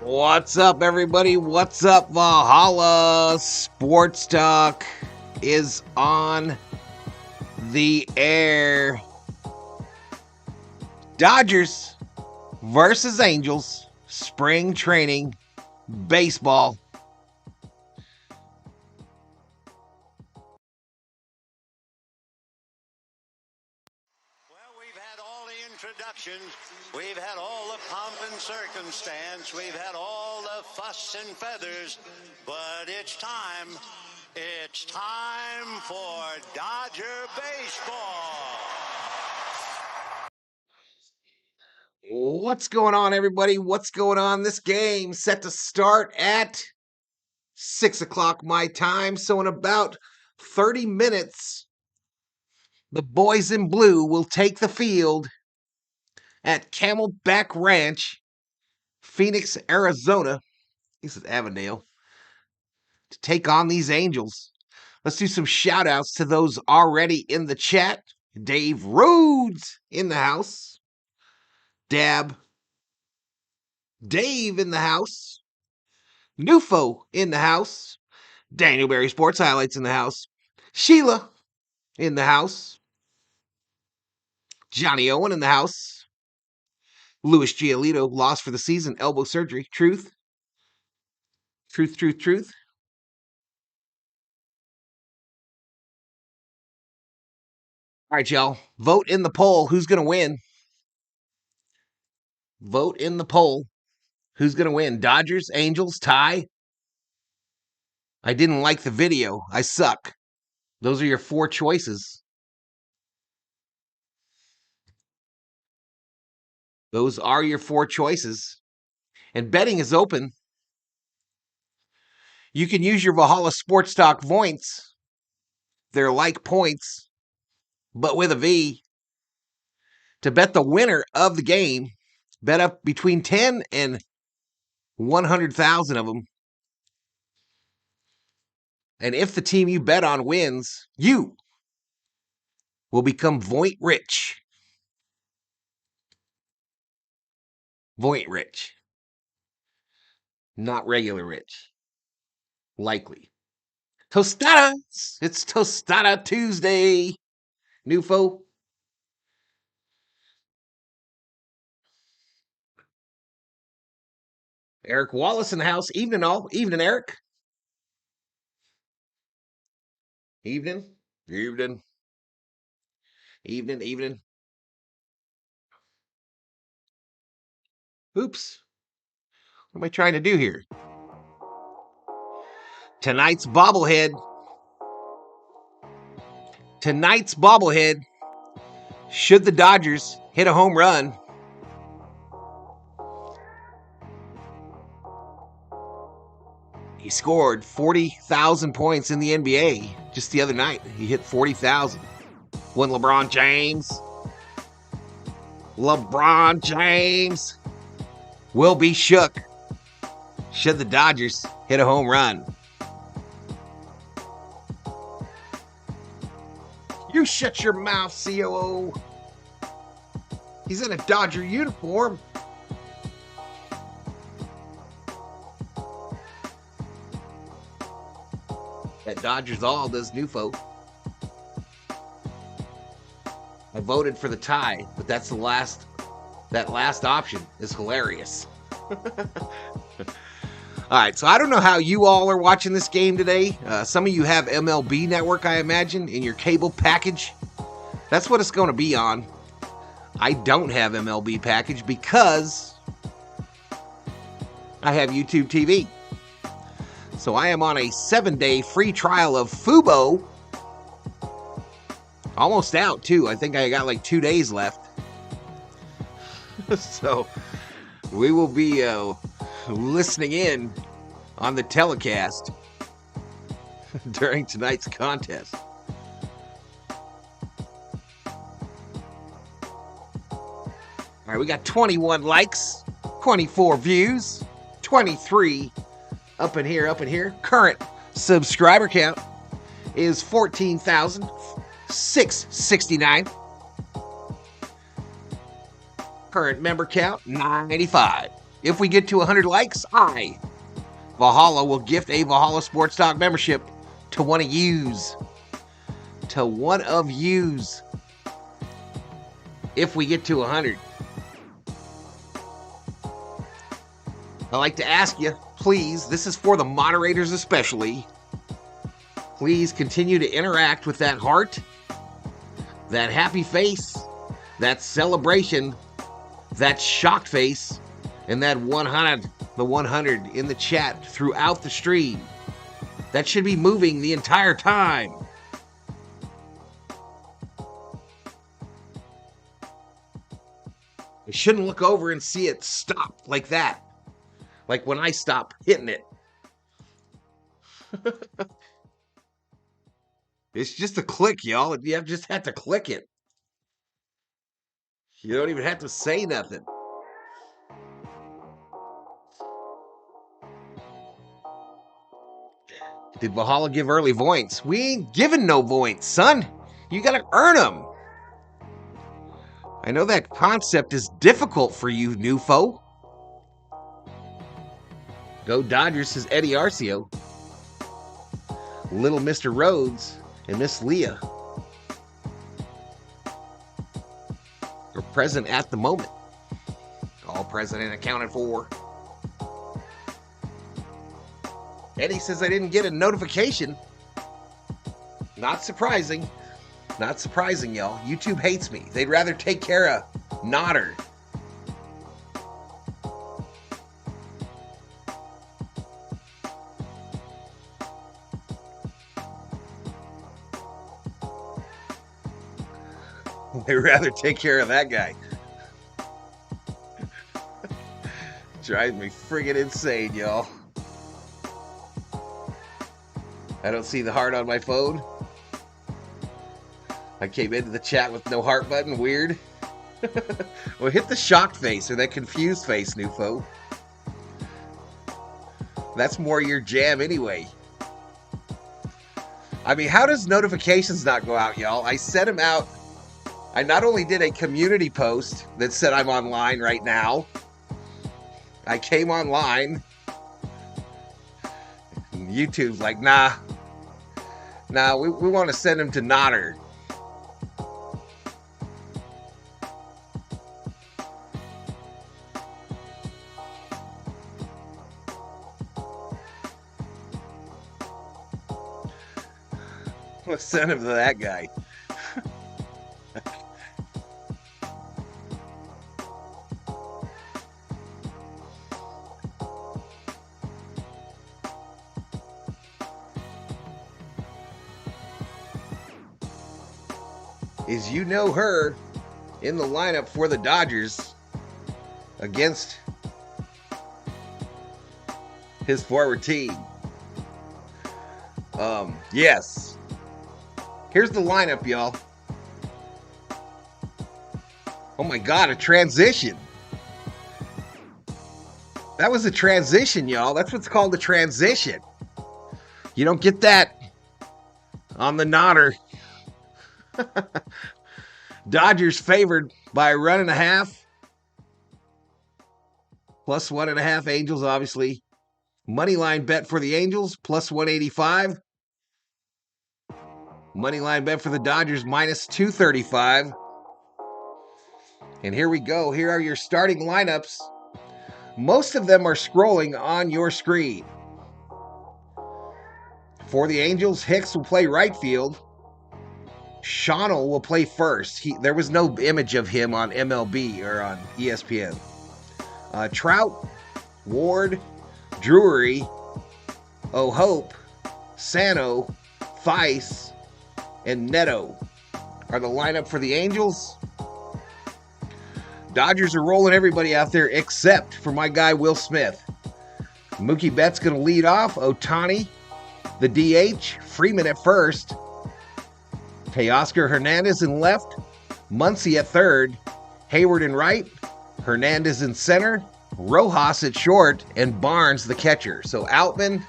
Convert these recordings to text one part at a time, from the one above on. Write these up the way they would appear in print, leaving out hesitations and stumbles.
What's up, everybody? What's up, Valhalla? Sports Talk is on the air. Dodgers versus Angels, spring training, baseball. Well, we've had all the introductions. We've had all the pomp and circumstance. We've had all the fuss and feathers. But it's time. It's time for Dodger baseball. What's going on, everybody? What's going on? This game set to start at 6 o'clock my time. So in about 30 minutes, the boys in blue will take the field at Camelback Ranch, Phoenix, Arizona. This is Avondale. To take on these Angels. Let's do some shout outs to those already in the chat. Dave Rhodes in the house. Dab. Dave in the house. Nufo in the house. Daniel Berry Sports Highlights in the house. Sheila in the house. Johnny Owen in the house. Luis Giolito lost for the season, elbow surgery. Truth. Truth. All right, y'all. Vote in the poll. Who's going to win? Vote in the poll. Who's going to win? Dodgers, Angels, tie? I didn't like the video. I suck. Those are your four choices. Those are your four choices. And betting is open. You can use your Valhalla Sports Talk points. They're like points, but with a V. To bet the winner of the game, bet up between 10 and 100,000 of them. And if the team you bet on wins, you will become Voint rich. Voint rich. Not regular rich. Likely. Tostadas. It's Tostada Tuesday. Nufo. Eric Wallace in the house. Evening all. Evening, Eric. Evening. Oops. What am I trying to do here? Tonight's bobblehead. Should the Dodgers hit a home run, he scored 40,000 points in the NBA just the other night. He hit 40,000. When LeBron James will be shook should the Dodgers hit a home run. You shut your mouth, COO. He's in a Dodger uniform. That Dodgers all does Nufo. I voted for the tie, but that's the last. That last option is hilarious. All right, so I don't know how you all are watching this game today. Some of you have MLB Network, I imagine, in your cable package. That's what it's going to be on. I don't have MLB package because I have YouTube TV. So I am on a 7-day free trial of Fubo. Almost out, too. I think I got like 2 days left. So we will be listening in on the telecast during tonight's contest. All right, we got 21 likes, 24 views, 23 up in here. Current subscriber count is 14,669. Current member count, 95. If we get to 100 likes, Valhalla, will gift a Valhalla Sports Talk membership to one of yous. If we get to 100. I'd like to ask you, please, this is for the moderators especially, please continue to interact with that heart, that happy face, that celebration, that shocked face, and that 100 in the chat throughout the stream. That should be moving the entire time. I shouldn't look over and see it stop like that. Like when I stop hitting it. It's just a click, y'all. You just have to click it. You don't even have to say nothing. Did Valhalla give early points? We ain't giving no points, son. You gotta earn them. I know that concept is difficult for you, new foe. Go Dodgers, says Eddie Arcio. Little Mr. Rhodes and Miss Leah are present at the moment. All present and accounted for. Eddie says I didn't get a notification. Not surprising. Not surprising, y'all. YouTube hates me. They'd rather take care of Nodder. They'd rather take care of that guy. Drives me friggin' insane, y'all. I don't see the heart on my phone. I came into the chat with no heart button. Weird. Well, hit the shocked face or that confused face, new foe. That's more your jam anyway. I mean, how does notifications not go out, y'all? I sent them out. I not only did a community post that said I'm online right now. I came online. YouTube's like, nah, we want to send him to Nodder. Let's send him to that guy. Is you know her in the lineup for the Dodgers against his forward team. Yes. Here's the lineup, y'all. Oh my God, a transition. That was a transition, y'all. That's what's called a transition. You don't get that on the Nodder. Dodgers favored by a run and a half. Plus 1.5. Angels, obviously. Money line bet for the Angels, plus 185. Money line bet for the Dodgers, minus 235. And here we go. Here are your starting lineups. Most of them are scrolling on your screen. For the Angels, Hicks will play right field. Schonnel will play first. There was no image of him on MLB or on ESPN. Trout, Ward, Drury, O'Hope, Sano, Theis, and Neto are the lineup for the Angels. Dodgers are rolling everybody out there except for my guy Will Smith. Mookie Betts going to lead off. Ohtani, the DH. Freeman at first. Teoscar Hernandez in left. Muncy at third. Hayward in right. Hernandez in center. Rojas at short. And Barnes the catcher. So Outman.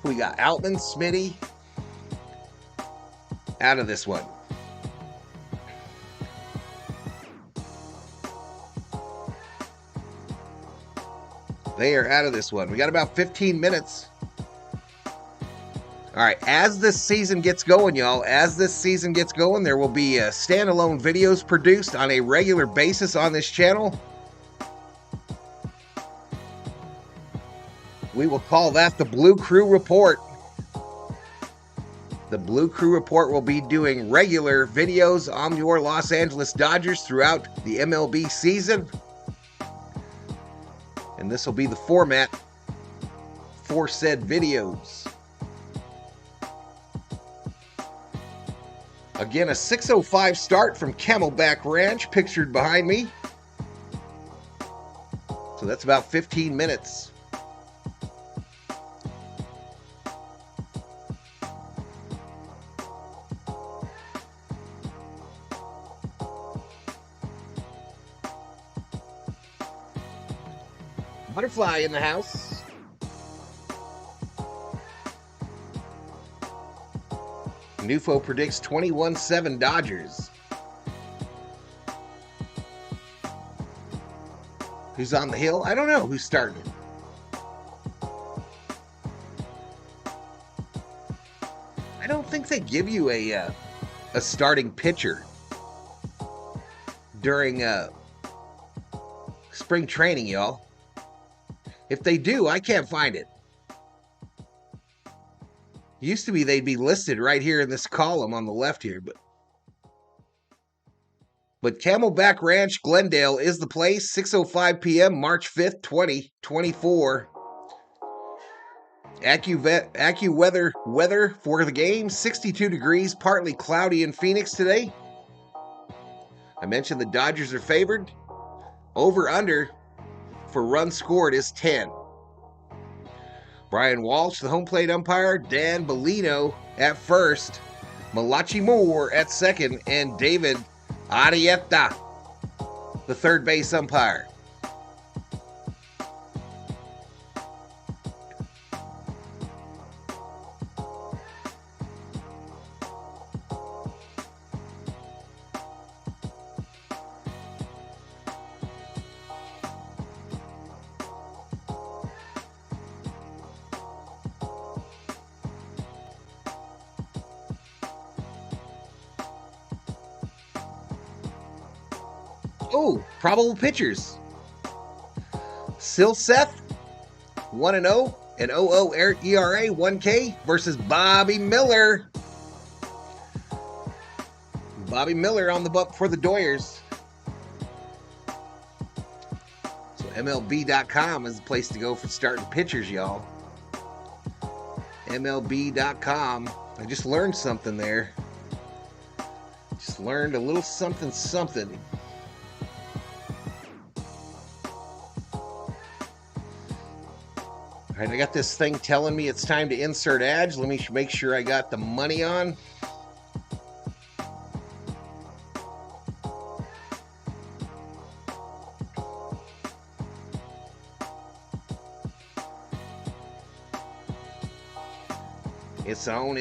We got Outman, Smitty out of this one. They are out of this one. We got about 15 minutes. All right, as this season gets going, y'all, as this season gets going, there will be standalone videos produced on a regular basis on this channel. We will call that the Blue Crew Report. The Blue Crew Report will be doing regular videos on your Los Angeles Dodgers throughout the MLB season. And this will be the format for said videos. Again, a 6:05 start from Camelback Ranch, pictured behind me. So that's about 15 minutes. Butterfly in the house. Nufo predicts 21-7 Dodgers. Who's on the hill? I don't know who's starting. I don't think they give you a starting pitcher during spring training, y'all. If they do, I can't find it. Used to be they'd be listed right here in this column on the left here, but Camelback Ranch, Glendale is the place. 6:05 p.m., March 5th, 2024. AccuWeather for the game, 62 degrees, partly cloudy in Phoenix today. I mentioned the Dodgers are favored. Over-under for runs scored is 10. Brian Walsh, the home plate umpire. Dan Bellino at first. Malachi Moore at second. And David Arrieta, the third base umpire. Oh, probable pitchers. Silseth, 1-0, and 0.00 ERA, 1K, versus Bobby Miller. Bobby Miller on the bump for the Doyers. So MLB.com is the place to go for starting pitchers, y'all. MLB.com. I just learned something there. Just learned a little something. All right, I got this thing telling me it's time to insert ads. Let me make sure I got the money on. It's on.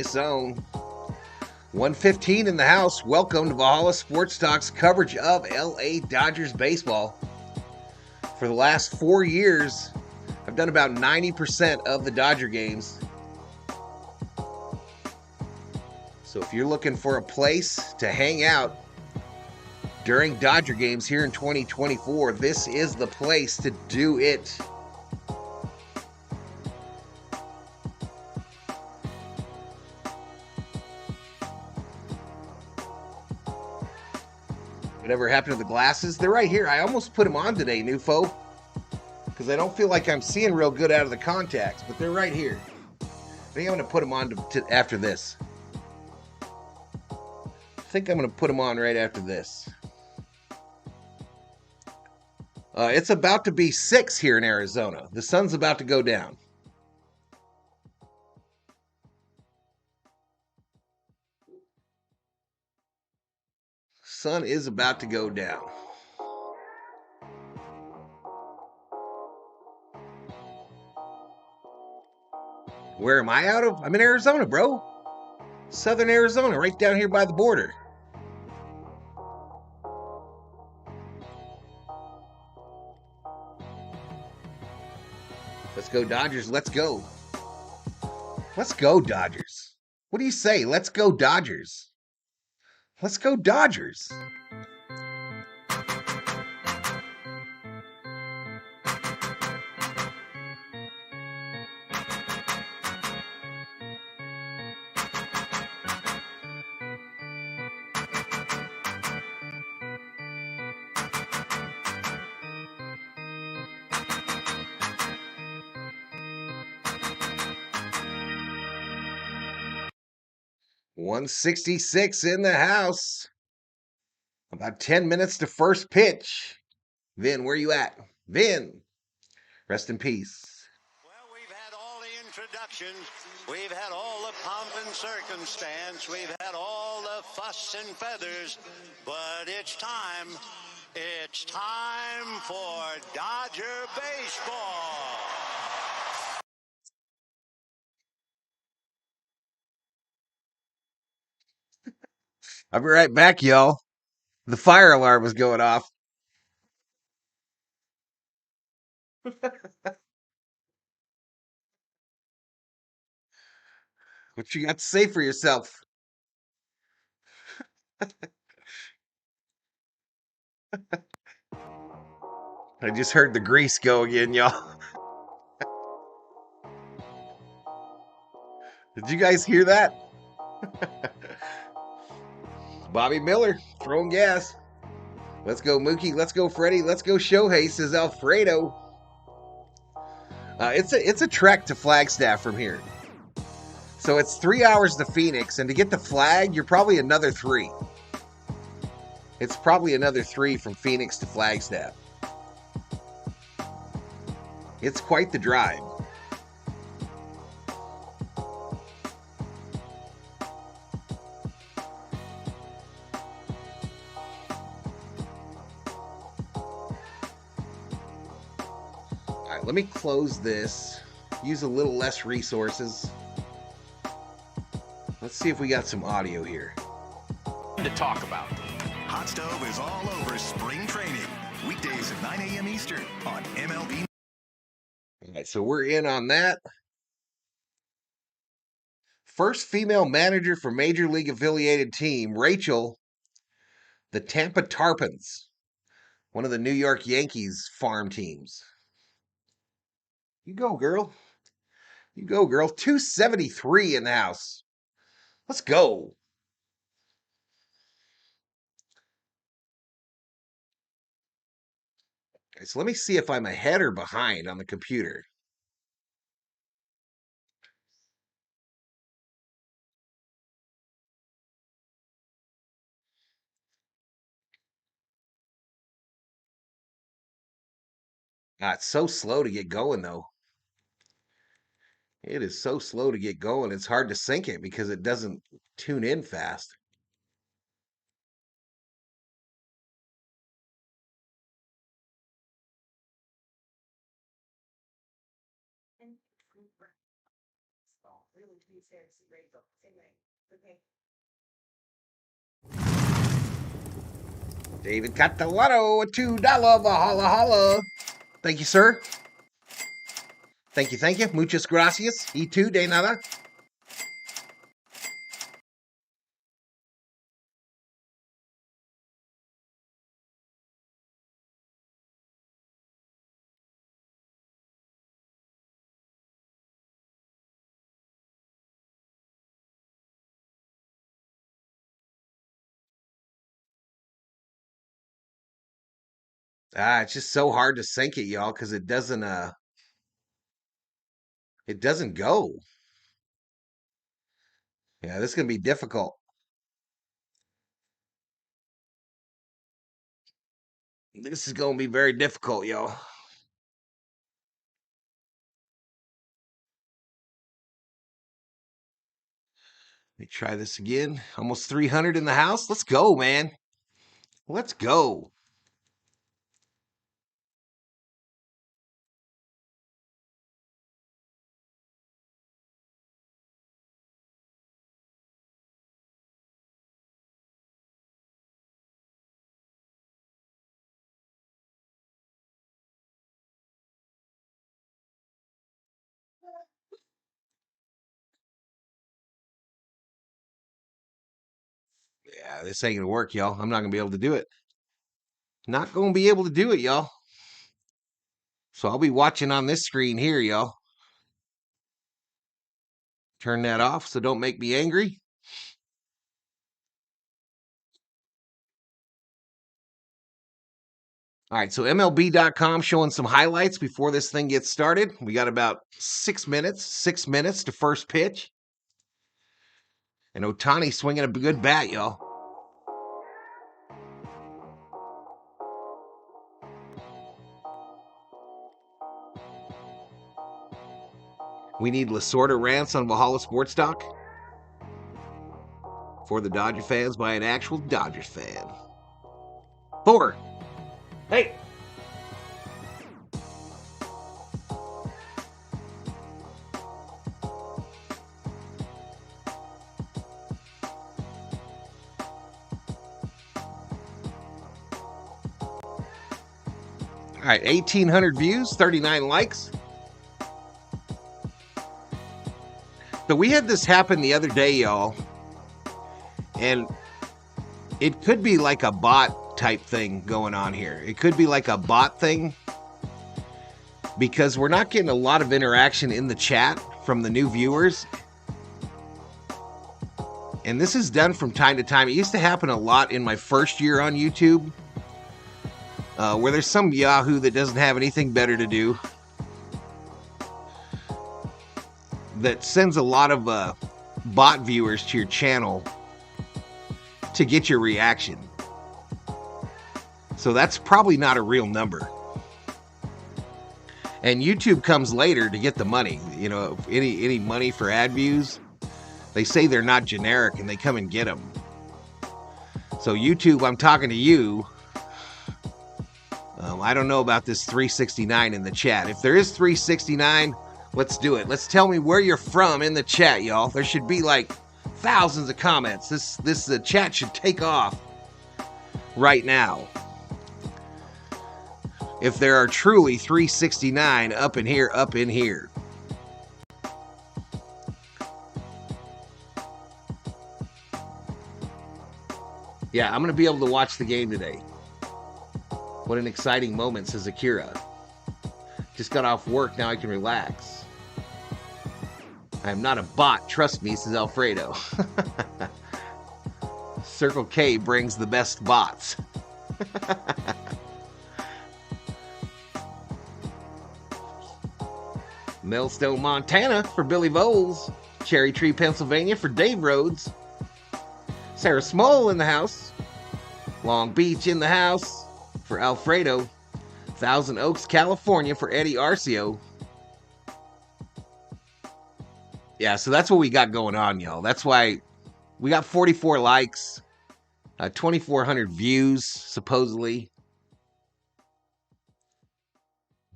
1:15 in the house. Welcome to Valhalla Sports Talk's coverage of LA Dodgers baseball. For the last 4 years, I've done about 90% of the Dodger games. So if you're looking for a place to hang out during Dodger games here in 2024, this is the place to do it. Whatever happened to the glasses? They're right here. I almost put them on today, Nufo, because I don't feel like I'm seeing real good out of the contacts, but they're right here. I think I'm going to put them on after this. I think I'm going to put them on right after this. It's about to be 6 here in Arizona. The sun's about to go down. Sun is about to go down. Where am I out of? I'm in Arizona, bro. Southern Arizona, right down here by the border. go, Dodgers. Let's go. Let's go, Dodgers. What do you say? Let's go, Dodgers. Let's go, Dodgers. $166 in the house. About 10 minutes to first pitch. Vin, where you at? Vin, rest in peace. Well, we've had all the introductions. We've had all the pomp and circumstance. We've had all the fuss and feathers. But it's time. It's time for Dodger baseball. I'll be right back, y'all. The fire alarm was going off. What you got to say for yourself? I just heard the grease go again, y'all. Did you guys hear that? Bobby Miller throwing gas. Let's go, Mookie. Let's go, Freddie. Let's go, Shohei, says Alfredo. It's a trek to Flagstaff from here. So it's 3 hours to Phoenix, and to get the flag, you're probably another 3. It's probably another 3 from Phoenix to Flagstaff. It's quite the drive. All right, let me close this. Use a little less resources. Let's see if we got some audio here. To talk about. Hot Stove is all over spring training. Weekdays at 9 a.m. Eastern on MLB. All right, so we're in on that. First female manager for Major League affiliated team, Rachel, the Tampa Tarpons, one of the New York Yankees farm teams. You go, girl. You go, girl. 273 in the house. Let's go. Okay, so let me see if I'm ahead or behind on the computer. It's so slow to get going, though. It is so slow to get going. It's hard to sync it because it doesn't tune in fast. David Catalano, a $2 holla holla. Thank you, sir. Thank you, thank you. Muchas gracias. Y tú, de nada. It's just so hard to sync it, y'all, because it doesn't go. Yeah, this is gonna be difficult. This is gonna be very difficult, y'all. Let me try this again. Almost 300 in the house. Let's go, man. Let's go. Yeah, this ain't gonna work, y'all. I'm not gonna be able to do it. Not gonna be able to do it, y'all. So I'll be watching on this screen here, y'all. Turn that off so don't make me angry. All right, so MLB.com showing some highlights before this thing gets started. We got about 6 minutes to first pitch. And Ohtani swinging a good bat, y'all. We need Lasorda rants on Valhalla Sports Talk for the Dodger fans by an actual Dodgers fan. Forward. Hey. All right, 1,800 views, 39 likes. So we had this happen the other day, y'all. And it could be like a bot type thing going on here. It could be like a bot thing because we're not getting a lot of interaction in the chat from the new viewers. And this is done from time to time. It used to happen a lot in my first year on YouTube, where there's some Yahoo that doesn't have anything better to do, that sends a lot of bot viewers to your channel to get your reaction. So that's probably not a real number. And YouTube comes later to get the money. You know, any money for ad views, they say they're not generic and they come and get them. So YouTube, I'm talking to you. I don't know about this 369 in the chat. If there is 369, let's do it. Let's tell me where you're from in the chat, y'all. There should be like thousands of comments. This chat should take off right now. If there are truly 369 up in here, up in here. Yeah, I'm going to be able to watch the game today. What an exciting moment, says Akira. Just got off work, now I can relax. I am not a bot, trust me, says Alfredo. Circle K brings the best bots. Millstone, Montana for Billy Voles. Cherry Tree, Pennsylvania for Dave Rhodes. Sarah Small in the house. Long Beach in the house for Alfredo. Thousand Oaks, California for Eddie Arcio. Yeah, so that's what we got going on, y'all. That's why we got 44 likes, 2,400 views, supposedly.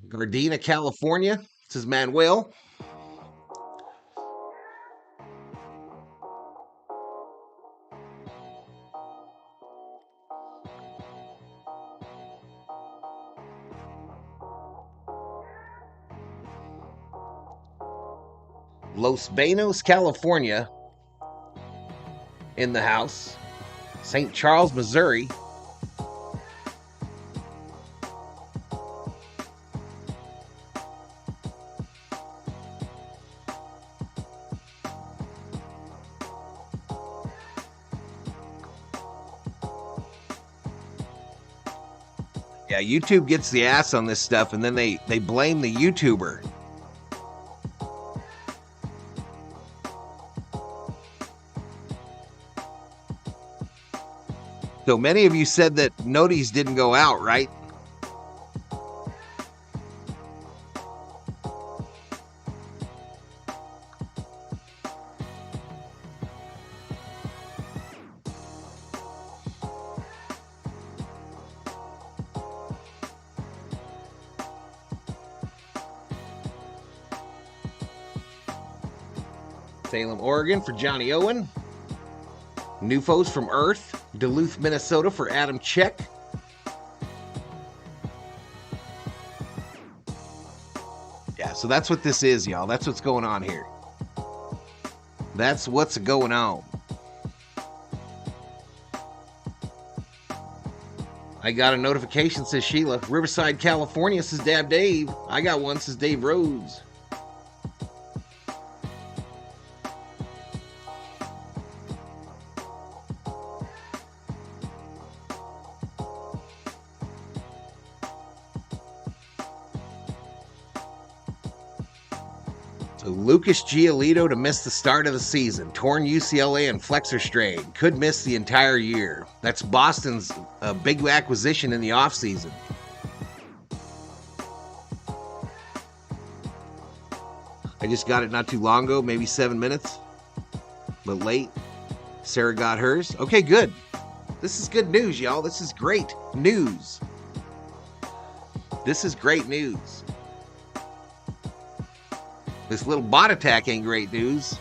Gardena, California. This is Manuel. Los Banos, California in the house. St. Charles, Missouri. Yeah, YouTube gets the ass on this stuff, and then they blame the YouTuber. So many of you said that noties didn't go out, right? Salem, Oregon for Johnny Owen. Newfos from Earth. Duluth, Minnesota for Adam Check. Yeah, so that's what this is, y'all. That's what's going on here. That's what's going on. I got a notification, says Sheila. Riverside, California, says Dab Dave. I got one, says Dave Rhodes. Lucas Giolito to miss the start of the season. Torn UCLA and flexor strain. Could miss the entire year. That's Boston's big acquisition in the offseason. I just got it not too long ago, maybe 7 minutes, but late. Sarah got hers. Okay, good. This is good news, y'all. This is great news. This is great news. This little bot attack ain't great news.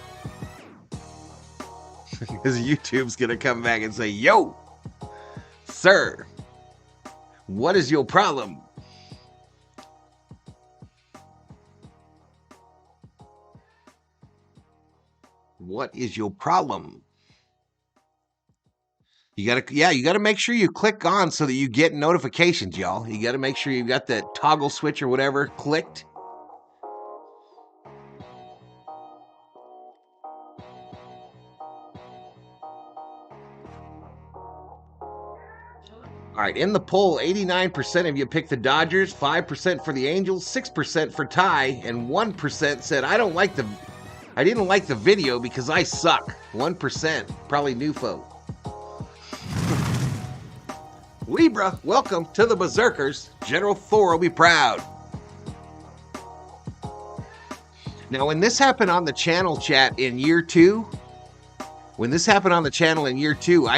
Because YouTube's going to come back and say, yo, sir, what is your problem? What is your problem? You gotta make sure you click on so that you get notifications, y'all. You gotta make sure you got that toggle switch or whatever clicked. All right, in the poll, 89% of you picked the Dodgers, 5% for the Angels, 6% for Ty, and 1% said, I didn't like the video because I suck. 1%, probably new folk. Libra, welcome to the Berserkers. General Thor will be proud. Now, when this happened on the channel chat in year 2, I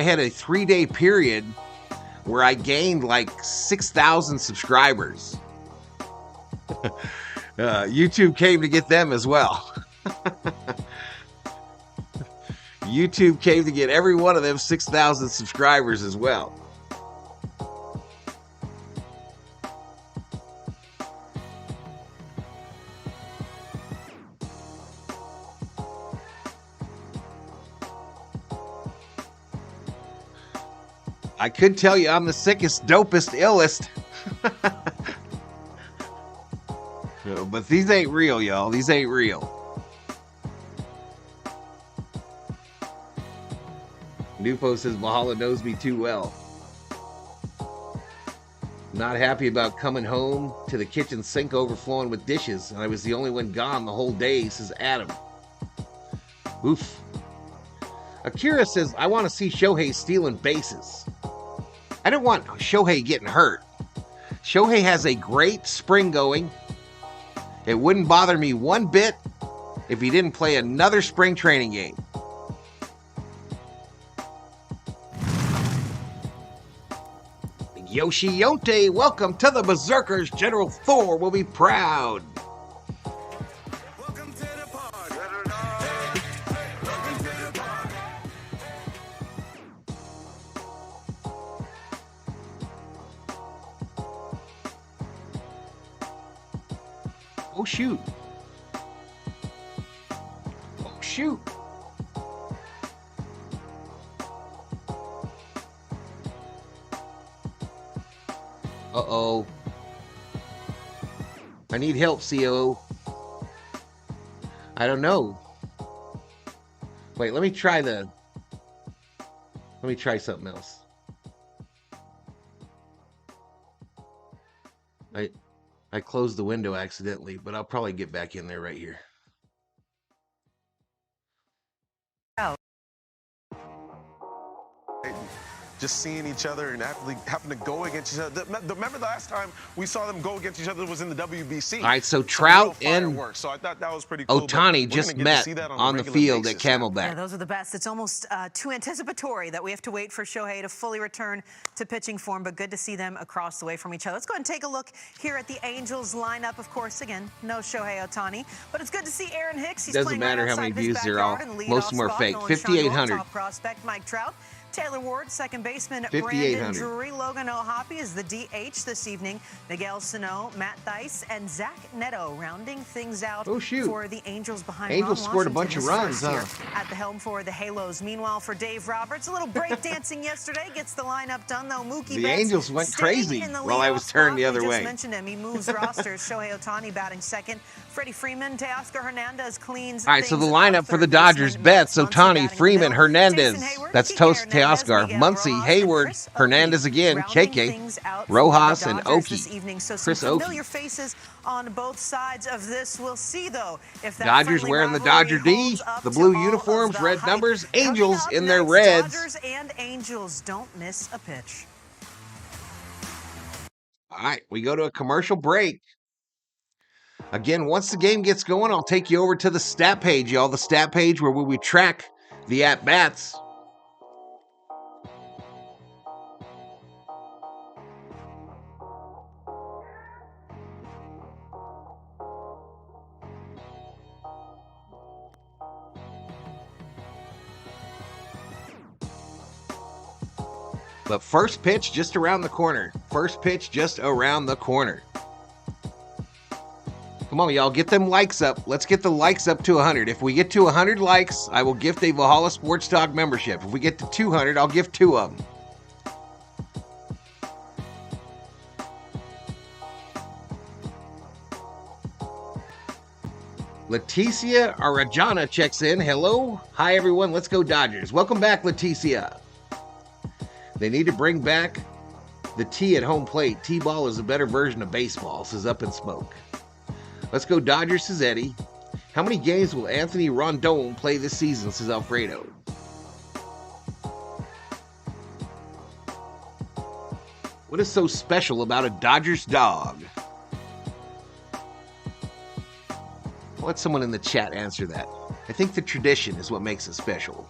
had a 3-day period where I gained like 6,000 subscribers. YouTube came to get them as well. YouTube came to get every one of them 6,000 subscribers as well. I could tell you I'm the sickest, dopest, illest. But these ain't real, y'all. These ain't real. Nufo says Mahala knows me too well. Not happy about coming home to the kitchen sink overflowing with dishes, and I was the only one gone the whole day, says Adam. Oof. Akira says, I want to see Shohei stealing bases. I don't want Shohei getting hurt. Shohei has a great spring going. It wouldn't bother me one bit if he didn't play another spring training game. Yoshiyonte, welcome to the Berserkers. General Thor will be proud. Welcome to the party. Welcome to the party. Oh, shoot. Oh, shoot. Uh-oh. I need help, CO. I don't know. Wait, let me try something else. I closed the window accidentally, but I'll probably get back in there right here. Just seeing each other and having to go against each other. Remember the last time we saw them go against each other was in the WBC. All right, so Trout and so I thought that was pretty cool. Ohtani just met on the field at Camelback. Yeah, those are the best. It's almost too anticipatory that we have to wait for Shohei to fully return to pitching form, but good to see them across the way from each other. Let's go ahead and take a look here at the Angels lineup. Of course, again, no Shohei Ohtani, but it's good to see Aaron Hicks. He's Doesn't playing matter right how many outside of his views there are. backyard in the Most of them leadoff are spot. fake. Nolan 5,800. Schonewald, top prospect Mike Trout Taylor Ward, second baseman. 5,800. Brandon Drury, Logan O'Hoppe is the DH this evening. Miguel Sano, Matt Thaiss, and Zach Neto rounding things out for the Angels behind Angels Ron scored a Washington bunch of runs, huh? At the helm for the Halos. Meanwhile, for Dave Roberts, a little break dancing yesterday gets the lineup done, though. Mookie The Betts Angels went crazy in the while I was turned the other way. Just mentioned him. He moves rosters. Shohei Ohtani batting second. Freddie Freeman, Teoscar Hernandez cleans. All right, so the lineup for the Dodgers: Betts, Ohtani, Freeman, Hernandez. That's Teoscar, Muncy, Hayward, Hernandez again, KK, Rojas, and Oki. So Chris some familiar Oki. faces on both sides of this. We'll see, though, if that Dodgers friendly wearing the rivalry Dodger D, holds up the to blue all uniforms, of the red hype. numbers, Coming Angels up in their next, reds. Dodgers and Angels don't miss a pitch. All right, we go to a commercial break. Again, once the game gets going, I'll take you over to the stat page, y'all. The stat page where we track the at-bats. But first pitch just around the corner. First pitch just around the corner. Come on, y'all, get them likes up. Let's get the likes up to 100. If we get to 100 likes, I will gift a Valhalla Sports Talk membership. If we get to 200, I'll gift 2 of them. Leticia Arajana checks in. Hello. Hi, everyone. Let's go Dodgers. Welcome back, Leticia. They need to bring back the tee at home plate. T-ball is a better version of baseball, says Up in Smoke. Let's go Dodgers, says Eddie. How many games will Anthony Rondon play this season, says Alfredo. What is so special about a Dodgers dog? I'll let someone in the chat answer that. I think the tradition is what makes it special.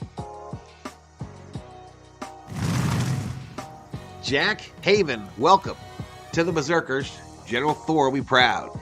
Jack Haven, welcome to the Berserkers. General Thor will be proud.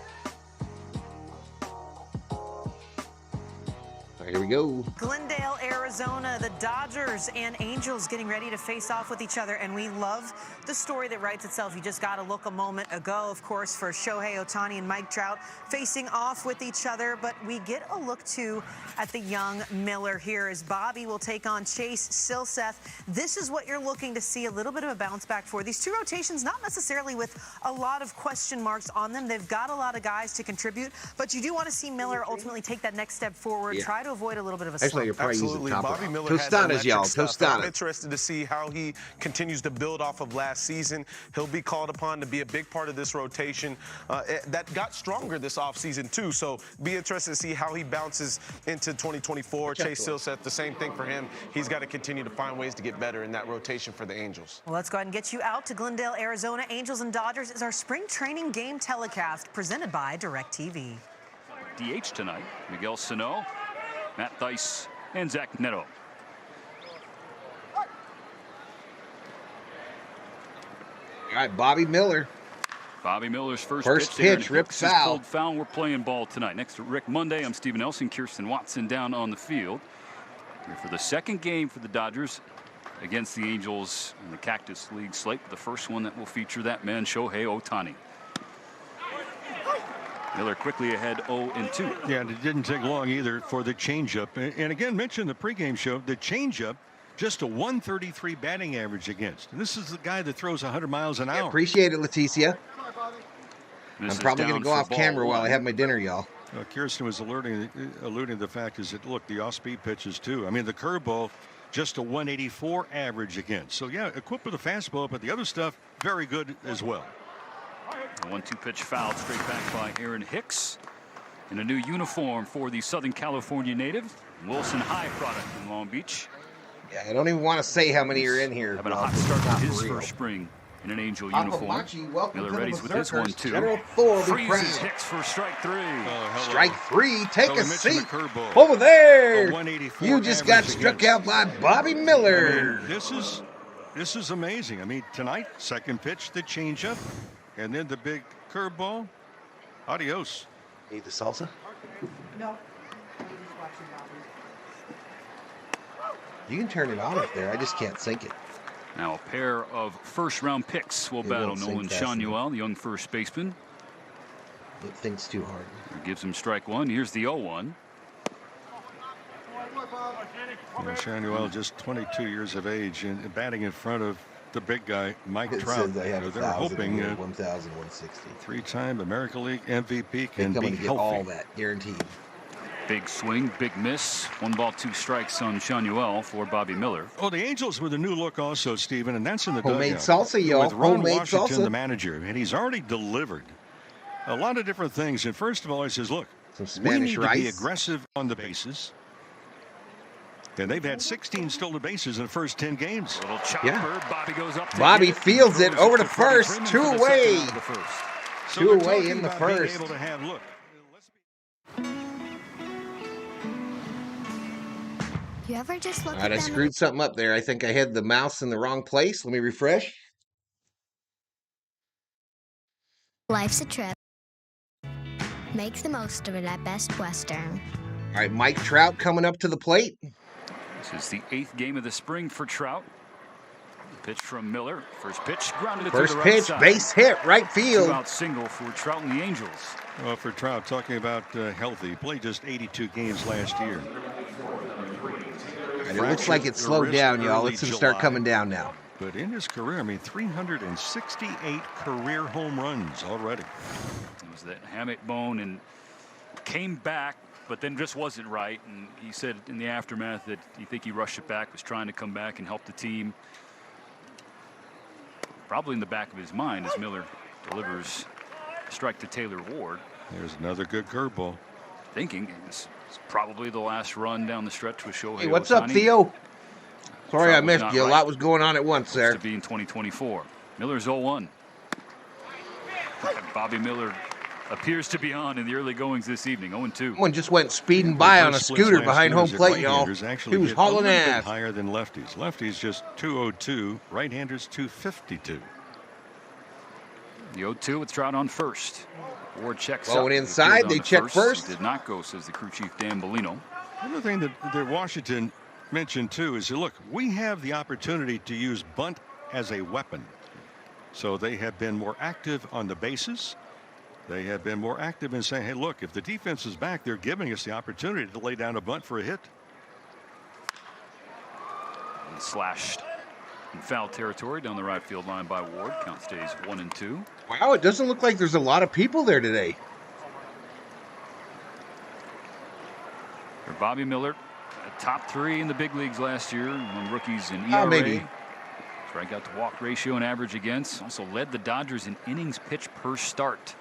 All right, here we go. Glendale, Arizona, the Dodgers and Angels getting ready to face off with each other, and we love the story that writes itself. You just got to look a moment ago, of course, for Shohei Ohtani and Mike Trout facing off with each other, but we get a look, too, at the young Miller here as Bobby will take on Chase Silseth. This is what you're looking to see, a little bit of a bounce back for these two rotations, not necessarily with a lot of question marks on them. They've got a lot of guys to contribute, but you do want to see Miller ultimately take that next step forward, try to avoid a little bit of a slump. Actually, you're probably Absolutely. using Bobby Miller Tostadas, y'all. Tostadas. I'm interested to see how he continues to build off of last season. He'll be called upon to be a big part of this rotation that got stronger this offseason, too. So be interested to see how he bounces into 2024. Chase Silseth, the same thing for him. He's got to continue to find ways to get better in that rotation for the Angels. Well, let's go ahead and get you out to Glendale, Arizona. Angels and Dodgers is our spring training game telecast presented by DirecTV. DH tonight, Miguel Sano, Matt Thaiss, and Zach Neto. All right, Bobby Miller. Bobby Miller's first pitch ripped foul. Pulled foul. We're playing ball tonight. Next to Rick Monday, I'm Stephen Nelson. Kirsten Watson down on the field. Here for the second game for the Dodgers against the Angels in the Cactus League slate. The first one that will feature that man, Shohei Ohtani. Miller quickly ahead 0-2. Yeah, and it didn't take long either for the changeup. And again, mentioned the pregame show, the changeup, just a 133 batting average against. And this is the guy that throws 100 miles an hour. Appreciate it, Leticia. I'm probably going to go off camera while I have my dinner, y'all. Kirsten was alluding to the fact is that, look, the off-speed pitches, too. I mean, the curveball, just a 184 average against. So, yeah, equipped with a fastball, but the other stuff, very good as well. A 1-2 pitch fouled straight back by Aaron Hicks in a new uniform for the Southern California native. Wilson High product in Long Beach. Yeah, I don't even want to say how many are in here. Having a hot start to his first spring in an Angel uniform. Miller readies with this one, too. General Thor freezes Hicks for strike 3. Strike 3, take a seat. The Over there. You just got struck out by Bobby Miller. I mean, this is amazing. I mean, tonight, second pitch, the changeup, and then the big curveball. Adios. Need the salsa? No. You can turn it on up there. I just can't sync it. Now a pair of first-round picks will battle won't sync Nolan fast enough. Shanuel, the young first baseman. It thinks too hard. Gives him strike one. Here's the 0-1. Shanuel, just 22 years of age and batting in front of the big guy, Mike It Trout. says I have They're 1,000, hoping 1,160. three-time American League MVP They're can be coming to get healthy. all that, guaranteed. Big swing, big miss. 1 ball, 2 strikes on Shanuel for Bobby Miller. Oh, the Angels with a new look also, Stephen, and that's in the Homemade dugout. salsa, y'all. With Ron Homemade Washington, salsa. the manager, and he's already delivered a lot of different things. And first of all, he says, look, Some we Spanish need to rice. be aggressive on the bases. And they've had 16 stolen bases in the first 10 games. Little chopper. Yeah. Bobby goes up. To Bobby hit fields it throws over to to Freddie first. Freeman 2 for the second away. out of the first. So 2 they're away talking in the about being first. able to have, look, You ever just look All at right, I them screwed something up there. I think I had the mouse in the wrong place. Let me refresh. Life's a trip. Make the most of it at Best Western. All right, Mike Trout coming up to the plate. This is the 8th game of the spring for Trout. Pitch from Miller. First pitch grounded it to First the right pitch, side. base hit, right field. 2-out single for Trout and the Angels. well, for Trout, talking about healthy, he played just 82 games last year. And it looks like it's slowed down, y'all. Let's see him start coming down now. But in his career, I mean, 368 career home runs already. It was that hamate bone and came back, but then just wasn't right. And he said in the aftermath that you think he rushed it back, was trying to come back and help the team. Probably in the back of his mind as Miller delivers a strike to Taylor Ward. There's another good curveball. Thinking it's probably the last run down the stretch with Shohei Hey, what's up, Ohtani. Theo? Sorry Trout I was missed not you. A right. lot was going on at once Supposed there. to be in 2024. Miller's 0-1. Bobby Miller appears to be on in the early goings this evening. 0-2. Someone just went speeding by on a Reverse splits scooter last behind year home as plate, y'all. right-handers actually He was hit hauling a little bit ass. higher than lefties. Lefties just 202, right-handers 252. The 0-2 with Trout on first. Ward checks Going up. He inside, appears on they to check first. He did not go, says the crew chief Dan Bellino. Another thing that Washington mentioned too is that, look, we have the opportunity to use bunt as a weapon. So they have been more active on the bases. They have been more active in saying, hey, look, if the defense is back, they're giving us the opportunity to lay down a bunt for a hit. And slashed in foul territory down the right field line by Ward. Count stays 1-2. Wow, it doesn't look like there's a lot of people there today. For Bobby Miller, top 3 in the big leagues last year among rookies in ERA. Maybe. Strikeout to walk ratio and average against. Also led the Dodgers in innings pitched per start.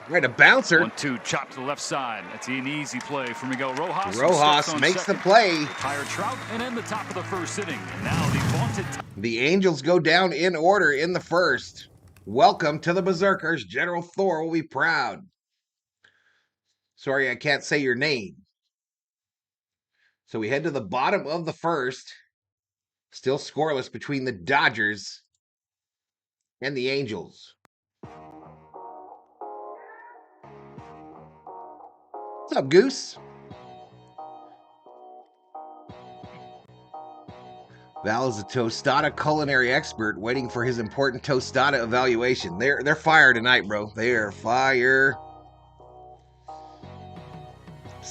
Right, a bouncer. 1-2, chop to the left side. That's an easy play for Miguel Rojas. who Rojas steps on makes the second. play. Retire Trout and end the top of the first inning. And now the vaunted. The Angels go down in order in the first. Welcome to the Berserkers. General Thor will be proud. Sorry, I can't say your name. So we head to the bottom of the first. Still scoreless between the Dodgers and the Angels. What's up, Goose? Val is a tostada culinary expert waiting for his important tostada evaluation. They're fire tonight, bro. They are fire.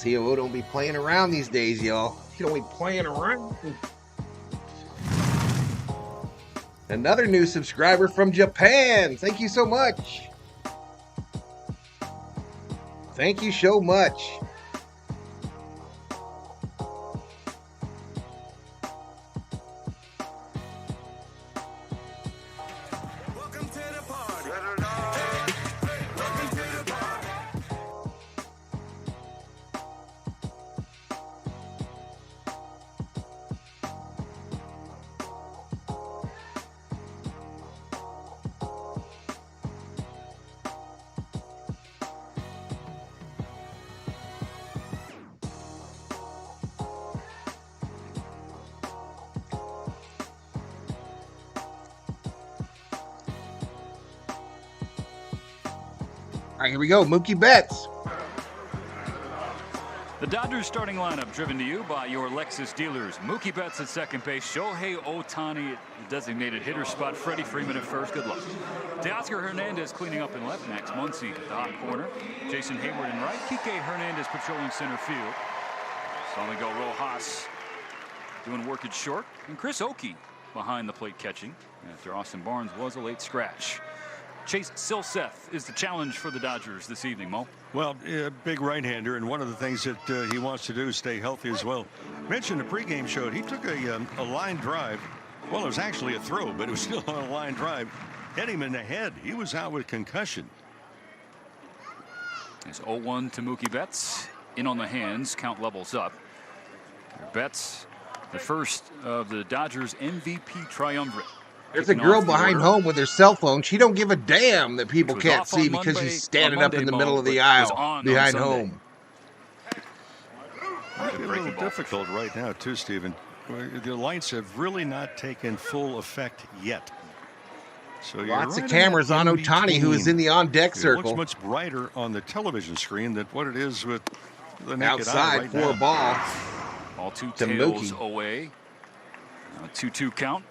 COO don't be playing around these days, y'all. He don't be playing around. Another new subscriber from Japan. Thank you so much. Thank you so much. Welcome to the party. Welcome to the party. All right, here we go. Mookie Betts. The Dodgers starting lineup driven to you by your Lexus dealers. Mookie Betts at second base. Shohei Ohtani at the designated hitter spot. Freddie Freeman at first. Good luck. Teoscar Hernandez cleaning up in left. Max Muncy at the hot corner. Jason Hayward in right. Kike Hernandez patrolling center field. San Miguel Rojas doing work at short. And Chris Oakey behind the plate catching after Austin Barnes was a late scratch. Chase Silseth is the challenge for the Dodgers this evening, Mo. Well, big right-hander, and one of the things that he wants to do is stay healthy as well. Mentioned the pregame show, he took a line drive. Well, it was actually a throw, but it was still on a line drive. Hit him in the head. He was out with concussion. It's 0-1 to Mookie Betts. In on the hands. Count levels up. Betts, the first of the Dodgers MVP triumvirate. There's a girl behind home with her cell phone. She don't give a damn that people can't see because she's standing up in the middle of the aisle behind home. It's a little difficult right now, too, Stephen. The lights have really not taken full effect yet. So lots of cameras on Ohtani, who is in the on-deck circle. It looks much brighter on the television screen than what it is with the naked eye right for now. a ball. All two tails away. 2-2 count.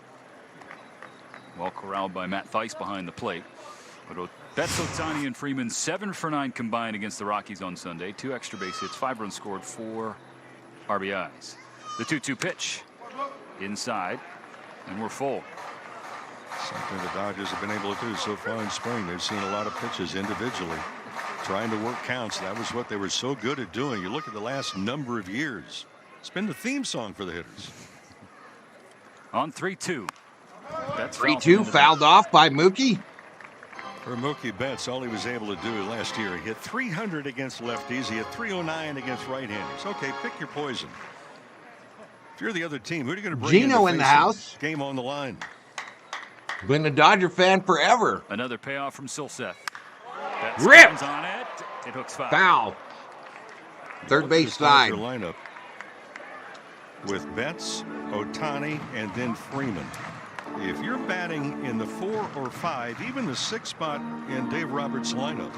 Well corralled by Matt Theis behind the plate. But Betts, Ohtani, and Freeman 7 for 9 combined against the Rockies on Sunday. 2 extra base hits, 5 runs scored, 4 RBIs. The 2-2 pitch inside, and we're full. Something the Dodgers have been able to do so far in spring. They've seen a lot of pitches individually, trying to work counts. That was what they were so good at doing. You look at the last number of years. It's been the theme song for the hitters. On 3-2. 3-2 fouled off by Mookie. For Mookie Betts, all he was able to do last year, he hit 300 against lefties. He hit 309 against right-handers. Okay, pick your poison. If you're the other team, who are you going to bring Gino in the house? Game on the line. Been a Dodger fan forever. Another payoff from Silseth. Ripped on it. It hooks foul. Foul. Third base side. Lineup with Betts, Ohtani, and then Freeman. If you're batting in the 4 or 5, even the 6th spot in Dave Roberts' lineup,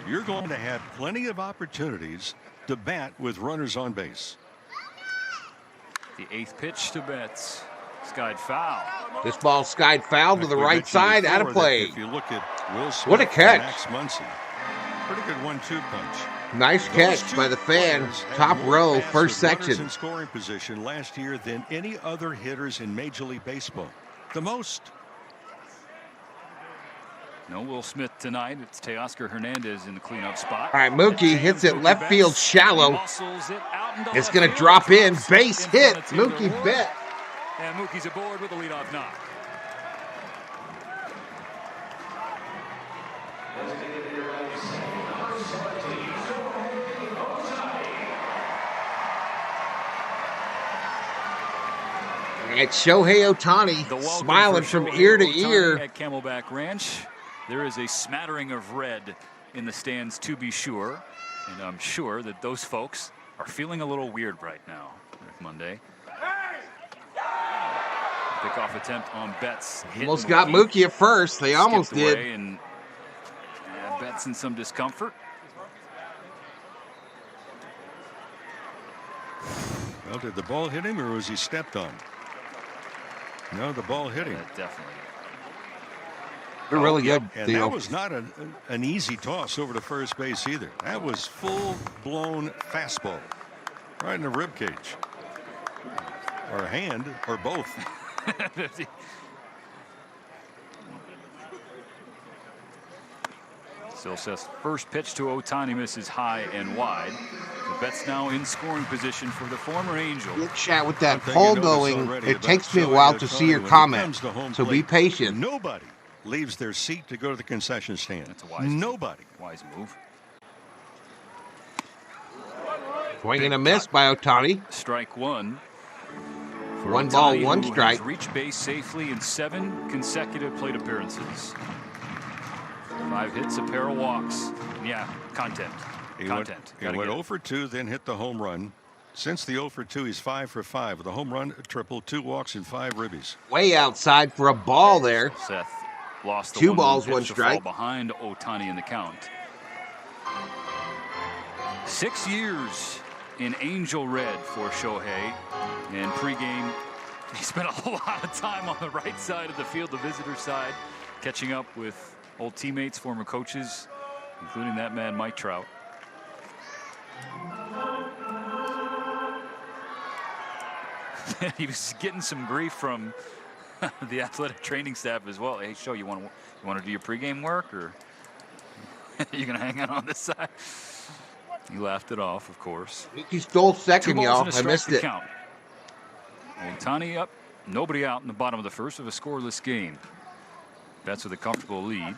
you're going to have plenty of opportunities to bat with runners on base. The 8th pitch to Betts. Skied foul. This ball skied foul to the right side, out of play. If you look at Will Smith, what a catch. Max Muncy, pretty good 1-2 punch. Nice catch by the fans. Top row, first section. In scoring position last year than any other hitters in Major League Baseball. The most. No Will Smith tonight. It's Teoscar Hernandez in the cleanup spot. All right, Mookie hits it left field shallow. It's going to drop in. Base hit. Mookie Betts. And Mookie's aboard with a leadoff knock. It's Shohei Ohtani smiling from ear to ear. At Camelback Ranch, there is a smattering of red in the stands, to be sure. And I'm sure that those folks are feeling a little weird right now, Rick Monday. Pickoff attempt on Betts. Almost got Mookie at first. They almost did. And Betts in some discomfort. Well, did the ball hit him or was he stepped on? No, the ball hit him. Definitely. They're really good. And that was not an easy toss over to first base either. That was full-blown fastball right in the rib cage. Or hand, or both. Silseth's first pitch to Ohtani misses high and wide. The Betts now in scoring position for the former Angel. Good chat with that poll going. It takes me a while to see your comment, so be patient. Nobody leaves their seat to go to the concession stand. That's a wise Nobody. Wise move. Swing and a miss by Ohtani. Strike one. One ball, one strike. Has reached base safely in 7 consecutive plate appearances. 5 hits, a pair of walks. Yeah, content. He went 0 for 2, then hit the home run. Since the 0 for 2, he's 5 for 5 with a home run, a triple, 2 walks, and 5 ribbies. Way outside for a ball there. Seth lost the 2 balls, 1 strike. Behind Ohtani in the count. 6 years in angel red for Shohei. And pregame, he spent a whole lot of time on the right side of the field, the visitor side, catching up with old teammates, former coaches, including that man Mike Trout. He was getting some grief from the athletic training staff as well. Hey, Show, you want to do your pregame work, or you gonna hang out on this side? He laughed it off, of course. He stole second, 2 balls y'all. and a I strike missed to it. count. Ohtani up, nobody out in the bottom of the first of a scoreless game. That's with a comfortable lead.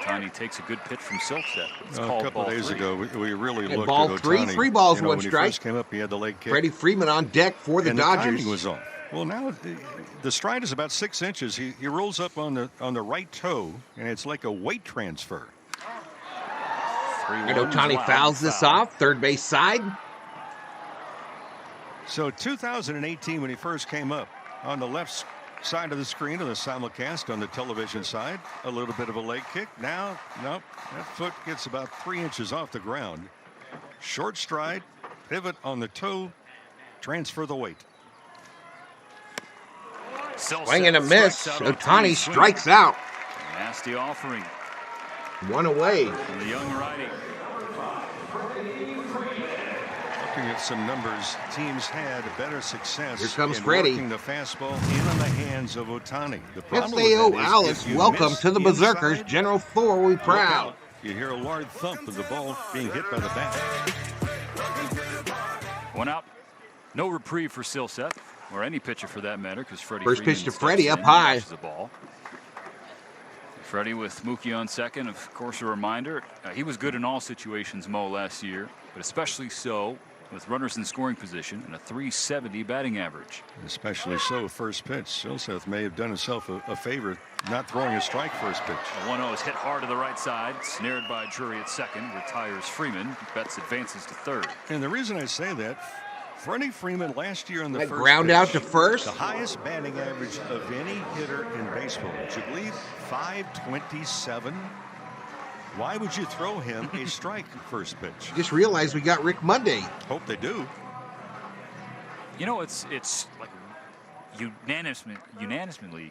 Ohtani takes a good pitch from Silkstep. It's A called couple ball days 3. ago, we really And looked ball at three, Ohtani. 3 balls, You know, 1 when strike. he first came up, he had the leg kick. Freddie Freeman on deck for the and Dodgers. The timing was off. Well, now the stride is about 6 inches. He rolls up on the right toe, and it's like a weight transfer. And Ohtani fouls this off, third base side. So 2018, when he first came up, on the left side of the screen of the simulcast on the television side, a little bit of a leg kick. Now, nope, that foot gets about 3 inches off the ground. Short stride, pivot on the toe, transfer the weight. Swing and a miss. Ohtani strikes out. Nasty offering. 1 away. From the young righty. Looking at some numbers, teams had better success Here comes in Freddie. working the fastball in the hands of Ohtani. The problem with FAO that is Alice, if you welcome miss to the Berserkers. inside, General Thor will be look proud. out. You hear a loud thump of the ball being hit by the bat. 1 out. No reprieve for Silseth, or any pitcher for that matter, because Freddie. First pitch to Freeman Freddie, steps up in high. and catches the ball. Freddie with Mookie on second. Of course, a reminder, he was good in all situations, Mo, last year, but especially so with runners in scoring position and a .370 batting average. Especially so, first pitch. Silseth may have done himself a favor not throwing a strike first pitch. The 1-0 is hit hard to the right side, snared by Drury at second, retires Freeman. Betts advances to third. And the reason I say that, Freddie Freeman last year on the That first ground pitch, out to first. the highest batting average of any hitter in baseball. Would you believe 527? Why would you throw him a strike first pitch? Just realized we got Rick Monday. Hope they do. You know, it's like unanimously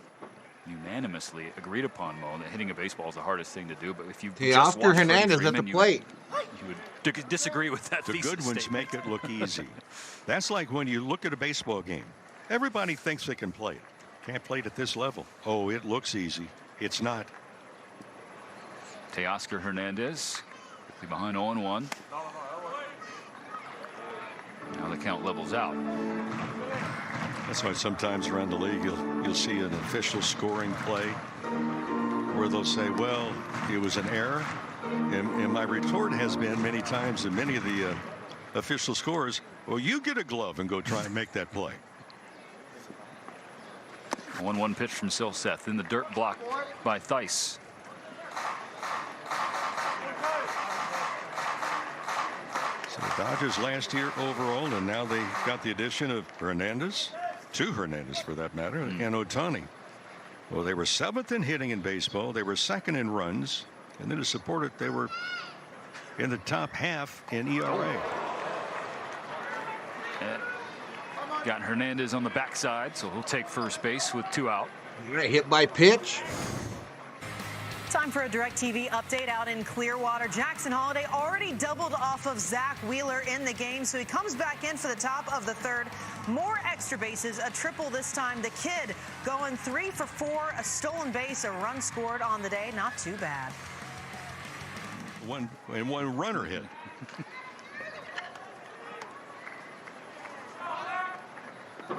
agreed upon, Mo, that hitting a baseball is the hardest thing to do. But if you just Teoscar watch Freddie Hernandez at the Freeman, plate. you would disagree with that. The thesis good ones statement. make it look easy. That's like when you look at a baseball game. Everybody thinks they can play it. Can't play it at this level. Oh, it looks easy. It's not. Teoscar Hernandez quickly behind 0-1. Now the count levels out. That's why sometimes around the league you'll see an official scoring play where they'll say, well, it was an error. And my retort has been many times in many of the official scores, well, you get a glove and go try and make that play. 1-1 pitch from Silseth in the dirt, blocked by Theis. So the Dodgers last year overall, and now they got the addition of Hernandez, 2 Hernandez for that matter, and Ohtani. Well, they were 7th in hitting in baseball. They were 2nd in runs, and then to support it, they were in the top half in ERA. Got Hernandez on the backside, so he'll take first base with 2 out. Hit by pitch. Time for a DirecTV update out in Clearwater. Jackson Holiday already doubled off of Zach Wheeler in the game, so he comes back in for the top of the third. More extra bases, a triple this time. The kid going 3 for 4, a stolen base, a run scored on the day. Not too bad. One runner hit.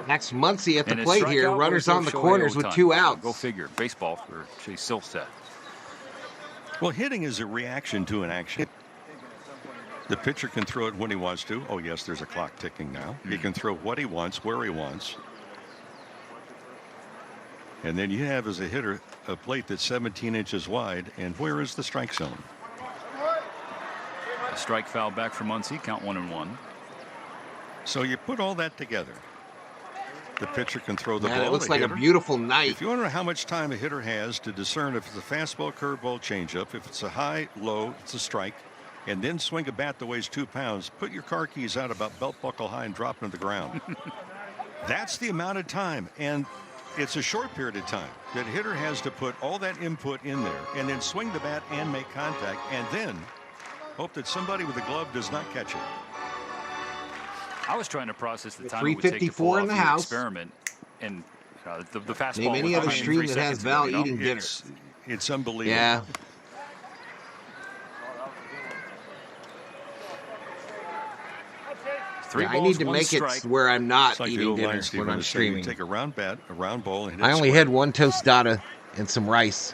That's Muncy at the And his plate here. strikeout Runners was on the Shohei corners with Ohtani. 2 outs. Go figure. Baseball for Chase Silseth. Well, hitting is a reaction to an action. The pitcher can throw it when he wants to. Oh, yes, there's a clock ticking now. He can throw what he wants, where he wants. And then you have, as a hitter, a plate that's 17 inches wide. And where is the strike zone? A strike foul back for Muncy. Count 1-1. So you put all that together. The pitcher can throw the Man, ball. it looks the like a hitter. beautiful night. If you want to know how much time a hitter has to discern if it's a fastball, curveball, changeup, if it's a high, low, it's a strike, and then swing a bat that weighs 2 pounds, put your car keys out about belt buckle high and drop them to the ground. That's the amount of time, and it's a short period of time that hitter has to put all that input in there and then swing the bat and make contact and then hope that somebody with a glove does not catch it. I was trying to process the time it would take to pull 354 in off the the house. experiment, and the fastball. Name any was other coming in stream 3 that has seconds ago, Val you know? eating dinner. It's unbelievable. Yeah. Three I balls, need to one make strike. it where I'm not It's like the eating old line, dinner Steve, when on I'm the stadium. streaming. Take a round bat, a round ball, and hit I it only square. had one tostada and some rice.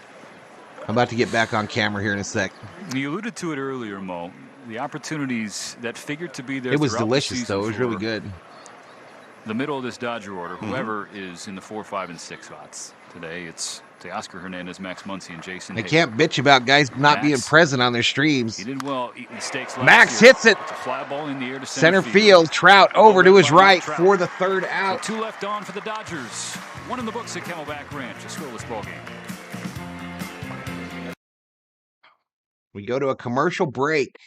I'm about to get back on camera here in a sec. You alluded to it earlier, Mo. The opportunities that figured to be there. It was throughout the delicious, season though. It was for really good. The middle of this Dodger order, whoever is in the 4, 5, and 6 spots today, it's Teoscar Hernandez, Max Muncy, and Jason I Hayward. can't bitch about guys not being Max. present on their streams. He did well eating the steaks last Max year. hits it. It's a fly ball in the air to Center field, Trout over to his right for the third So out. 2 left on for the Dodgers. 1 in the books at Camelback Ranch. A scoreless ball game. We go to a commercial break.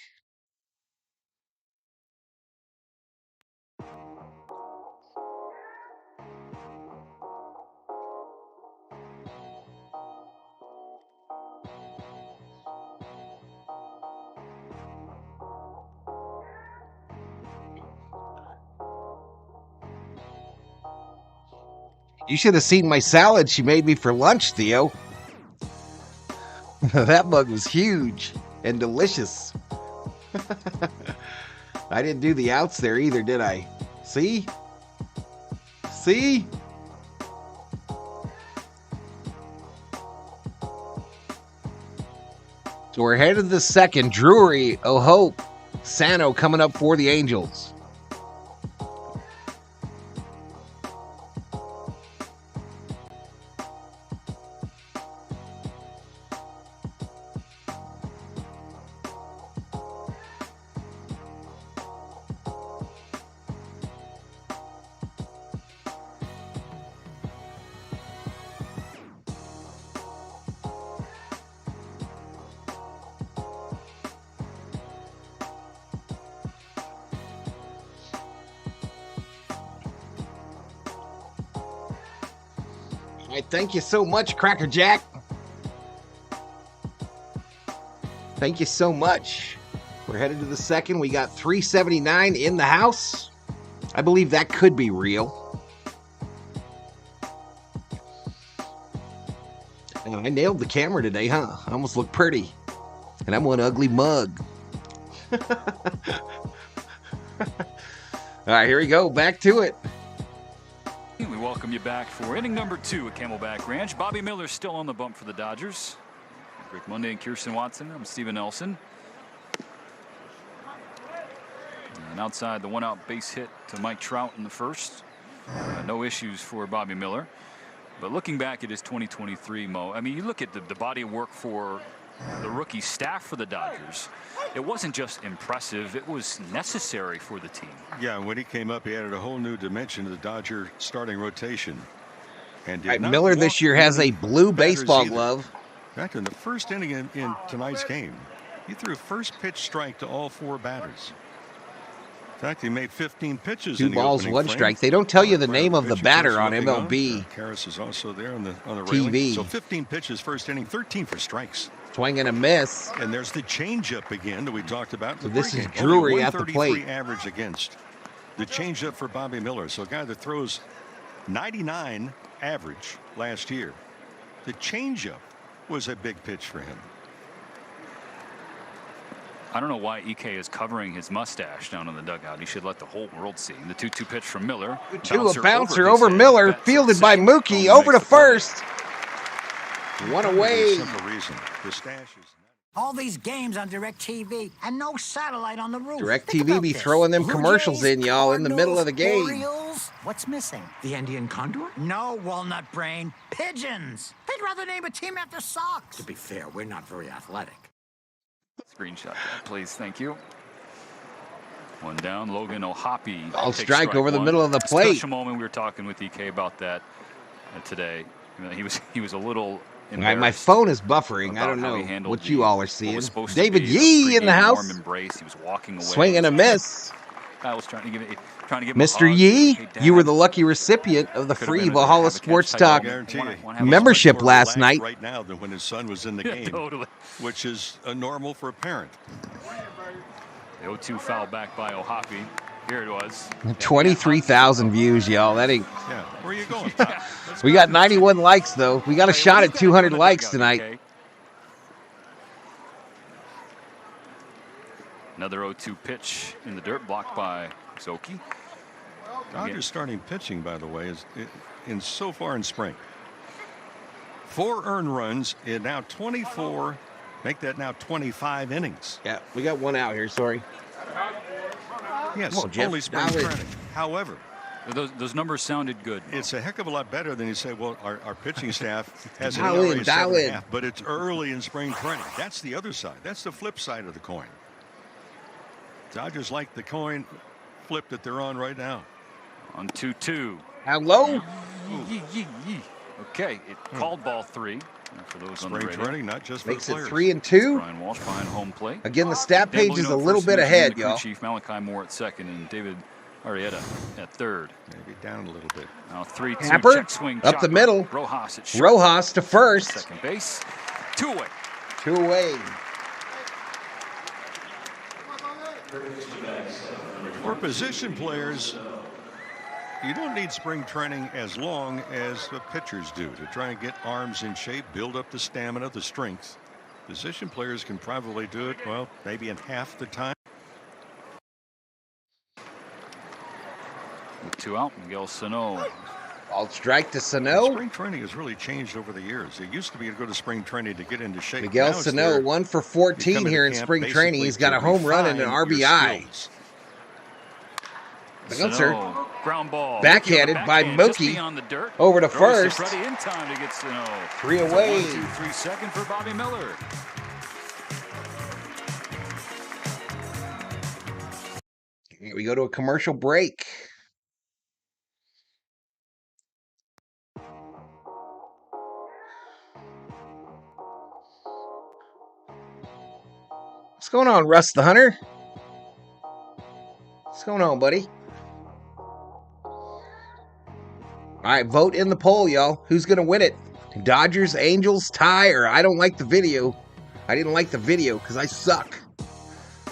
You should have seen my salad she made me for lunch, Theo. That mug was huge and delicious. I didn't do the outs there either, did I? See? See? So we're headed to the second. Drury, O'Hope, Sano coming up for the Angels. All right, thank you so much, Cracker Jack. Thank you so much. We're headed to the second. We got 379 in the house. I believe that could be real. And I nailed the camera today, huh? I almost look pretty. And I'm one ugly mug. All right, here we go. Back to it. We welcome you back for inning number 2 at Camelback Ranch. Bobby Miller's still on the bump for the Dodgers. Rick Monday and Kirsten Watson. I'm Steven Nelson. And outside, the 1-out base hit to Mike Trout in the first. No issues for Bobby Miller. But looking back at his 2023, Mo, I mean, you look at the body of work for the rookie staff for the Dodgers. It wasn't just impressive, it was necessary for the team. Yeah, when he came up, he added a whole new dimension to the Dodger starting rotation. And All right, Miller this year has a blue baseball glove. In fact, in the first inning in tonight's game, he threw first pitch strike to all 4 batters. In fact, he made 15 pitches. 2 in the balls, opening 1 frame. strike. They don't tell you the Right, name of the pitching batter first, on nothing MLB. Karras is also there on the TV. railing. So 15 pitches first inning, 13 for strikes. Swing and a miss. And there's the changeup again that we talked about. So this is pregame. Drury Only at the 133 plate. average against the changeup for Bobby Miller. So a guy that throws 99 average last year. The changeup was a big pitch for him. I don't know why EK is covering his mustache down in the dugout. He should let the whole world see. The 2-2 pitch from Miller. A bouncer over Miller, fielded by Mookie, over to first. One away. Simple reason. The stash is. All these games on DirecTV and no satellite on the roof. DirecTV Think about be this. throwing them Blue commercials Jays, in, y'all, in the middle of the game. Orioles. What's missing? The Andean condor? No, walnut brain. Pigeons. They'd rather name a team after socks. To be fair, we're not very athletic. Screenshot that, please. Thank you. One down. Logan O'Hoppe. Ball takes strike over the 1. middle of the plate. Special moment. We were talking with EK about that today. You know, he was a little My phone is buffering. I don't know what you all are seeing. David Yee in the house. Embrace. He was walking away. Swing and a miss. I was trying to give him Mr. Yee, you were the lucky recipient of the free Valhalla Sports Talk membership last night. Right now than when his son was in the game, totally. Which is normal for a parent. The 0-2 foul back by Ohapi. Here it was. 23,000 views, y'all. That ain't. Yeah. Where are you going? We got 91 likes, though. We got a shot at 200 likes tonight. Another 0-2 pitch in the dirt, blocked by Zoki. Dodgers starting pitching, by the way, is so far in spring. 4 earned runs in now 24. Make that now 25 innings. Yeah, we got one out here. Sorry. Yes, on, only spring training. However, those numbers sounded good. It's a heck of a lot better than you say, well, our pitching staff has an dial ERA in, of dial 7.5, in. but it's early in spring training. That's the other side. That's the flip side of the coin. Dodgers like the coin flip that they're on right now. On 2-2. Hello? Okay, it called ball 3. For those on the Spring training, not just for Makes the it players. 3-2. Brian Walsh behind home plate. Again, the stat page is a little bit ahead, y'all. Chief Malachi Moore at second and David Arrieta at third. Maybe down a little bit. Now 3-2 Happer, check swing up the chopper. middle. Rojas at short. Rojas to first. Second base. 2 away. 2 away. For position players, you don't need spring training as long as the pitchers do to try and get arms in shape, build up the stamina, the strength. Position players can probably do it, well, maybe in half the time. With 2 out, Miguel Sano. Ball strike to Sano. Spring training has really changed over the years. It used to be to go to spring training to get into shape. Miguel Sano, 1 for 14 here in spring training. He's got a home run and an RBI. Sano, ground ball. Backhanded by Mookie. Over to first. To in time to get Sano. 3 away. 1-2-3 second for Bobby Miller. Here we go to a commercial break. What's going on, Russ the Hunter? What's going on, buddy? All right, vote in the poll, y'all. Who's going to win it? Dodgers, Angels, tie, or I don't like the video. I didn't like the video because I suck.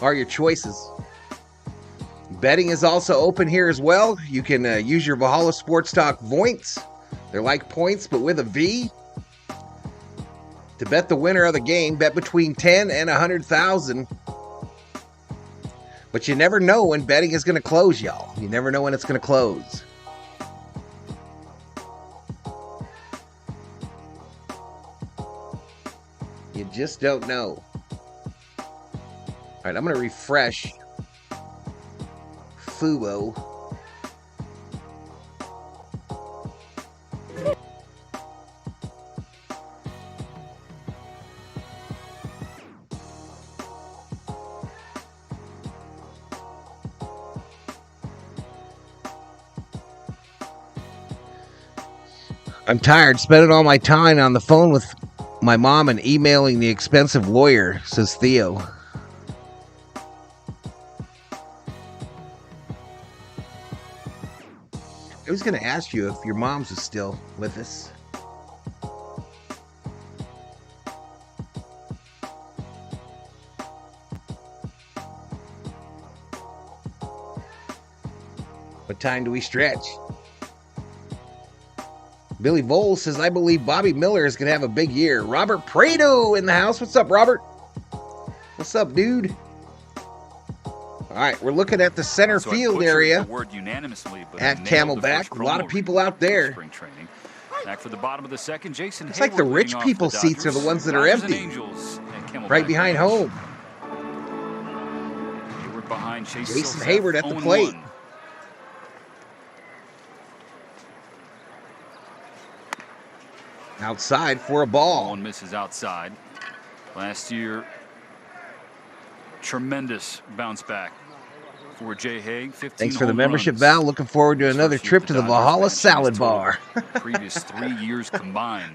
Are your choices. Betting is also open here as well. You can use your Valhalla Sports Talk points. They're like points, but with a V. To bet the winner of the game, bet between 10 and 100,000. But you never know when betting is going to close, y'all. You never know when it's going to close. You just don't know. All right, I'm going to refresh Fubo. I'm tired spending all my time on the phone with my mom and emailing the expensive lawyer, says Theo. I was going to ask you if your mom's is still with us. What time do we stretch? Billy Vole says, I believe Bobby Miller is going to have a big year. Robert Prado in the house. What's up, Robert? What's up, dude? All right, we're looking at the center field area at Camelback. A lot of people out there. Back for the bottom of the second, Jason. It's like the rich people seats are the ones that are empty. Right behind home. Jason Hayward at the plate. Outside for a ball. One misses outside. Last year, tremendous bounce back for Jay Haig. 15 Thanks for the membership, Val. Looking forward to another trip to the Valhalla Salad Bar. Previous 3 years combined.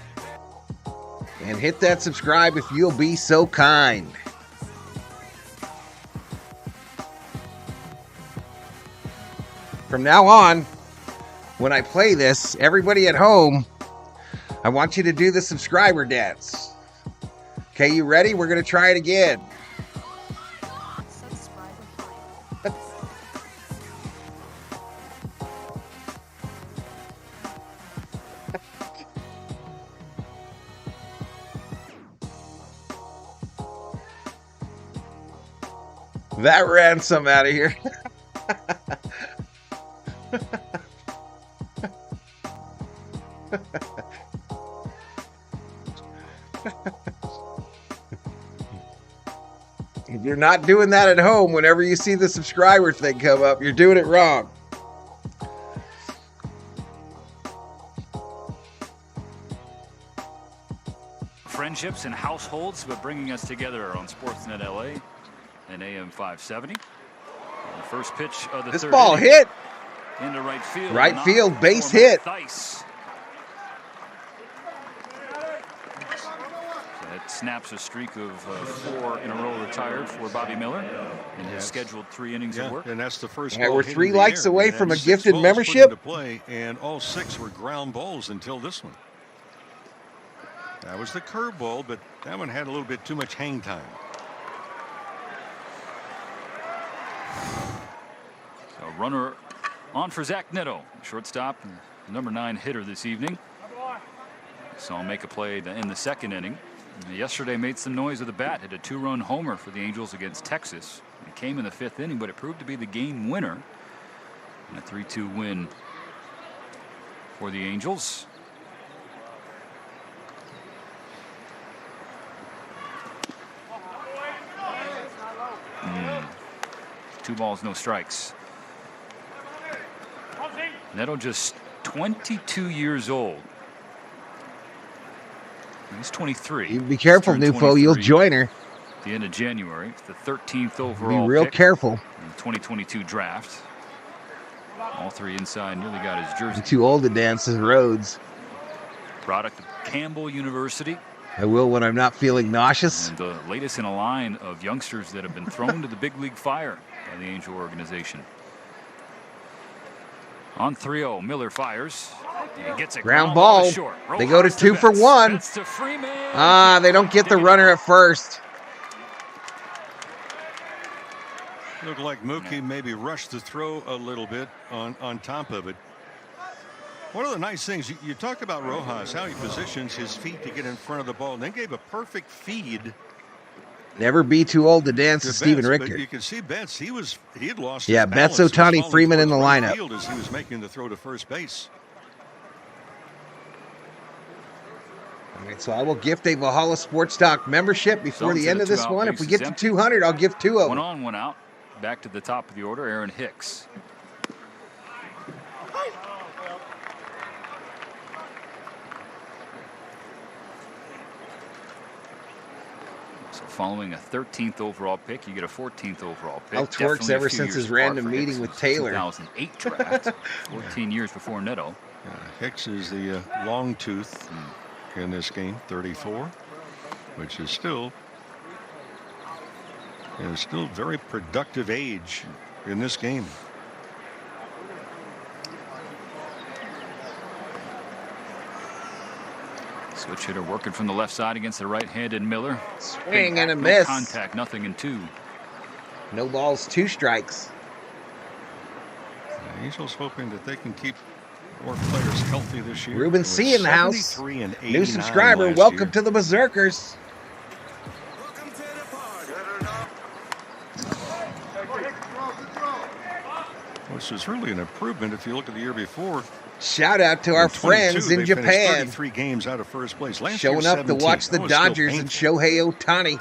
Hey, hit that subscribe if you'll be so kind. From now on, when I play this, everybody at home, I want you to do the subscriber dance. Okay, you ready? We're going to try it again. That ran some out of here. If you're not doing that at home, whenever you see the subscriber thing come up, you're doing it wrong. Friendships and households, but bringing us together on Sportsnet LA and AM 570. And the first pitch of the This third ball inning hit. into right field. Right Not field, base for hit. Theis. That snaps a streak of 4 in a row retired for Bobby Miller in his scheduled 3 innings of work. And that's the first. Yeah, ball we're hit 3 in the likes air. away And from a 6 gifted balls put membership. into play, and all 6 were ground balls until this one. That was the curveball, but that one had a little bit too much hang time. A runner on for Zach Neto, shortstop, number 9 hitter this evening. Saw him make a play in the second inning. Yesterday made some noise with the bat, hit a 2-run homer for the Angels against Texas. It came in the 5th inning, but it proved to be the game winner. And a 3-2 win for the Angels. Two balls, no strikes. Neto just 22 years old. He's 23. You be careful, Nufo. You'll join her. At the end of January, it's the 13th overall. Be real pick careful. in the 2022 draft. All 3 inside, nearly got his jersey. I'm too old to dance the roads. Product of Campbell University. I will when I'm not feeling nauseous. And the latest in a line of youngsters that have been thrown to the big league fire by the Angel organization. On 3-0, Miller fires. And gets a Ground ball. Short. They go to 2 for 1. They don't get the runner at first. Looked like Mookie maybe rushed the throw a little bit on top of it. One of the nice things, you talk about Rojas, how he positions his feet to get in front of the ball, and then gave a perfect feed. Never be too old to dance to Steven Richter. But you can see Betts, he had lost yeah, his Betts, balance. Ohtani, Freeman in the lineup. Field as he was making the throw to first base. All right, so I will gift a Valhalla Sports Talk membership before the end of this one. If we get to 200, I'll give 2 of them. 1 on, 1 out. Back to the top of the order, Aaron Hicks. So following a 13th overall pick, you get a 14th overall pick. How Twerk's ever since his random meeting with Taylor. 2008 draft, 14 years before Neto. Hicks is the long tooth in this game, 34, which is still very productive age in this game. Switch hitter working from the left side against the right-handed Miller. Swing and a No miss. contact, nothing in 2. No balls, 2 strikes. The Angels hoping that they can keep more players healthy this year. Ruben C in the house. New subscriber. Welcome to the Berserkers. Which is really an improvement if you look at the year before. Shout out to our friends in Japan. 33 games out of first place. Last showing year, up to watch the Dodgers and Shohei Ohtani.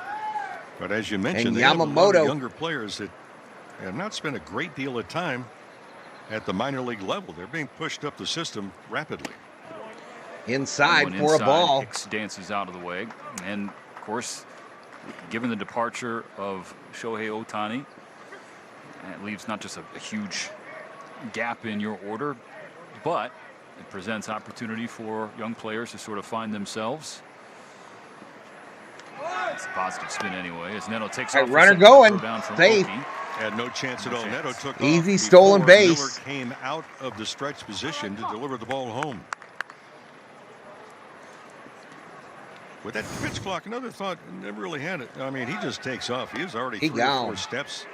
But as you mentioned, and they have a lot Yamamoto. of younger players that have not spent a great deal of time at the minor league level. They're being pushed up the system rapidly. Inside for a ball. Hicks dances out of the way. And, of course, given the departure of Shohei Ohtani, it leaves not just a huge gap in your order, but it presents opportunity for young players to sort of find themselves. That's a positive spin anyway. As Neto takes All off. right, runner going. Down from Safe. Oki. Had no chance at all. Neto took Easy off stolen before base. Miller came out of the stretch position to deliver the ball home. With that pitch clock, another thought, never really had it. I mean, he just takes off. He was already 3 or 4 steps.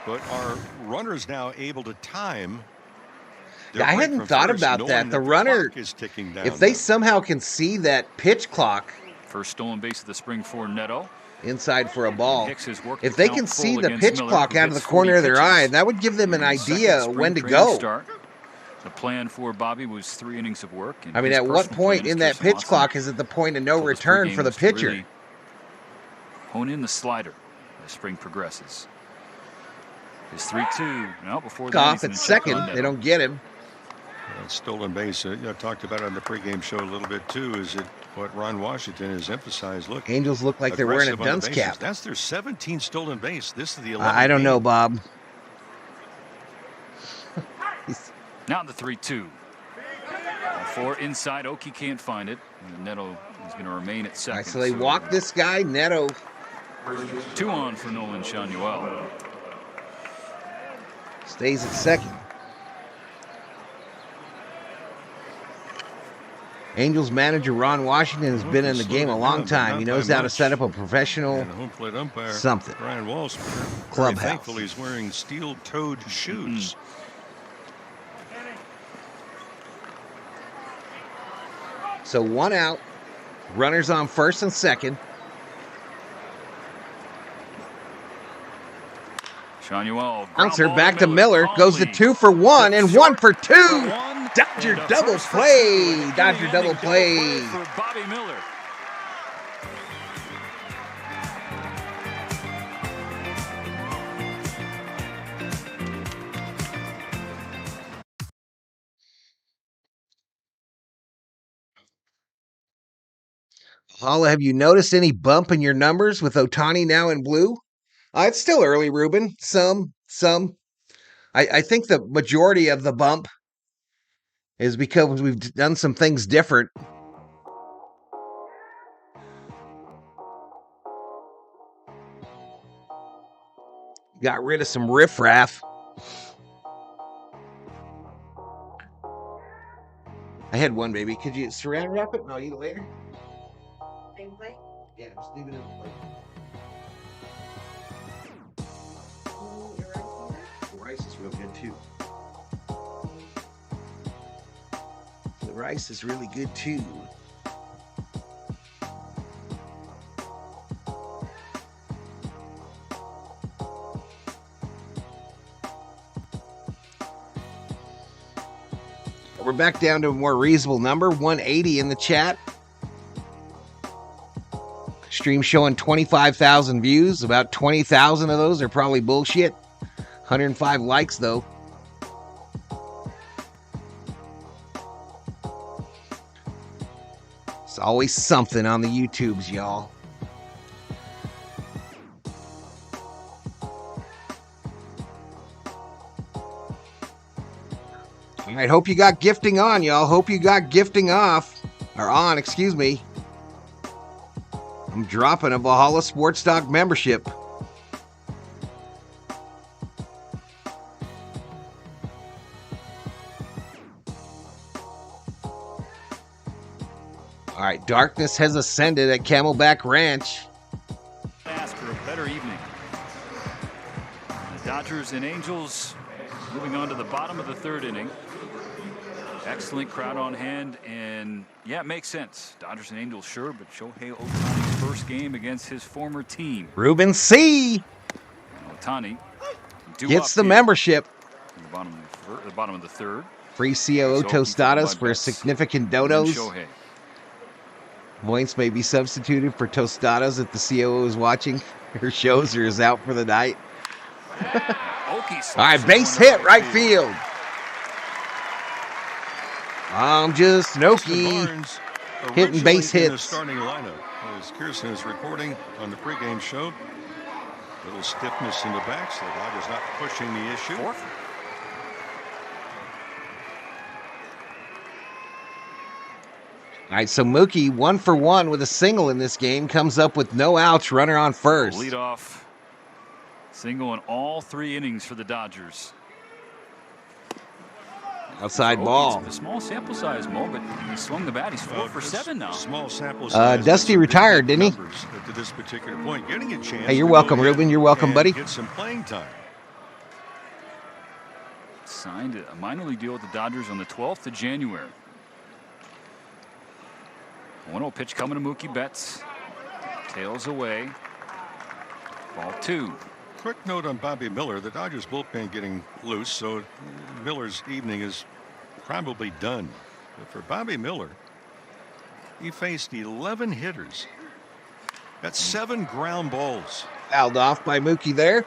But are runners now able to time? Yeah, I hadn't thought about that. The runner is ticking down. If they somehow can see that pitch clock. First stolen base of the spring for Neto. Inside for a ball. If they can see the pitch clock out of the corner of their eye, that would give them an idea when to go. Start. The plan for Bobby was 3 innings of work. I mean, at what point in that pitch clock is it the point of no return for the pitcher? Really hone in the slider as spring progresses. His 3-2 now before the off at second. They don't get him. Stolen base. Talked about it on the pregame show a little bit too. Is it what Ron Washington has emphasized? Look, Angels look like they're wearing a dunce cap. That's their 17th stolen base. This is the 11th. I don't know, Bob. Now the 3-2. 4 inside. Oki can't find it. And Neto is going to remain at second. Right, so they walk this guy. Neto. 2 on for Nolan Shanuel. Stays at second. Angels manager Ron Washington has been in the game a long time. He knows how to set up a professional home plate umpire something. Brian Walsh, clubhouse. Thankfully, he's wearing steel-toed shoes. So 1 out. Runners on first and second. Shanuel. Bouncer back to Miller. Goes to 2 for 1 and 1 for 2. Dodger double play. Dodger double play. For Bobby Miller. Holla, have you noticed any bump in your numbers with Ohtani now in blue? It's still early, Ruben. Some. I think the majority of the bump is because we've done some things different. Got rid of some riffraff. I had one, baby. Could you saran wrap it and I'll eat it later? Same plate? Yeah, just leave it in the plate. The rice is real good too. The rice is really good too. We're back down to a more reasonable number, 180 in the chat. Stream showing 25,000 views. About 20,000 of those are probably bullshit. 105 likes, though. It's always something on the YouTubes, y'all. All right, hope you got gifting on, y'all. Hope you got gifting off. Or on, excuse me. I'm dropping a Valhalla Sports Talk membership. All right, darkness has ascended at Camelback Ranch. Ask for a better evening. The Dodgers and Angels moving on to the bottom of the 3rd inning. Excellent crowd on hand, and yeah, it makes sense. Dodgers and Angels, sure, but Shohei Ohtani's first game against his former team. Ruben C. Ohtani gets the membership. In the bottom of the 3rd. Free COO tostadas for significant donos. Voice may be substituted for tostadas if the COO is watching her shows or is out for the night. All right, base hit, right field. I'm just Noki hitting base hits. In the starting lineup, as Kirsten is reporting on the pregame show, a little stiffness in the back, so the Dodgers not pushing the issue. All right, so Mookie 1 for 1 with a single in this game, comes up with no outs, runner on first. Lead off single in all 3 innings for the Dodgers. Outside ball. A small sample size, Mo, but he swung the bat. He's 4 for 7 now. Small sample size. Dusty retired, didn't he? To this particular point, getting a chance. Hey, you're welcome, Ruben. You're welcome, buddy. Get some playing time. Signed a minor league deal with the Dodgers on the 12th of January. 1-0 pitch coming to Mookie Betts. Tails away. Ball 2. Quick note on Bobby Miller. The Dodgers bullpen getting loose, so Miller's evening is probably done. But for Bobby Miller, he faced 11 hitters. That's 7 ground balls. Fouled off by Mookie there.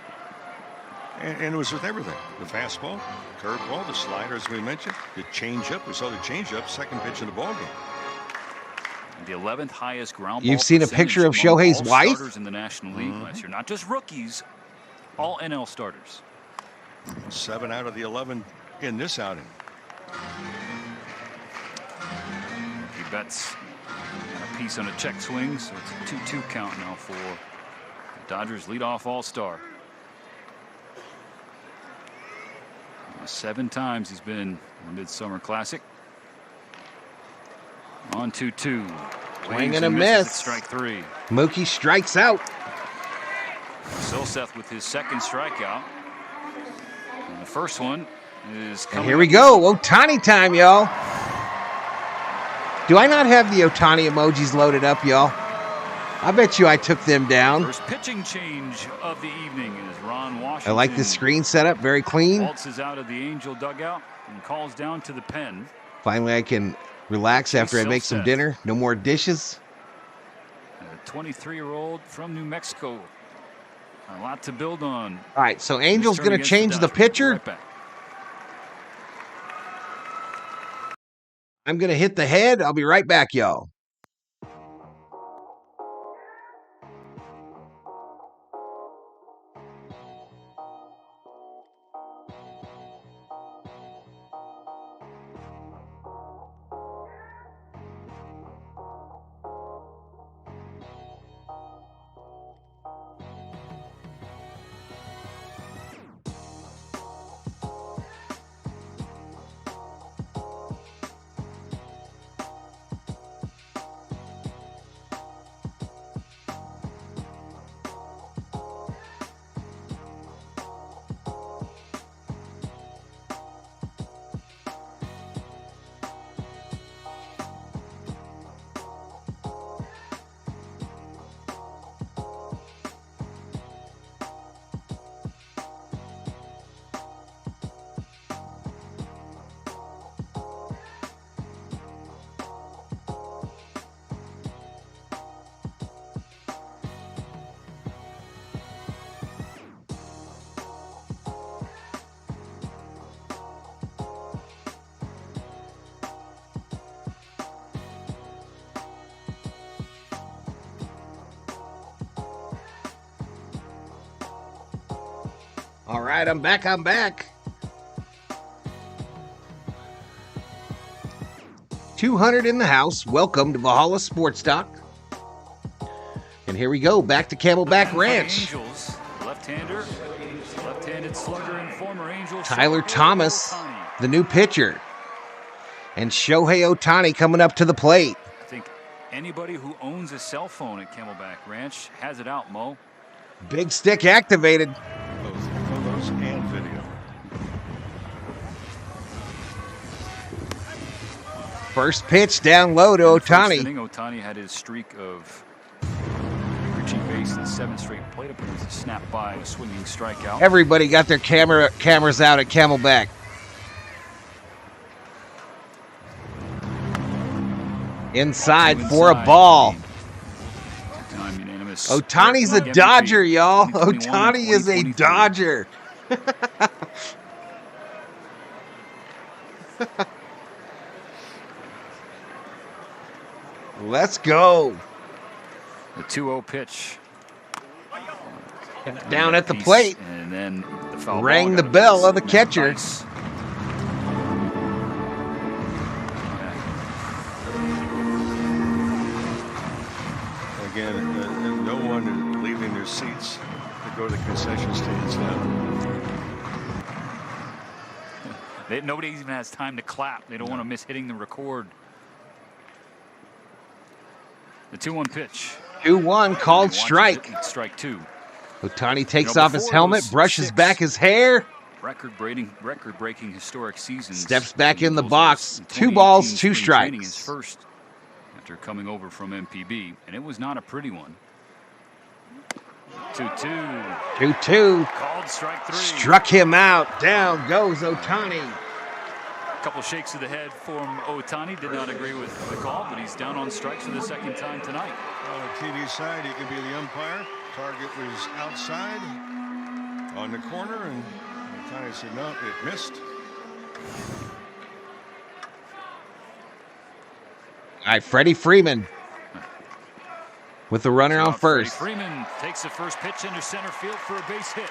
And it was with everything. The fastball, curveball, the slider, as we mentioned, the changeup. We saw the changeup, second pitch in the ballgame. The 11th highest ground ball. You've seen a picture of Shohei's wife? Starters in the National League last year. Not just rookies, all NL starters. 7 out of the 11 in this outing. He bets a piece on a check swing, so it's a 2-2 count now for the Dodgers leadoff all-star. 7 times he's been in the Midsummer Classic. On 2-2. Swing and a miss. Strike 3. Mookie strikes out. Silseth with his second strikeout. And the first one is coming. And here we go. Ohtani time, y'all. Do I not have the Ohtani emojis loaded up, y'all? I bet you I took them down. First pitching change of the evening is Ron Washington. I like the screen setup. Very clean. Waltzes out of the Angel dugout and calls down to the pen. Finally, I can relax after I make some dinner. No more dishes. A 23-year-old from New Mexico. A lot to build on. All right, so Angel's going to change the pitcher. Right back. I'm going to hit the head. I'll be right back, y'all. All right, I'm back. 200 in the house. Welcome to Valhalla Sports Talk. And here we go, back to Camelback Ranch. Angels, left-hander, left-handed slugger and former Angels. Tyler Thomas, the new pitcher. And Shohei Ohtani coming up to the plate. I think anybody who owns a cell phone at Camelback Ranch has it out, Mo. Big stick activated. Both photos and video. First pitch down low to Ohtani. Ohtani had his streak of reaching base in 7 straight plate appearances, snapped by a swinging strikeout. Everybody got their cameras out at Camelback. Inside for a ball. Ohtani's a Dodger, y'all. Ohtani is a Dodger. Let's go. The 2-0 pitch. Down at the plate. And then the foul rang the bell of the catcher. go to the concession stands now. Nobody even has time to clap. They don't want to miss hitting the record. The 2-1 pitch. 2-1 called strike. Strike 2. Ohtani takes off his helmet, brushes back his hair. Record-breaking historic season. Steps back in the box. 2 balls, 2 strikes. His first after coming over from MPB, and it was not a pretty one. 2-2. 2-2. Called strike 3. Struck him out. Down goes Ohtani. A couple shakes of the head from Ohtani. Did not agree with the call, but he's down on strikes for the second time tonight. On the TV side, he can be the umpire. Target was outside on the corner, and Ohtani said, no, it missed. All right, Freddie Freeman with the runner on first. Freddie Freeman takes the first pitch into center field for a base hit.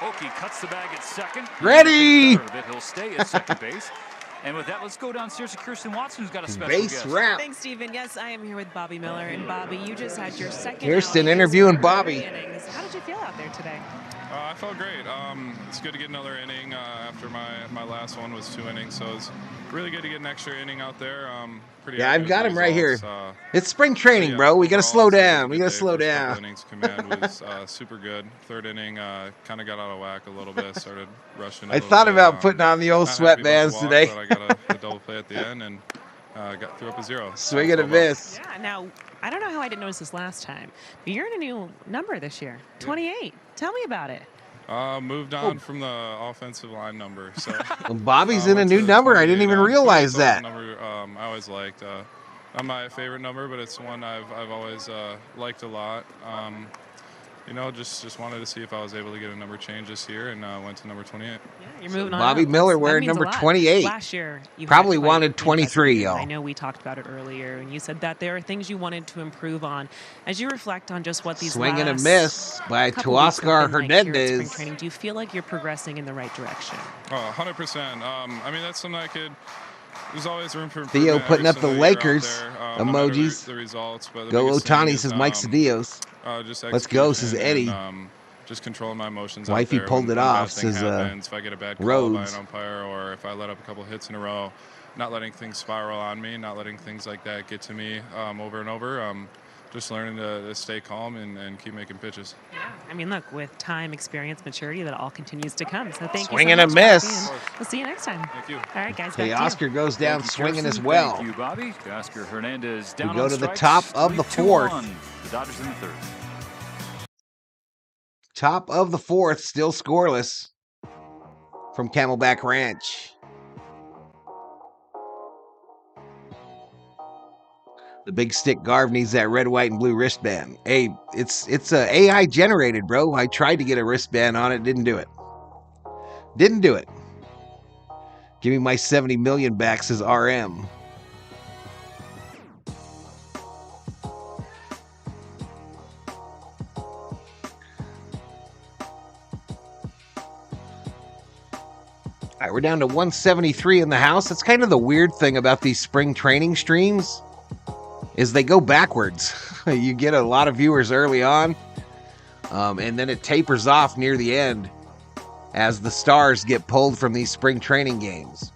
Oki cuts the bag at second. Ready! He'll stay at second base. And with that, let's go downstairs to Kirsten Watson, who's got a special base guest. wrap. Thanks, Stephen. Yes, I am here with Bobby Miller. And Bobby, you just had your second Kirsten interviewing Bobby. innings. How did you feel out there today? I felt great. It's good to get another inning after my last one was 2 innings. So it's really good to get an extra inning out there. Yeah, I've got him right here. It's spring training, bro. We got to slow down. We got to slow down. Innings command was super good. Third inning kind of got out of whack a little bit. Started rushing. I thought about putting on the old sweatbands today. But I got a double play at the end and threw up a 0. Swing and a miss. Yeah. Now I don't know how I didn't notice this last time, but you're in a new number this year, 28. Tell me about it. Moved on from the offensive line number. So well, Bobby's in a new number. I didn't even realize that. Number I always liked. Not my favorite number, but it's one I've always liked a lot. Just wanted to see if I was able to get a number change this year, and went to number 28. Yeah, you're moving on. Bobby Miller wearing number 28. Last year, you probably wanted 23, y'all. I know we talked about it earlier, and you said that there are things you wanted to improve on. As you reflect on just what these swing and a last miss by Teoscar Hernandez. Spring training, do you feel like you're progressing in the right direction? Oh, 100%. That's something I could. There's always room for Theo putting up the Lakers emojis. The results, but go Ohtani, says Mike Cedillos. Let's go, says Eddie. Just controlling my emotions. Wifey out there. pulled it off, says if I get a bad call by an umpire, or if I let up a couple hits in a row, not letting things spiral on me, not letting things like that get to me over and over. Just learning to stay calm and keep making pitches. Yeah, I mean, look, with time, experience, maturity, that all continues to come. So thank swing you so and much, a miss. We'll see you next time. Thank you. All right, guys. Hey, Oscar goes down swinging as well. Thank you, Bobby. Oscar Hernandez down we go on to the strikes, top of the 4th. The Dodgers in the 3rd. Top of the 4th, still scoreless from Camelback Ranch. The big stick Garv needs that red, white, and blue wristband. Hey, it's AI generated, bro. I tried to get a wristband on it, didn't do it. Didn't do it. Give me my 70 million back, says RM. All right, we're down to 173 in the house. That's kind of the weird thing about these spring training streams. Is they go backwards. You get a lot of viewers early on, and then it tapers off near the end as the stars get pulled from these spring training games.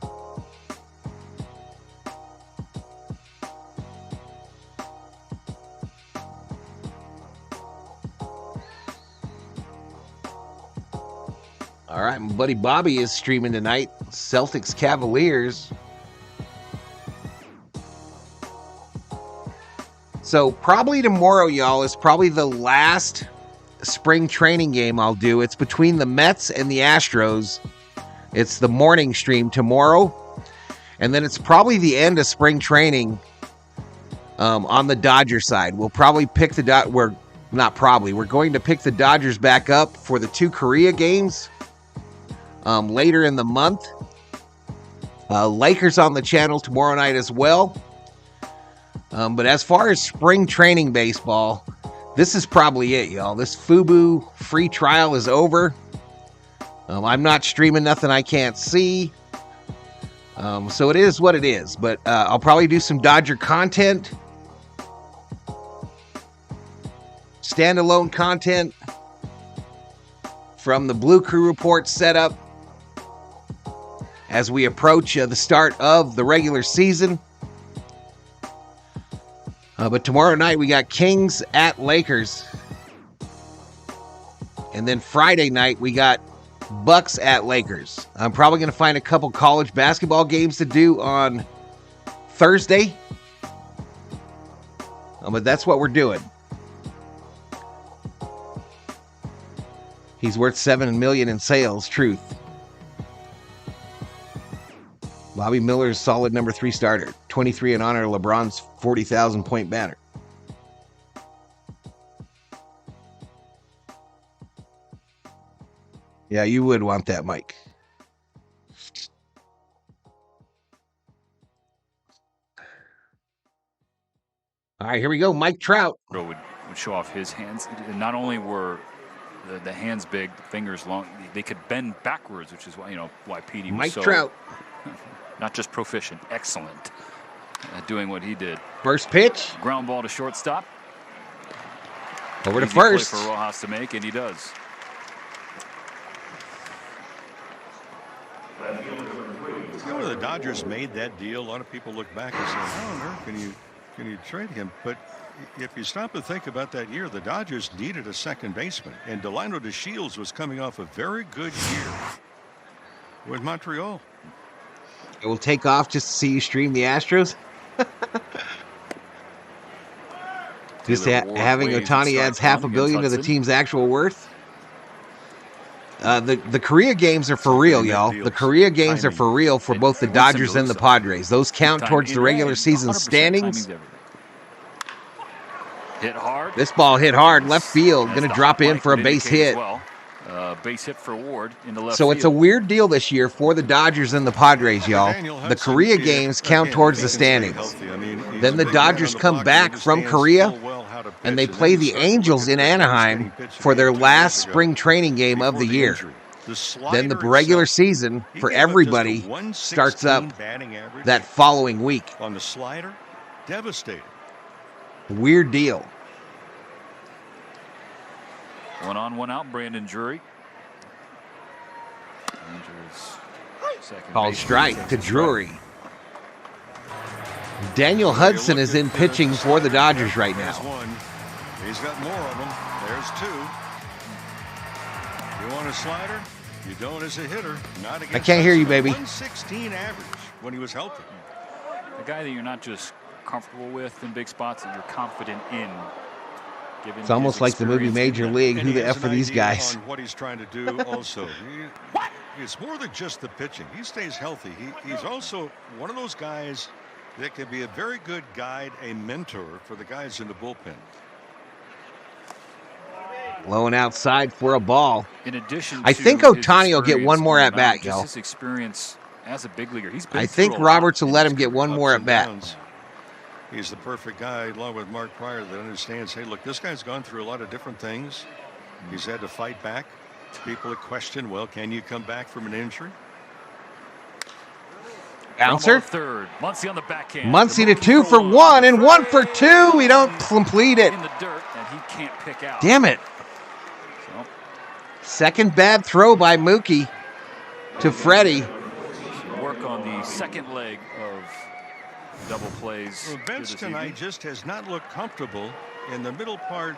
All right, my buddy Bobby is streaming tonight. Celtics Cavaliers. So probably tomorrow, y'all, is probably the last spring training game I'll do. It's between the Mets and the Astros. It's the morning stream tomorrow. And then it's probably the end of spring training on the Dodger side. We'll probably pick the we're going to pick the Dodgers back up for the 2 Korea games later in the month. Lakers on the channel tomorrow night as well. But as far as spring training baseball, this is probably it, y'all. This FUBU free trial is over. I'm not streaming nothing I can't see. So it is what it is. But I'll probably do some Dodger content. Standalone content. from the Blue Crew Report setup as we approach the start of the regular season. But tomorrow night we got Kings at Lakers. And then Friday night we got Bucks at Lakers. I'm probably going to find a couple college basketball games to do on Thursday. But that's what we're doing. He's worth $7 million in sales. Truth. Bobby Miller's solid number 3 starter. 23 in honor of LeBron's 40,000 point banner. Yeah, you would want that, Mike. All right, here we go. Mike Trout. Would show off his hands. Not only were the hands big, the fingers long, they could bend backwards, which is why, why Petey was Mike so Trout. Not just proficient, excellent at doing what he did. First pitch. Ground ball to shortstop. Over to Easy first. Play for Rojas to make, and he does. When the Dodgers made that deal, a lot of people look back and say, "How on earth can you trade him?" But if you stop and think about that year, the Dodgers needed a second baseman, and Delino DeShields was coming off a very good year with Montreal. It will take off just to see you stream the Astros. Just having Ohtani adds $500 million to the team's actual worth. The Korea games are for real, y'all. The Korea games are for real for both the Dodgers and the Padres. Those count towards the regular season standings. Hit hard. This ball hit hard, left field. Going to drop in for a base hit. Base hit for Ward in the left So it's a weird deal this year for the Dodgers and the Padres, y'all. The Korea games count towards the standings. Then the Dodgers come back from Korea, and they play the Angels in Anaheim for their last spring training game of the year. Then the regular season for everybody starts up that following week. On the slider, devastating. Weird deal. 1 on, 1 out. Brandon Drury. Called strike to Drury. Daniel Hudson is in pitching for the Dodgers right now. He's got more of them. There's 2. You want a slider? You don't as a hitter. Not against I can't hear you, baby. 116 average when he was healthy. A guy that you're not just comfortable with in big spots, that you're confident in. It's almost like the movie Major League. Who the F are these guys? On what he's trying to do also. It's more than just the pitching. He stays healthy. He's also one of those guys that can be a very good guide, a mentor for the guys in the bullpen. Low and outside for a ball. In addition, I think Ohtani will get one more at bat, y'all. His experience as a big leaguer. I think Roberts will let him get one more at bat. He's the perfect guy, along with Mark Pryor, that understands, hey, look, this guy's gone through a lot of different things. He's had to fight back. People have questioned, well, can you come back from an injury? Bouncer. Third. Muncy on the backhand. Muncy to 2 for 1 and 1 for 2. We don't complete it. In the dirt, and he can't pick out. Damn it. So. Second bad throw by Mookie to Freddie. Work on the second leg of double plays. Well, Vince tonight just has not looked comfortable in the middle part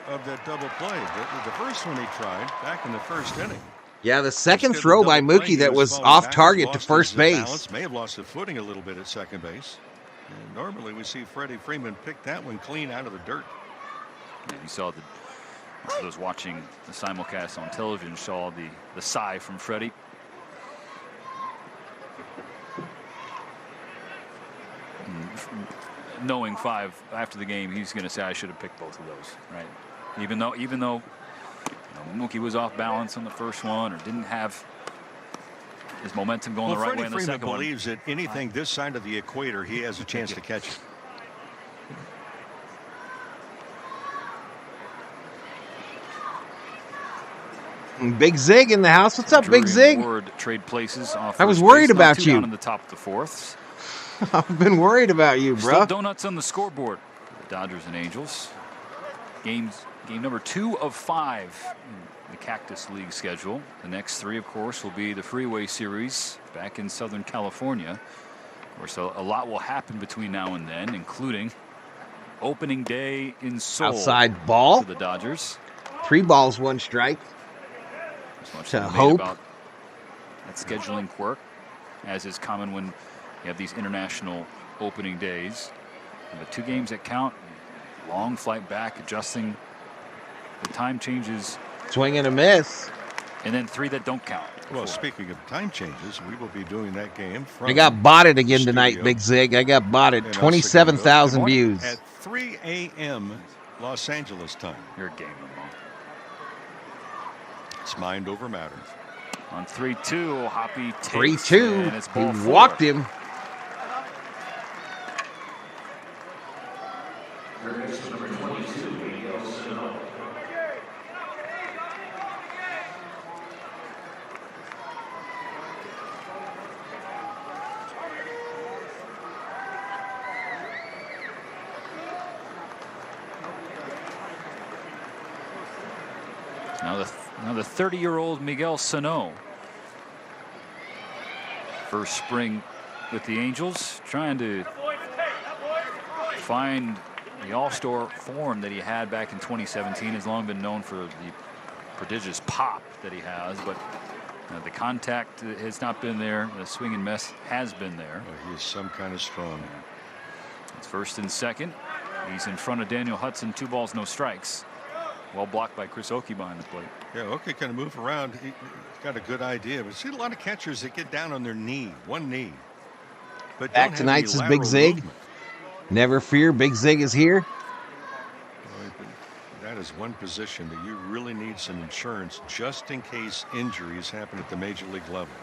of that double play. The first one he tried back in the first inning. Yeah, the second throw by Mookie that was off target to first base. May have lost the footing a little bit at second base. And normally we see Freddie Freeman pick that one clean out of the dirt. And you saw those watching the simulcast on television saw the sigh from Freddie. Knowing 5 after the game, he's going to say, I should have picked both of those, right? Even though Mookie was off balance on the first one or didn't have his momentum going the right way in the second one. Freddie Freeman believes that anything this side of the equator, he has a chance to catch it. Big Zig in the house. What's up, Big Zig? Trade places off I was worried about you. Down in the top of the 4th. I've been worried about you, bro. Still donuts on the scoreboard. The Dodgers and Angels. Game number 2 of 5 the Cactus League schedule. The next 3, of course, will be the Freeway Series back in Southern California. Of course, a lot will happen between now and then, including opening day in Seoul. Outside ball for the Dodgers. 3 balls, 1 strike. As much to made Hope. about that scheduling quirk, as is common when you have these international opening days. And the 2 games that count, long flight back, adjusting the time changes. Swing and a miss. And then 3 that don't count. Well, speaking of time changes, we will be doing that game from I got botted again the tonight, studio Big Zig. I got botted. in El 27,000 Segundo views. at 3 a.m. Los Angeles time. You're a game, Lamar. It's mind over matter. On 3-2, Hoppy takes 3-2. and it's He ball 4. walked him. Now the 30-year-old Miguel Sano. First spring with the Angels, trying to find the all-star form that he had back in 2017. Has long been known for the prodigious pop that he has, but the contact has not been there. The swing and miss has been there. Well, he is some kind of strong. It's 1st and 2nd. He's in front of Daniel Hudson. 2 balls, no strikes. Well blocked by Chris Oakey behind the plate. Yeah, Oakey kind of move around. He's got a good idea. But see a lot of catchers that get down on their knee, one knee. But Back tonight's is Big Zig. Movement. Never fear, Big Zig is here. That is one position that you really need some insurance just in case injuries happen at the major league level.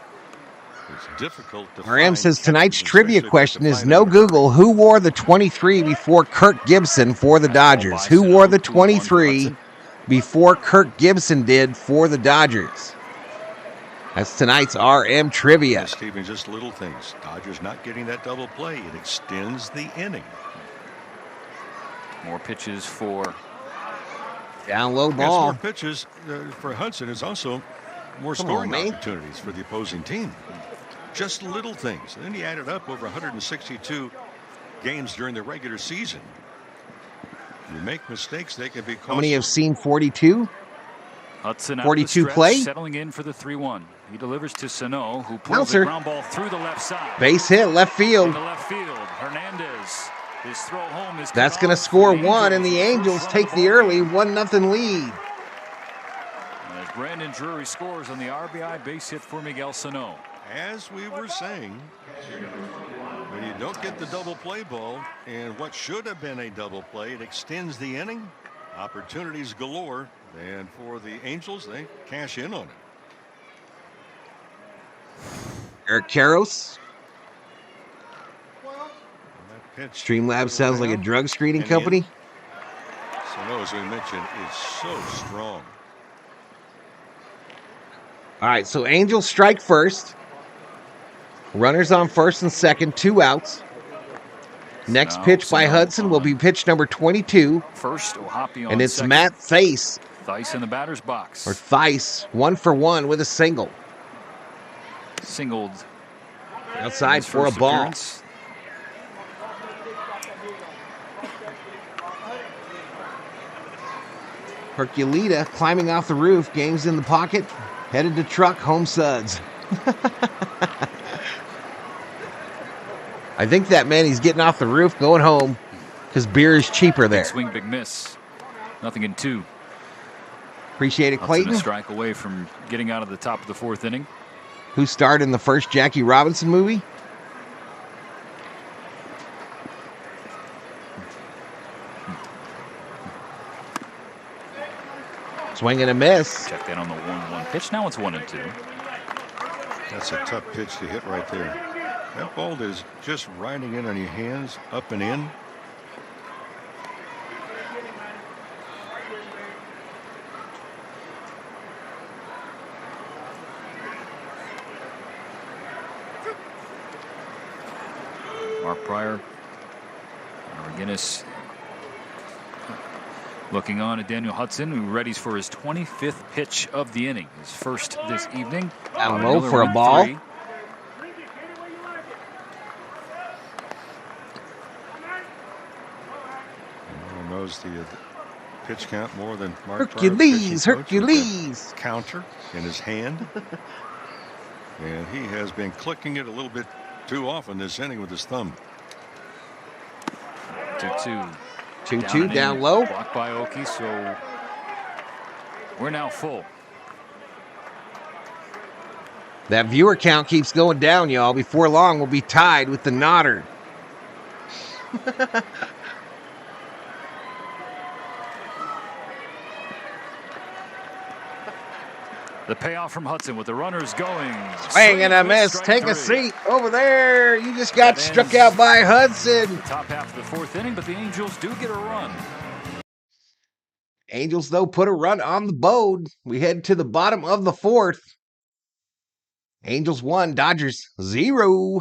It's difficult to RM find says tonight's catchers, trivia especially question to is find no them. Google. Who wore the 23 before Kirk Gibson for the Dodgers? Who wore the 23 before Kirk Gibson did for the Dodgers? That's tonight's RM trivia. Yeah, Stephen, just little things. Dodgers not getting that double play. It extends the inning. More pitches for down low Yes, ball. more pitches for Hudson. It's also more scoring opportunities for the opposing team. Just little things. And then he added up over 162 games during the regular season. You make mistakes, they can be costly. How many have seen 42? Hudson 42 play? Settling in for the 3-1. He delivers to Sano, who pulls Bouncer. the ground ball through the left side. Base hit, left field. In the left field, Hernandez. His throw home is That's going to score 1, and the Angels take the early 1-0 lead. As Brandon Drury scores on the RBI base hit for Miguel Sano. As we were saying, when you don't get the double play ball, and what should have been a double play, it extends the inning. Opportunities galore, and for the Angels, they cash in on it. Eric Karros. Pitch Streamlabs sounds like a drug screening company. Sano, as we mentioned, is so strong. All right, so Angels strike first. Runners on first and second, 2 outs. Next pitch by Hudson will be pitch number 22. First, Ohapi on and it's second. Matt Thaiss. Thaiss in the batter's box. Or Thaiss, 1 for 1 with a single. Singled outside for a ball. Appearance. Herculita climbing off the roof, game's in the pocket, headed to truck, home suds. I think that man, he's getting off the roof, going home, because beer is cheaper there. Big swing, big miss. Nothing in 2. Appreciate it, Clayton. A strike away from getting out of the top of the 4th inning. Who starred in the first Jackie Robinson movie? Swing and a miss. Check that on the 1-1 pitch. Now it's 1-2. That's a tough pitch to hit right there. That ball is just riding in on your hands, up and in. Mark Pryor, McGinnis Looking on at Daniel Hudson, who readies for his 25th pitch of the inning. His first this evening. Down low for a ball. 3. Knows the pitch count more than Mark Hercules. Counter in his hand. And he has been clicking it a little bit too often this inning with his thumb. 2-2. 2-2 down low. Blocked by Oki, so we're now full. That viewer count keeps going down, y'all. Before long, we'll be tied with the Nodder. The payoff from Hudson with the runners going. Swing and a miss. Take a seat over there. You just got struck out by Hudson. The top half of the 4th inning, but the Angels do get a run. Angels, though, put a run on the board. We head to the bottom of the 4th. Angels 1, Dodgers 0.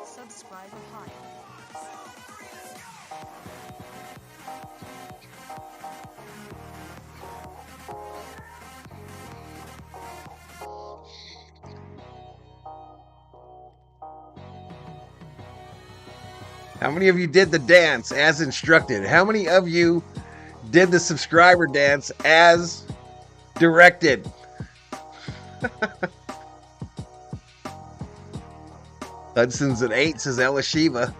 Subscribe high. How many of you did the dance as instructed? How many of you did the subscriber dance as directed? Hudson's at 8, says Elishiva.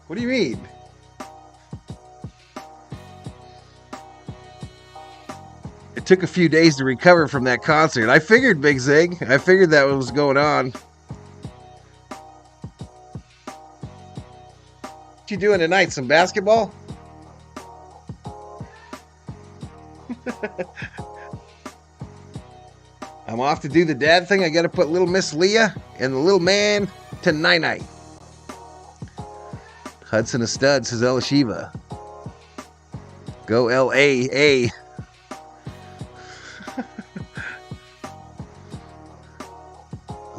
What do you mean? It took a few days to recover from that concert. I figured, Big Zig. I figured that was going on. What you doing tonight? Some basketball? I'm off to do the dad thing. I got to put little Miss Leah and the little man to night-night. Hudson a stud, says Elishiva. Go L-A-A.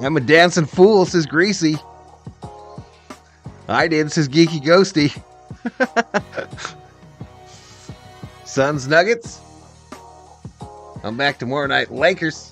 I'm a dancing fool, says Greasy. I did, says Geeky Ghosty. Suns Nuggets. I'm back tomorrow night. Lakers.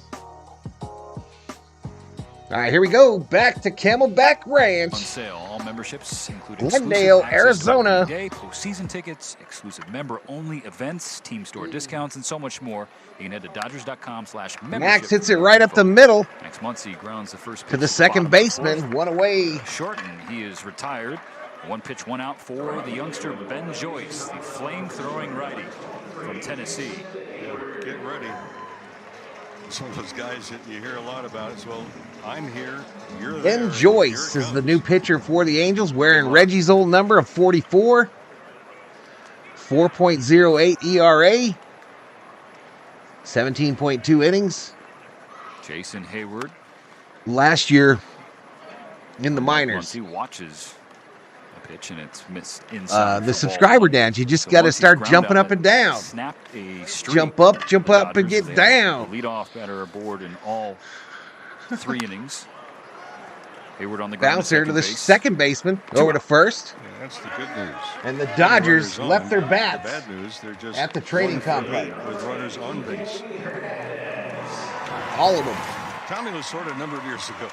All right, here we go. Back to Camelback Ranch. On sale, all memberships, including Glendale, Arizona. Day, postseason tickets, exclusive member-only events, team store discounts, and so much more. You can head to Dodgers.com/membership. Max hits it right up the middle. Next month, he grounds the first pitch to the second baseman. One away. Shorten. He is retired. 1 pitch, 1 out for the youngster Ben Joyce, the flame-throwing righty from Tennessee. Yeah, get ready. Some of those guys that you hear a lot about as well. I'm here, you're there. Ben Joyce is the new pitcher for the Angels, wearing Reggie's old number of 44. 4.08 ERA. 17.2 innings. Jason Hayward. Last year in the minors. Once he watches a pitch and it's missed inside. The subscriber dance. You just got to start jumping up and down. Snapped a streak. Jump up, and get down. The leadoff batter aboard in all 3 innings. Hayward on the ground. Bouncer to the second baseman. Over to first. Yeah, that's the good news. And the Dodgers left their bats. The bad news, they're just at the training complex with runners on base. All of them. Tommy Lasorda a number of years ago.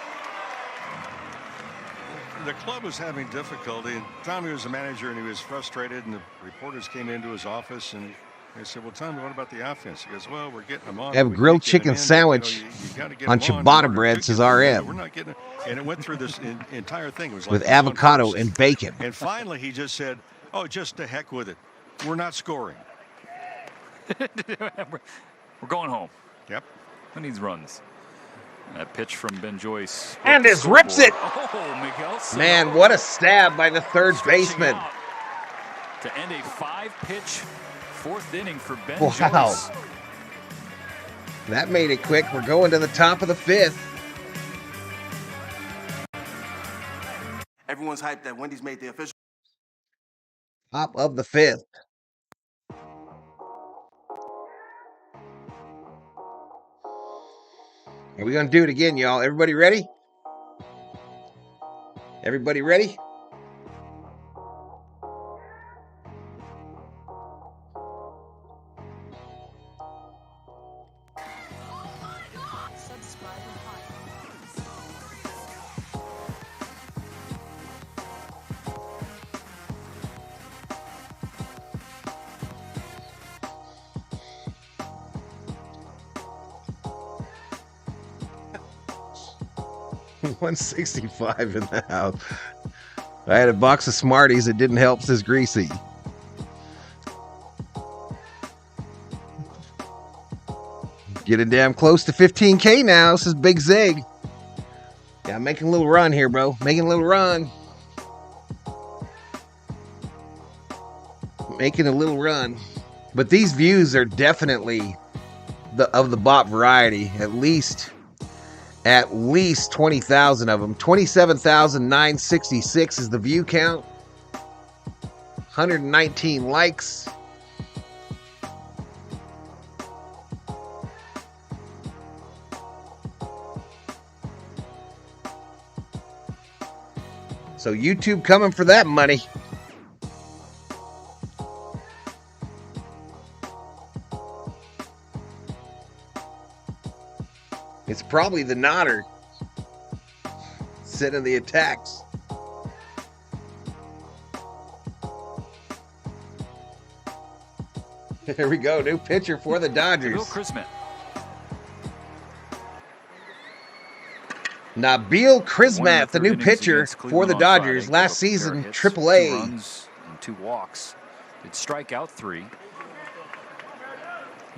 The club was having difficulty, and Tommy was a manager, and he was frustrated, and the reporters came into his office, and they said, well, Tommy, what about the offense? He goes, well, we're getting them on. Have a grilled chicken sandwich on ciabatta bread, says RM. We're not getting it. And it went through this entire thing. It was like with avocado and bacon. And finally, he just said, oh, just to heck with it. We're not scoring. We're going home. Yep. Who needs runs? That pitch from Ben Joyce. And his rips it. Oh, Miguel. Man, what a stab by the third baseman. To end a 5-pitch 4th inning for Ben Wow. Joyce. That made it quick. We're going to the top of the 5th. Everyone's hyped that Wendy's made the official. Top of the 5th. Are we going to do it again, y'all? Everybody ready? Everybody ready? $165 in the house. I had a box of Smarties. It didn't help. Says Greasy. Getting damn close to 15K now. This is Big Zig. Yeah, I'm making a little run here, bro. Making a little run. Making a little run. But these views are definitely of the bot variety. At least 20,000 of them. 27,966 is the view count. 119 likes. So YouTube coming for that money. It's probably the nodder sending the attacks. There we go. New pitcher for the Dodgers. Bill Christmas. Nabil Krismat, the new pitcher for the Dodgers. Last season, AAA. 2 runs and 2 walks. Did strike out 3.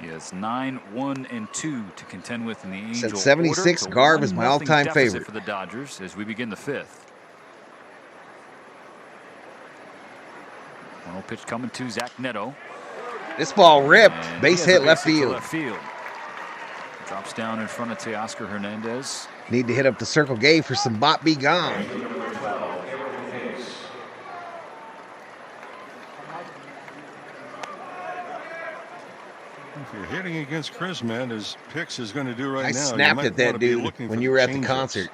He has 9, 1, and 2 to contend with in the Angel. 76 order. Garv is my all-time favorite for the Dodgers as we begin the 5th. 1-0 pitch coming to Zach Neto. This ball ripped. And base hit left field. Drops down in front of Teoscar Hernandez. Need to hit up the Circle K for some bot be gone. If you're hitting against Chrisman, as Pix is going to do right I now, snapped at that dude when you were at the concert.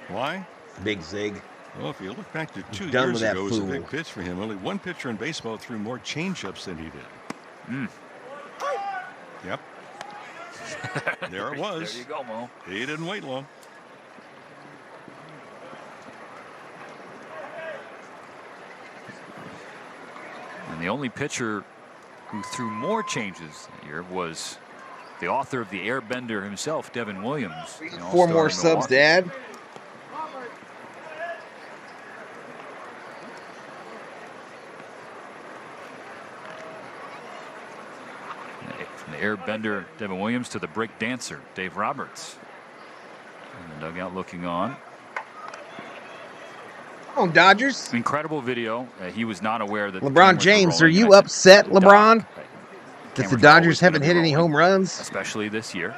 Why? Big Zig. Well, if you look back to 2 Done years with that ago, it was a fool. big pitch for him. Only one pitcher in baseball threw more changeups than he did. Yep. There it was. There you go, Mo. He didn't wait long. And the only pitcher who threw more changes that year was the author of the Airbender himself, Devin Williams. 4 more subs, Dad. From the Airbender, Devin Williams, to the break dancer, Dave Roberts. In the dugout looking on. Come on, Dodgers. Incredible video. He was not aware that LeBron James, are you upset, LeBron, that the Dodgers haven't hit any home runs? Especially this year.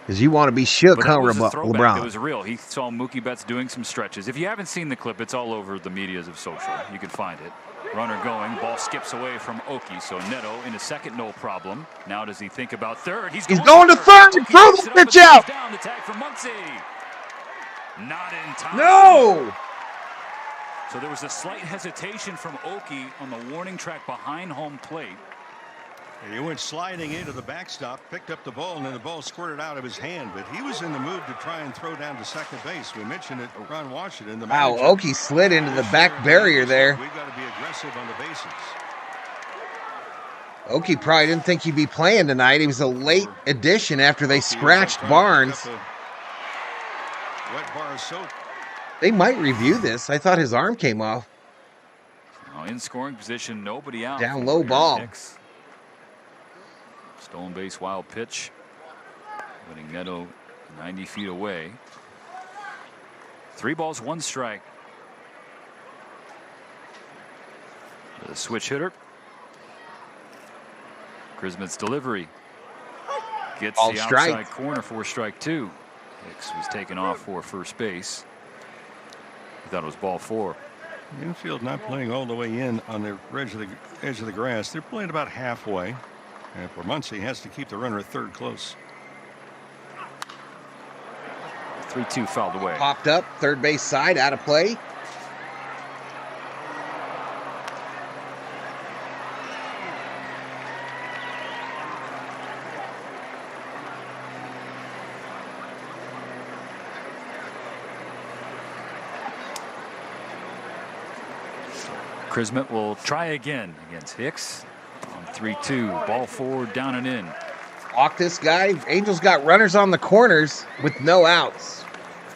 Because you want to be shook, But huh, that was a throwback. It LeBron? was real. He saw Mookie Betts doing some stretches. If you haven't seen the clip, it's all over the medias of social. You can find it. Runner going. Ball skips away from Oki. So Neto in a second, no problem. Now does he think about third? He's going to third. Throw the pitch out. Down the tag for Muncy. Not in time. No. So there was a slight hesitation from Oki on the warning track behind home plate. He went sliding into the backstop, picked up the ball, and then the ball squirted out of his hand. But he was in the move to try and throw down to second base. We mentioned it, Ron Washington. The Wow, manager. Oki slid into the back barrier there. We've got to be aggressive on the bases. Oki probably didn't think he'd be playing tonight. He was a late addition after they scratched Barnes. Wet bar of soap. They might review this. I thought his arm came off. Now in scoring position, nobody out. Down low ball. Stolen base, wild pitch. Putting Neto 90 feet away. 3 balls, 1 strike. The switch hitter. Christmas delivery. Gets Ball the strike. outside corner for strike 2. Hicks was taken off for first base. He thought it was ball 4. Infield not playing all the way in on the edge of the grass. They're playing about halfway. And for Muncy, he has to keep the runner at third close. 3-2 fouled away. Popped up, third base side, out of play. Chrismet will try again against Hicks on 3-2. Ball forward, down and in. Walk this guy. Angels got runners on the corners with no outs.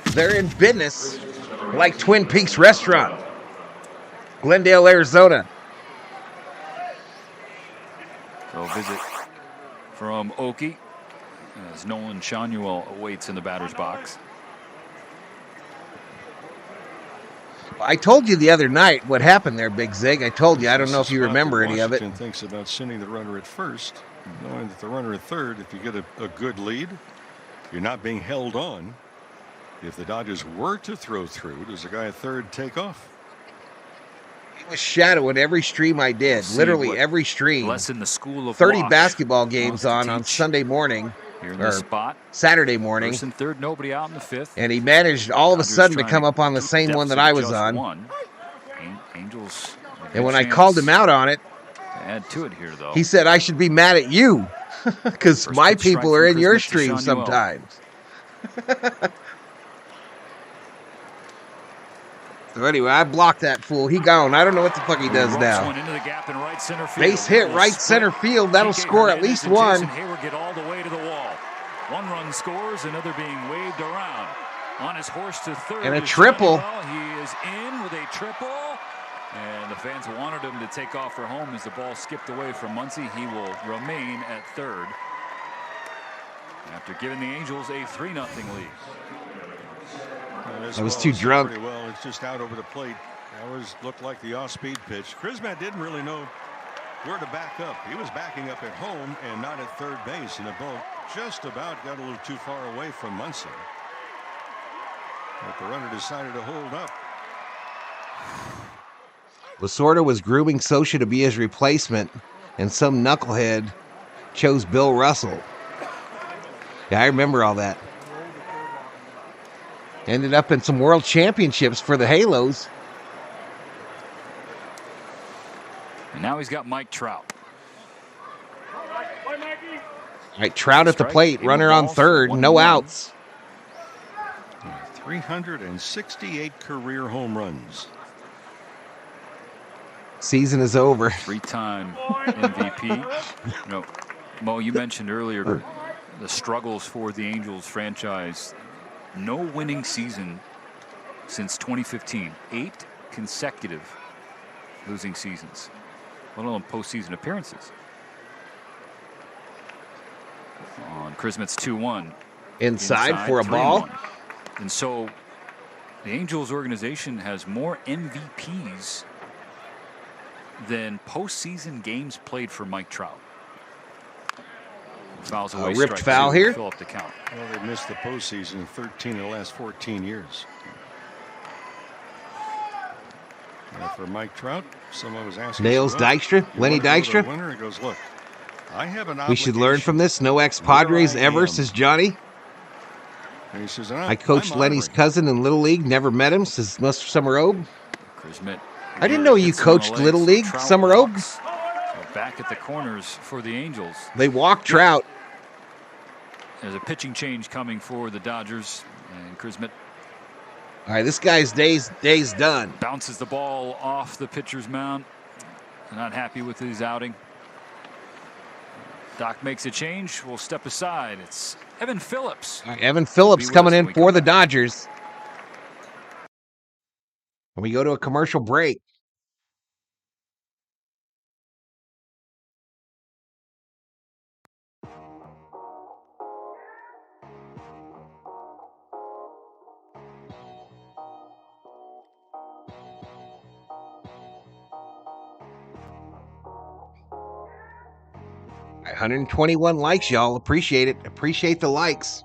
They're in business like Twin Peaks Restaurant, Glendale, Arizona. So a visit from Oki as Nolan Shanuel awaits in the batter's box. I told you the other night what happened there, Big Zig. I told you. I don't know if you remember any of it. Washington thinks about sending the runner at first, knowing that the runner at third, if you get a good lead, you're not being held on. If the Dodgers were to throw through, does the guy at third take off? He was shadowing every stream I did, literally every stream. Lesson the school of 30 watch basketball games on Sunday morning. Here in this spot. Saturday morning. First and third, nobody out in the fifth. And he managed all of a sudden to come up on the same one that I was on. Angels. And when I called him out on it, add to it here, though. He said I should be mad at you because my people are in your stream sometimes. So anyway, I blocked that fool. He gone. I don't know what the fuck he does now. Into the gap in right center field. Base hit right center field. That'll score at least one. Hayward get all the way to the wall. One run scores, another being waved around. On his horse to third. And a triple. He is in with a triple. And the fans wanted him to take off for home as the ball skipped away from Muncy. He will remain at third after giving the Angels a 3-0 lead. I was too drunk. Pretty well. It's just out over the plate. That always looked like the off-speed pitch. Chrismet didn't really know where to back up. He was backing up at home and not at third base, and the ball just about got a little too far away from Muncy. But the runner decided to hold up. Lasorda was grooming Socha to be his replacement, and some knucklehead chose Bill Russell. Yeah, I remember all that. Ended up in some world championships for the Halos. And now he's got Mike Trout. All right, Trout at the plate, runner on third, no outs. 368 career home runs. Season is over. 3-time MVP. No, Mo, you mentioned earlier the struggles for the Angels franchise. No winning season since 2015. 8 consecutive losing seasons, let alone postseason appearances. On Chrismet's 2-1. Inside for a ball. And so the Angels organization has more MVPs than postseason games played for Mike Trout. Fouls away, ripped foul here. Fill up the count. Well, they've missed the postseason in 13 of the last 14 years. For Mike Trout, someone was asking. Nails Dykstra, Lenny Dykstra. Winner, he goes, look, I have an we should learn from this. No ex-Padres ever, says Johnny. And he says, I coached Lenny's cousin in Little League. Never met him, says Mr. Summer Obe. I didn't know you coached Little League, Summer Obe. So back at the corners for the Angels. They walk Trout. There's a pitching change coming for the Dodgers, and Chrismet. All right, this guy's day's done. Bounces the ball off the pitcher's mound. Not happy with his outing. Doc makes a change. We'll step aside. It's Evan Phillips. All right, Evan Phillips coming in for the Dodgers. And we go to a commercial break. All right, 121 likes, y'all. Appreciate it. Appreciate the likes.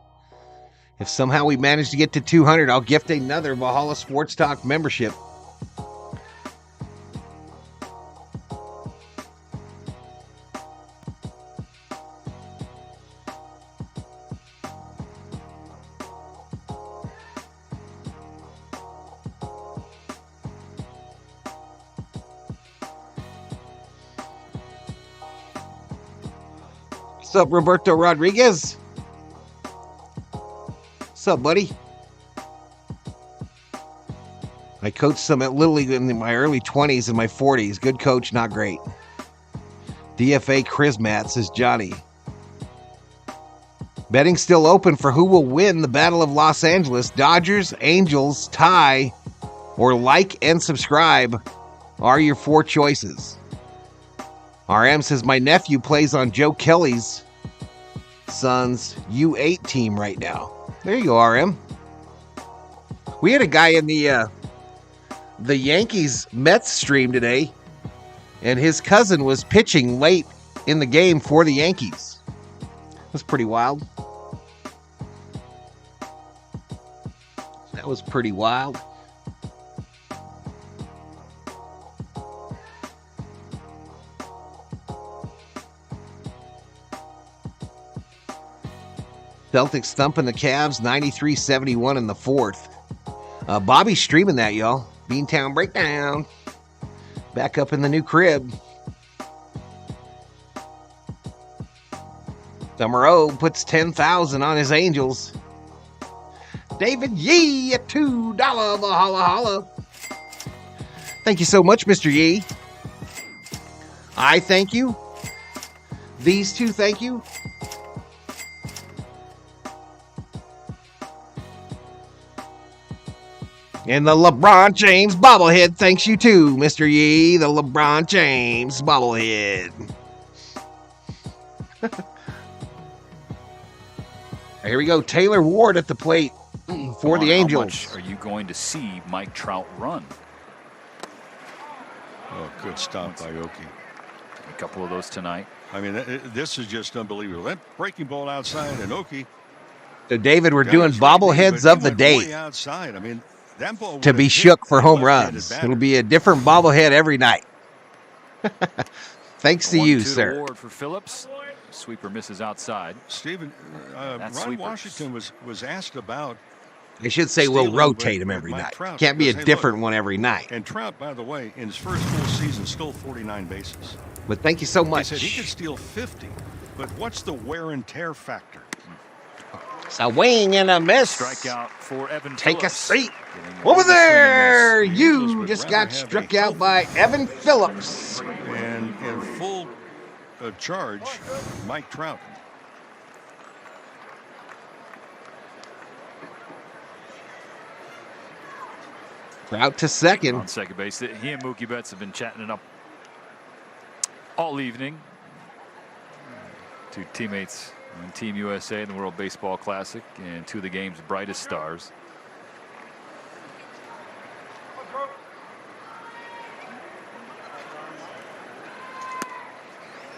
If somehow we manage to get to 200, I'll gift another Valhalla Sports Talk membership. What's up, Roberto Rodriguez? What's up, buddy? I coached some at Little League in my early 20s and my 40s. Good coach, not great. DFA Chrismat, says Johnny. Betting still open for who will win the Battle of Los Angeles. Dodgers, Angels, tie, or like and subscribe are your 4 choices. RM says, my nephew plays on Joe Kelly's son's U8 team right now. There you go, RM. We had a guy in the Yankees Mets stream today, and his cousin was pitching late in the game for the Yankees. That's pretty wild. That was pretty wild. Celtics thumping the Cavs 93-71 in the 4th. Bobby's streaming that, y'all. Beantown Breakdown. Back up in the new crib. Summer O puts $10,000 on his Angels. David Yee at $2. Holla, holla. Thank you so much, Mr. Yee. I thank you. These two thank you. And the LeBron James bobblehead thanks you too, Mr. Yee. The LeBron James bobblehead. Here we go. Taylor Ward at the plate for the Angels. How much are you going to see Mike Trout run? Oh, good stop by Oki. A couple of those tonight. I mean, this is just unbelievable. That breaking ball outside and Oki. So, David, we're doing bobbleheads of the day. Outside. I mean, that ball to be shook for home runs. It'll be a different bobblehead every night. Thanks to you, sir. Award for Phillips. Sweeper misses outside. Stephen, Ron Washington was asked about. They should say we'll rotate him every night. Can't be a different one every night. And Trout, by the way, in his first full season, stole 49 bases. But thank you so much. He said he could steal 50, but what's the wear and tear factor? It's a wing and a miss. Strikeout for Evan Take Phillips. a seat. Over there, you just got struck out by Evan Phillips. And in full charge, Mike Trout. Trout to second. On second base. He and Mookie Betts have been chatting it up all evening. Two teammates on Team USA in the World Baseball Classic and two of the game's brightest stars.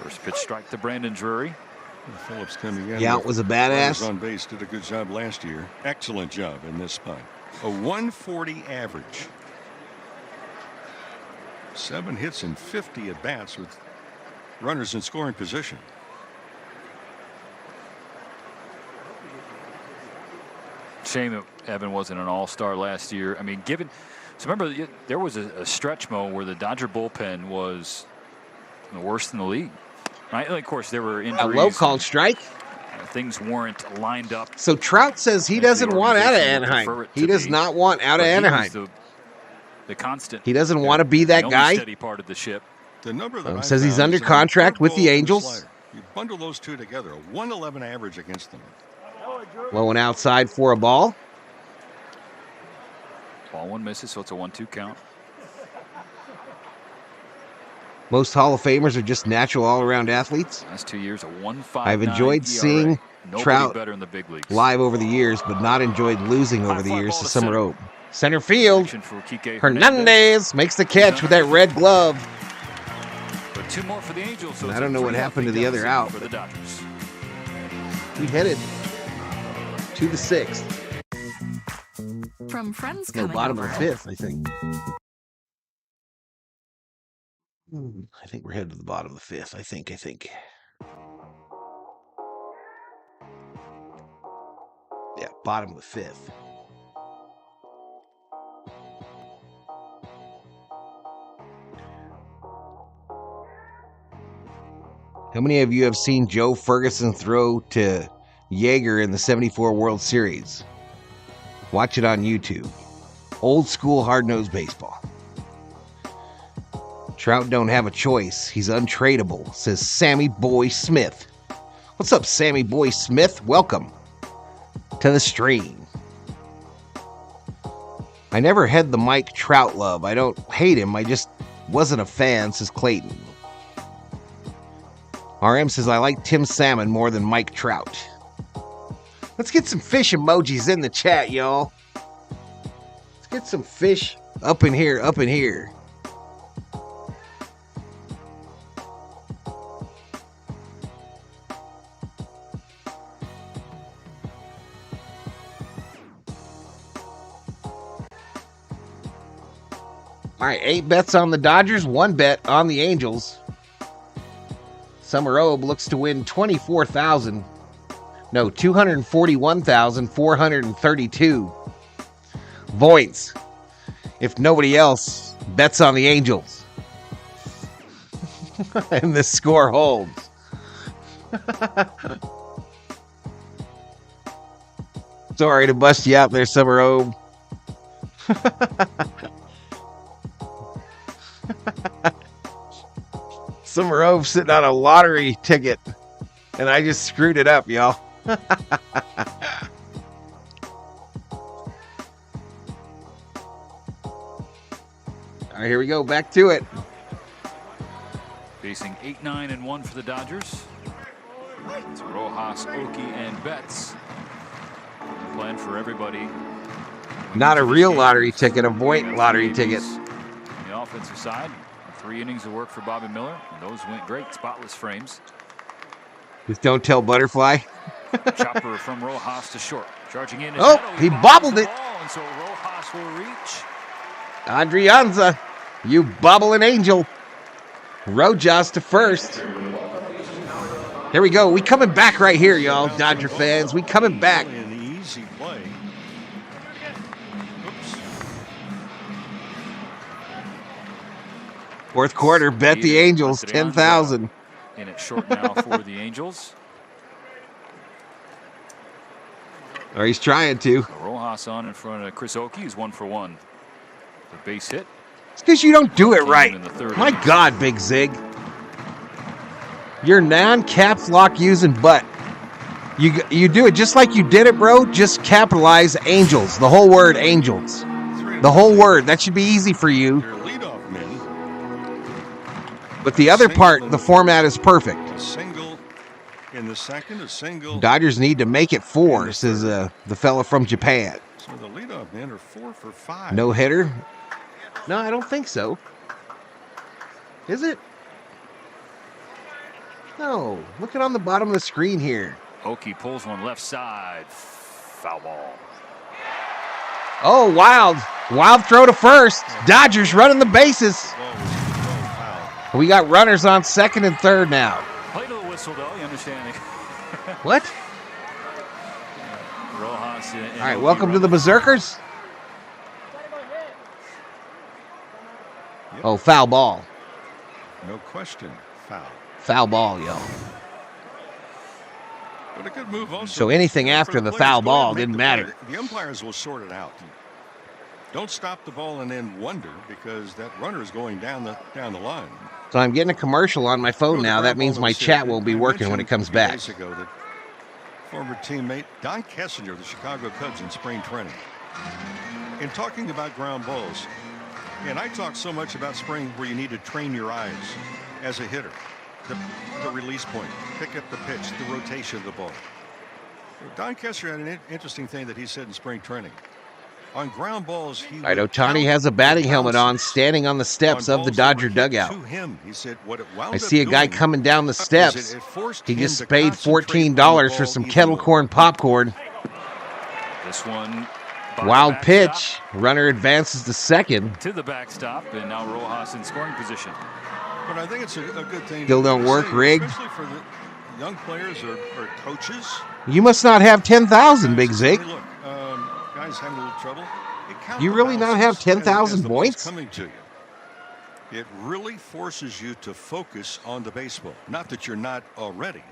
First pitch strike to Brandon Drury. Phillips coming in. Yeah, it was a badass. On base, did a good job last year. Excellent job in this spot. A 140 average. 7 hits and 50 at bats with runners in scoring position. Shame that Evan wasn't an all-star last year. I mean, so remember, there was a stretch, Mo, where the Dodger bullpen was the worst in the league. Right? Of course, there were injuries. A low called strike. Things weren't lined up. So Trout says he doesn't want out of Anaheim. He does not want out of Anaheim. The constant. He doesn't want to be that guy. Steady part of the ship. The number that says he's under contract with the Angels. You bundle those two together, a 111 average against them. Low and outside for a ball. Ball one misses, so it's a 1-2 count. Most Hall of Famers are just natural all-around athletes. Last 2 years, a 1.59 I've enjoyed seeing Trout better in the big leagues. Live over the years, but not enjoyed losing over the years to Summer Oak. Center field. Hernandez makes the catch with that red glove. But 2 more for the Angels. So I don't know what happened to the other out. For the Dodgers. We headed to the 6th. From friends No, coming bottom over. of the 5th, I think. I think we're headed to the bottom of the 5th. I think. Yeah, bottom of the 5th. How many of you have seen Joe Ferguson throw to Yeager in the 74 World Series? Watch it on YouTube. Old school hard-nosed baseball. Trout don't have a choice. He's untradeable, says Sammy Boy Smith. What's up, Sammy Boy Smith? Welcome to the stream. I never had the Mike Trout love. I don't hate him. I just wasn't a fan, says Clayton. RM says, I like Tim Salmon more than Mike Trout. Let's get some fish emojis in the chat, y'all. Let's get some fish up in here, up in here. All right, 8 bets on the Dodgers, 1 bet on the Angels. Summer Obe looks to win 241,432 points. If nobody else bets on the Angels. And the score holds. Sorry to bust you out there, Summer Obe. Summer Obe sitting on a lottery ticket, and I just screwed it up, y'all. All right, here we go. Back to it. Facing 8-9-1 for the Dodgers. It's Rojas, Oki, and Betts. Plan for everybody. Not a real lottery ticket, a Voight lottery ticket. On the offensive side, 3 innings of work for Bobby Miller. And those went great, spotless frames. Just don't tell Butterfly. Chopper from Rojas to short. Charging in. Oh, he bobbled it. And so Rojas will reach. Adrianza, you bobbling angel. Rojas to first. Here we go. We coming back right here, y'all, Dodger fans. We coming back. An easy play. Fourth quarter, bet the Angels, 10,000. And it's short now for the Angels. Or he's trying to. So Rojas on in front of Chris Oki. He's 1 for 1. The base hit. It's because you don't do it right. My God, Big Zig. You're non-caps lock using butt. You do it just like you did it, bro. Just capitalize Angels. The whole word Angels. The whole word. That should be easy for you. But the other part, the format is perfect. A single in the second, a single. Dodgers need to make it 4, says the fella from Japan. So the leadoff men are 4 for 5. No hitter? No, I don't think so. Is it? No. Look at on the bottom of the screen here. Oki pulls one left side. Foul ball. Oh, wild. Wild throw to first. Dodgers running the bases. We got runners on second and third now. Play to the whistle, though. You understand? What? Rojas. All right, welcome to the Berserkers. Yep. Oh, foul ball. No question. Foul. Foul ball, yo. But a good move also. So anything after the foul ball didn't matter. The umpires will sort it out. Don't stop the ball and then wonder, because that runner is going down the line. So I'm getting a commercial on my phone now. That means my chat won't be working when it comes back. Days ago that former teammate Don Kessinger of the Chicago Cubs in spring training, in talking about ground balls, and I talk so much about spring where you need to train your eyes as a hitter, the release point, pick up the pitch, the rotation of the ball. Don Kessinger had an interesting thing that he said in spring training. On ground balls, he I know Tony has a batting helmet on, standing on the steps of the Dodger dugout. He said what it wound I see a guy coming down the steps. He just paid $14 for some kettle corn popcorn. This one. Wild pitch. Runner advances to second. To the backstop, and now Rojas in scoring position. But I think it's a good thing. Still don't work, rigged. Especially for the young players or coaches. You must not have 10,000, Big Zig. Hey, look, guys having a little trouble. You really not have 10,000 points? Coming to you. it really forces you to focus on the baseball. Not that you're not already.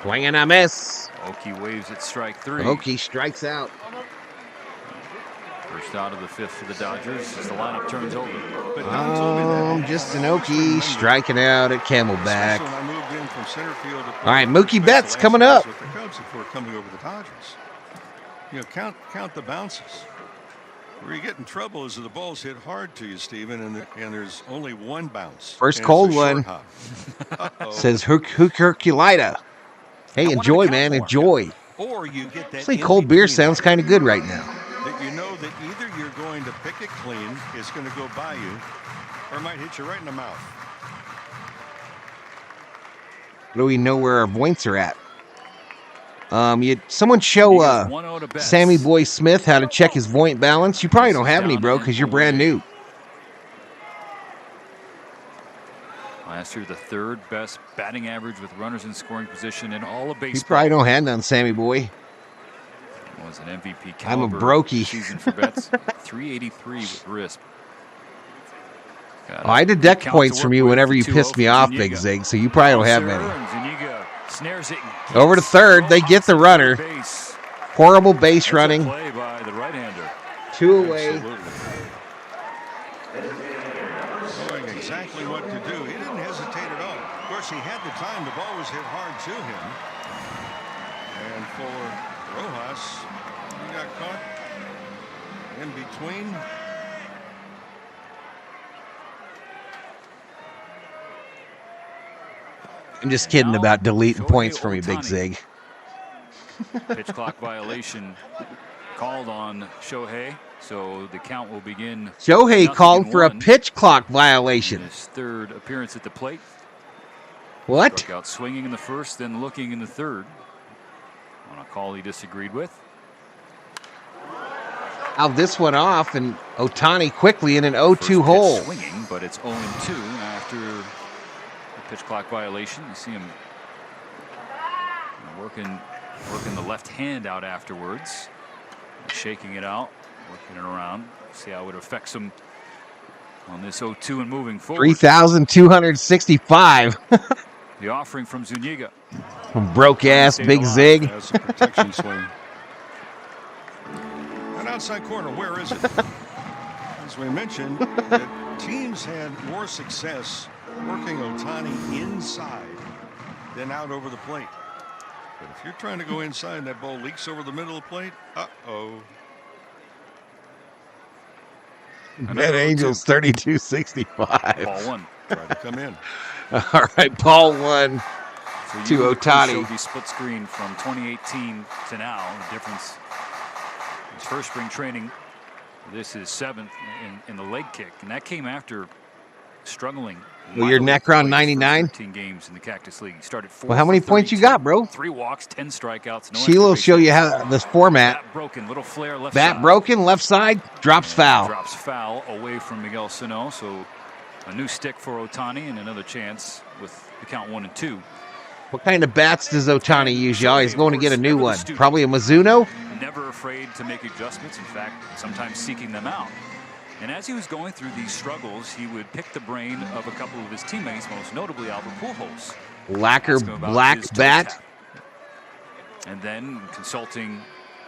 Swing and a miss. Oki waves at strike 3. Oki strikes out. First out of the 5th for the Dodgers as the lineup turns over. Just an Oki striking out at Camelback. All right, Mookie Betts coming up. With the Cubs before coming over the Dodgers. You know, count the bounces. Where you get in trouble is that the balls hit hard to you, Steven, and there's only one bounce. First cold one. Says Herculita. Hey, enjoy, man, enjoy. Or you get that Actually, cold beer sounds kind of good right now. That you know that either you're going to pick it clean, it's going to go by you, or it might hit you right in the mouth. Do we know where our points are at? Someone show Sammy Boy Smith how to check his point balance. You probably don't have any, bro, because you're brand new. Last year, the 3rd best batting average with runners in scoring position in all of baseball. You probably don't have none, Sammy Boy. Was an MVP caliber. I'm a brokey. Season for Betts. 383 with RISP. I deduct points from you whenever you piss me off, Big Zig, so you probably don't have many. Zuniga snares it. Over to third, they get the runner. Horrible base running. Play by the right-hander. 2 away. Knowing exactly what to do. He didn't hesitate at all. Of course, he had the time. The ball was hit hard to him. And for Rojas, he got caught in between. I'm just kidding about deleting points from you, Big Zig. Pitch clock violation called on Shohei, so the count will begin. Shohei called for a pitch clock violation. His 3rd appearance at the plate. What? Struck out swinging in the 1st, then looking in the 3rd. On a call he disagreed with. Out this one off, and Ohtani quickly in an 0-2 hole. Swinging, but it's 0-2 after the pitch clock violation. You see him working the left hand out afterwards, shaking it out, working it around. See how it affects him on this 0-2 and moving forward. 3,265. The offering from Zuniga. Broke ass Big Zig. That's a protection swing. An outside corner, where is it? As we mentioned, that teams had more success working Ohtani inside than out over the plate. But if you're trying to go inside and that ball leaks over the middle of the plate, uh-oh. Bet Angels 3265. Ball 1. Tried to come in. All right, ball 1 to Ohtani. The split screen from 2018 to now. The difference. His first spring training. This is 7th in the leg kick, and that came after struggling. Well, your Necron 99. 13 games in the Cactus League. He started 4. Well, how many points you got, bro? 3 walks, 10 strikeouts. No Sheila will show you how this format. Bat broken, little flare left Bat side. broken, left side, drops foul. Drops foul away from Miguel Sano. So a new stick for Ohtani and another chance with the count 1-2. What kind of bats does Ohtani use, y'all? He's going to get a new one. Probably a Mizuno. Never afraid to make adjustments. In fact, sometimes seeking them out. And as he was going through these struggles, he would pick the brain of a couple of his teammates, most notably Albert Pujols. Lacquer black bat. And then consulting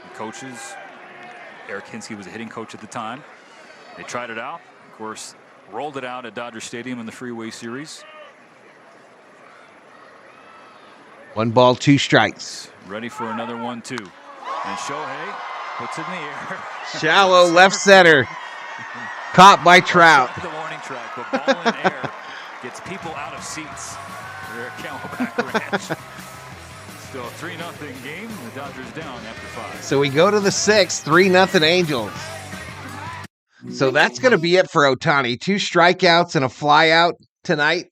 the coaches. Eric Hinsky was a hitting coach at the time. They tried it out. Of course, rolled it out at Dodger Stadium in the Freeway Series. 1 ball, 2 strikes. Ready for another 1-2. And Shohei puts it in the air. Shallow left center. Caught by Trout. The warning track, but ball in air gets people out of seats here at Camelback Ranch. Still a 3-0 game. The Dodgers down after 5. So we go to the 6th, 3-0 Angels. So that's going to be it for Ohtani. 2 strikeouts and a flyout tonight.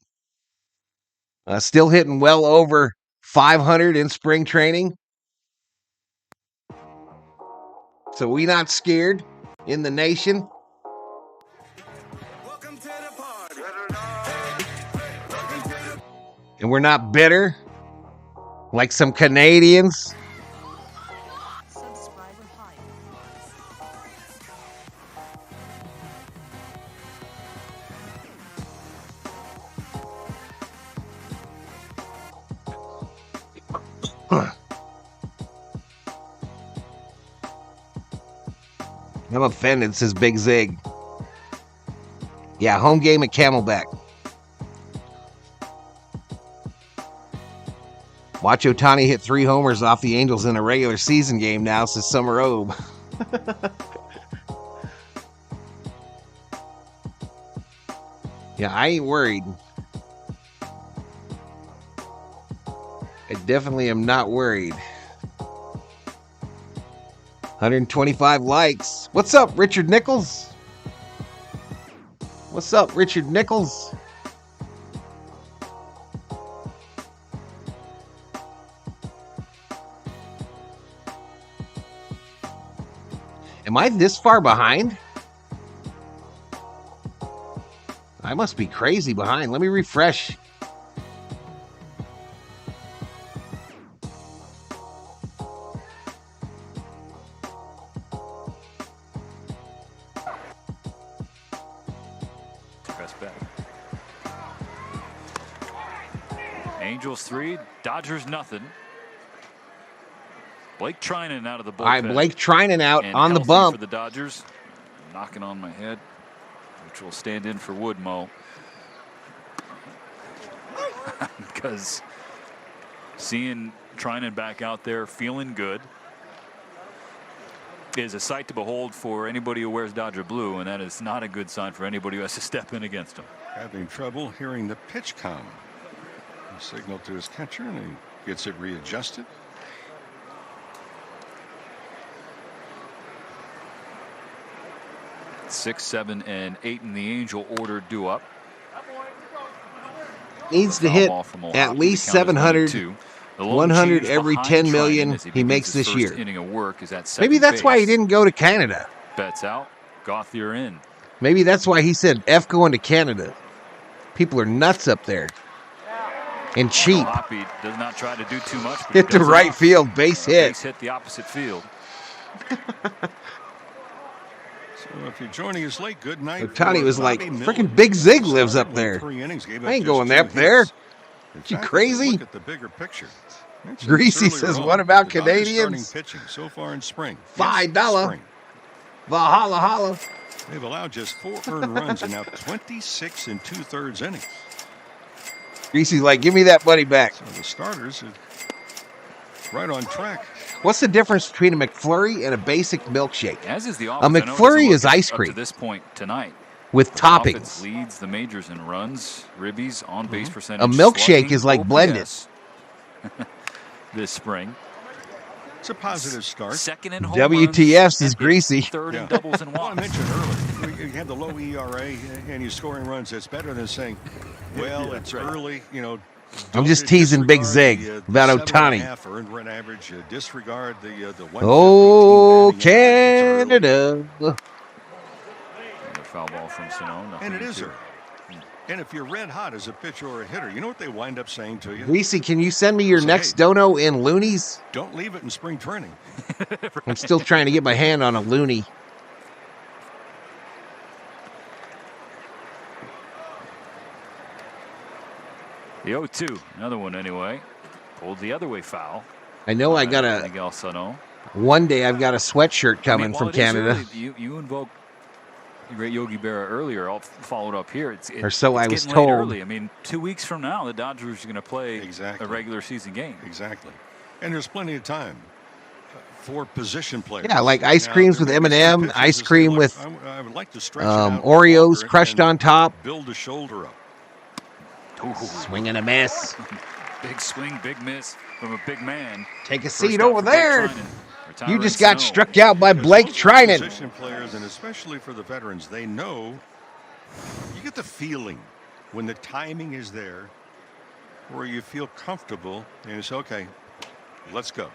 Still hitting well over 500 in spring training. So we not scared in the nation. And we're not bitter like some Canadians. I'm offended, says Big Zig. Yeah, home game at Camelback. Watch Ohtani hit 3 homers off the Angels in a regular season game now, says Summer Obe. Yeah, I ain't worried. I definitely am not worried. 125 likes. What's up, Richard Nichols? What's up, Richard Nichols? Am I this far behind? I must be crazy behind. Let me refresh. Press back. Angels 3, Dodgers nothing. Blake Trinan out of the bullpen. All right, Blake Trinan out and on the bump for the Dodgers. Knocking on my head, which will stand in for Woodmo. Because seeing Trinan back out there feeling good is a sight to behold for anybody who wears Dodger blue, and that is not a good sign for anybody who has to step in against him. Having trouble hearing the pitch count. He signaled to his catcher, and he gets it readjusted. Six, 7, and 8 in the Angel order due up. Needs to hit at least 700, 100 every 10 million he makes this year. Maybe that's why he didn't go to Canada. Betts out, Gauthier in. Maybe that's why he said F going to Canada. People are nuts up there. And cheap. Hoppy does not try to do too much. Hit the right field, base hit. Base hit the opposite field. So if you're joining us late, good night. Ohtani was like, freaking Big Zig lives up there. I ain't going up there. You crazy? Look at the bigger picture. Greasy says, what about Canadians? Pitching so far in spring. $5. Valhalla holla. They've allowed just 4 earned runs in now 26 2/3 innings. Greasy's like, give me that money back. So the starters are right on track. What's the difference between a McFlurry and a basic milkshake? As is the a McFlurry is ice cream. Up to this point tonight, with toppings. Leads the majors in runs, ribbies, on base percentage. A milkshake is like blended. This spring. It's a positive start. Second and home WTF is Greasy. Third and doubles and walks. Well, I mentioned earlier, you have the low ERA and you're scoring runs. It's better than saying, well, it's early, you know. I'm just teasing Big Zig about Ohtani. Earned run average, disregard the oh, Canada. Foul ball from Sano. And it is early. And if you're red hot as a pitcher or a hitter, you know what they wind up saying to you? Greasy, can you send me your next dono in loonies? Don't leave it in spring training. Right. I'm still trying to get my hand on a loony. The 0-2, another one anyway. Pulled the other way foul. I know I got a. One day I've got a sweatshirt coming from Canada. Early, you invoked the great Yogi Berra earlier. I'll follow it up here. Or so I was told. Early. I mean, 2 weeks from now, the Dodgers are going to play a regular season game. Exactly. And there's plenty of time for position players. Yeah, like ice creams with M&M, ice cream with I would like to stretch Oreos crushed on top. Build the shoulder up. Swing and a miss. Big swing, big miss from a big man. Take a seat over there. You just got struck out by Blake Trinan. Position players, and especially for the veterans, they know, you get the feeling when the timing is there where you feel comfortable and you say, okay, let's go.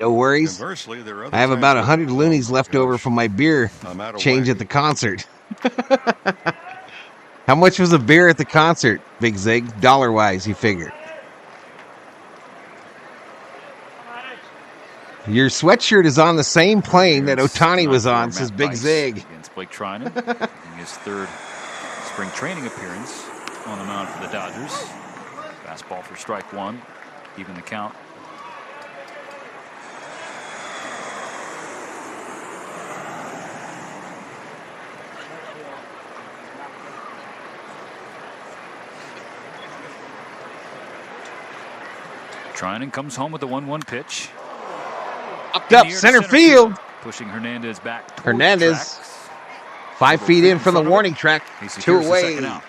No worries. Conversely, there are other I have about 100 times loonies left over from my beer change at the concert. How much was a beer at the concert, Big Zig? Dollar-wise, you figure. Your sweatshirt is on the same plane that Ohtani was on, says Big Zig. Against Blake Trinan, in his third spring training appearance on the mound for the Dodgers. Fastball for strike one, even the count. Trinan comes home with the 1-1 pitch. Up center field. Pushing Hernandez back. Hernandez 5 feet in from the warning track. 2 away. The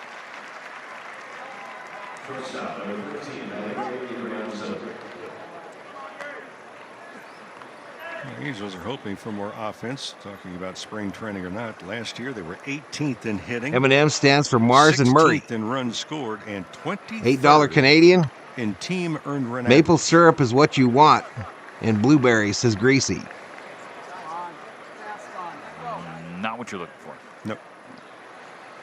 Angels are hoping for more offense. Talking about spring training or not, last year they were 18th in hitting. M&M stands for Mars and Murray. 16th in runs scored and $8 Canadian. In team earned run Maple average. syrup is what you want. And blueberries, says Greasy. Not what you're looking for. Nope.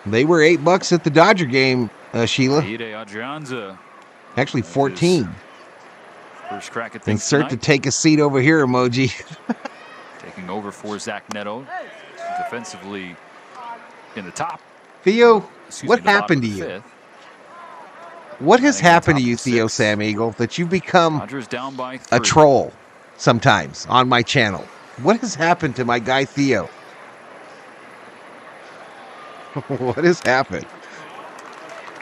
They were $8 at the Dodger game, Sheila. Ide Adrianza. Actually 14. First crack at things Insert tonight. to take a seat over here emoji. Taking over for Zach Neto. Defensively in the top. Theo, Excuse what me, the bottom happened to of the you? fifth. What has happened to top you, of Theo 6. Sam Eagle, that you've become Dodgers down by 3. a troll sometimes on my channel? What has happened to my guy Theo? What has happened?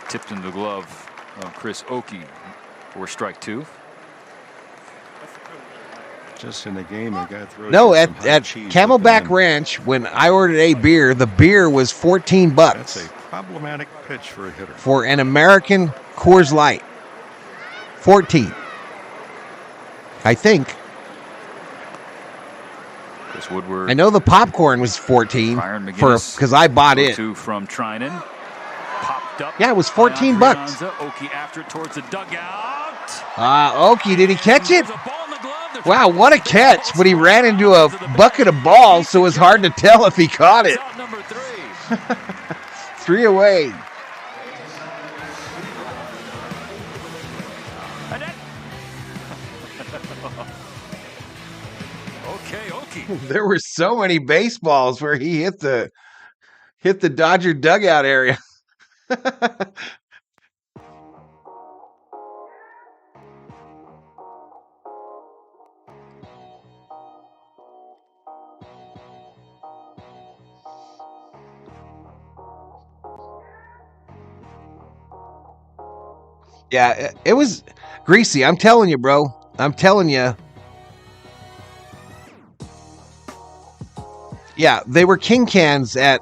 Tipped into the glove of Chris Oakey for strike 2. Just in the game, a guy throws No, some hot at cheese Camelback with them. Ranch, when I ordered a beer, the beer was $14 That's a problematic pitch for a hitter. for an American Coors Light. 14. I think. Chris Woodward. I know the popcorn was 14 Byron for McGinnis. because I bought it. 2 from Trinan. Popped up. Yeah, it was by $14. Adrianza. Oakey after it towards the dugout. Oakey, did he catch it? There's a ball in the glove. They're Wow, what a catch! But he ran into a bucket of balls, so it was hard to tell if he caught it. out number 3. 3 away. Okay, Oakey. There were so many baseballs where he hit the Dodger dugout area. Yeah, it was greasy. I'm telling you, bro. I'm telling you. Yeah, they were king cans at.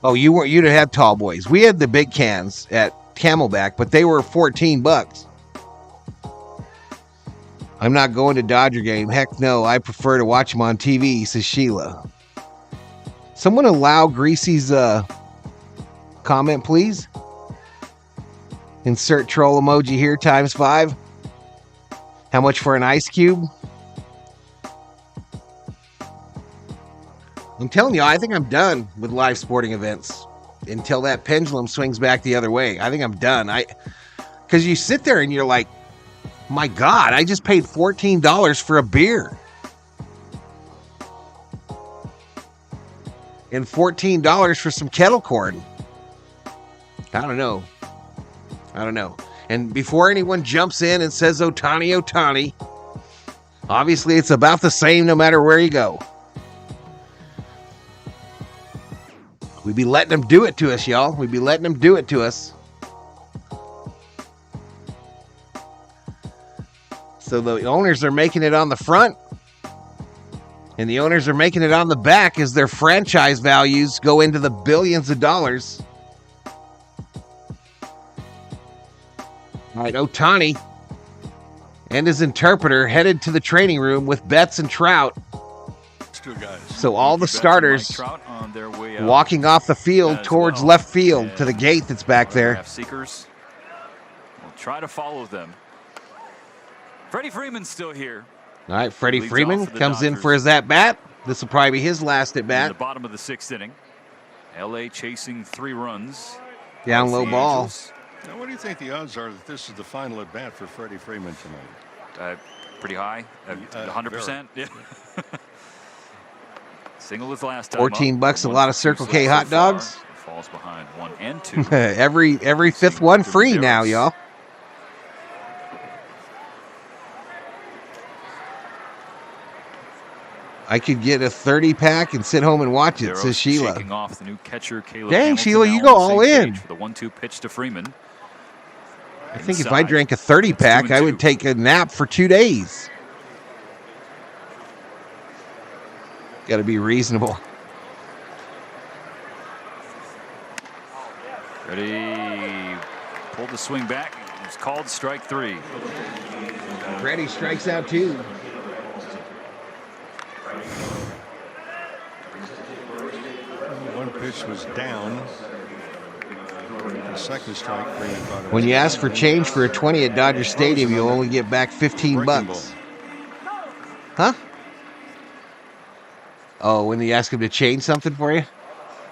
Oh, you weren't. You didn't have tall boys. We had the big cans at Camelback, but they were $14. I'm not going to Dodger game. Heck no. I prefer to watch them on TV, says Sheila. Someone allow Greasy's comment, please. Insert troll emoji here times 5. How much for an ice cube? I'm telling you, I think I'm done with live sporting events until that pendulum swings back the other way. I think I'm done. Because you sit there and you're like, my God, I just paid $14 for a beer. And $14 for some kettle corn. I don't know. And before anyone jumps in and says Ohtani, obviously it's about the same no matter where you go. We'd be letting them do it to us, y'all. We'd be letting them do it to us. So the owners are making it on the front. And the owners are making it on the back as their franchise values go into the billions of dollars. All right, Ohtani and his interpreter headed to the training room with Betts and Trout. So all the starters walking off the field towards left field to the gate that's back there. Seekers will try to follow them. Freddie Freeman's still here. All right, Freddie Freeman comes in for his at-bat. This will probably be his last at-bat. In the bottom of the 6th inning. LA chasing 3 runs. Down low ball. Now, what do you think the odds are that this is the final at-bat for Freddie Freeman tonight? Pretty high. 100%. Yeah. Single his last time. $14, a lot of Circle K hot dogs. Falls behind 1 and 2. every fifth one free now, y'all. I could get a 30-pack and sit home and watch it, says Sheila. Shaking off the new catcher, Caleb Dang, Hamilton, Sheila, you now go on the all same in. page for the 1-2 pitch to Freeman. I think if I drank a 30-pack, I would take a nap for 2 days. Got to be reasonable. Ready. Pulled the swing back. It's called strike 3. Ready strikes out 2. One pitch was down. The second strike. When you ask for change for a 20 at Dodger Stadium, you'll only get back 15 bucks. Huh? Oh, when you ask him to change something for you?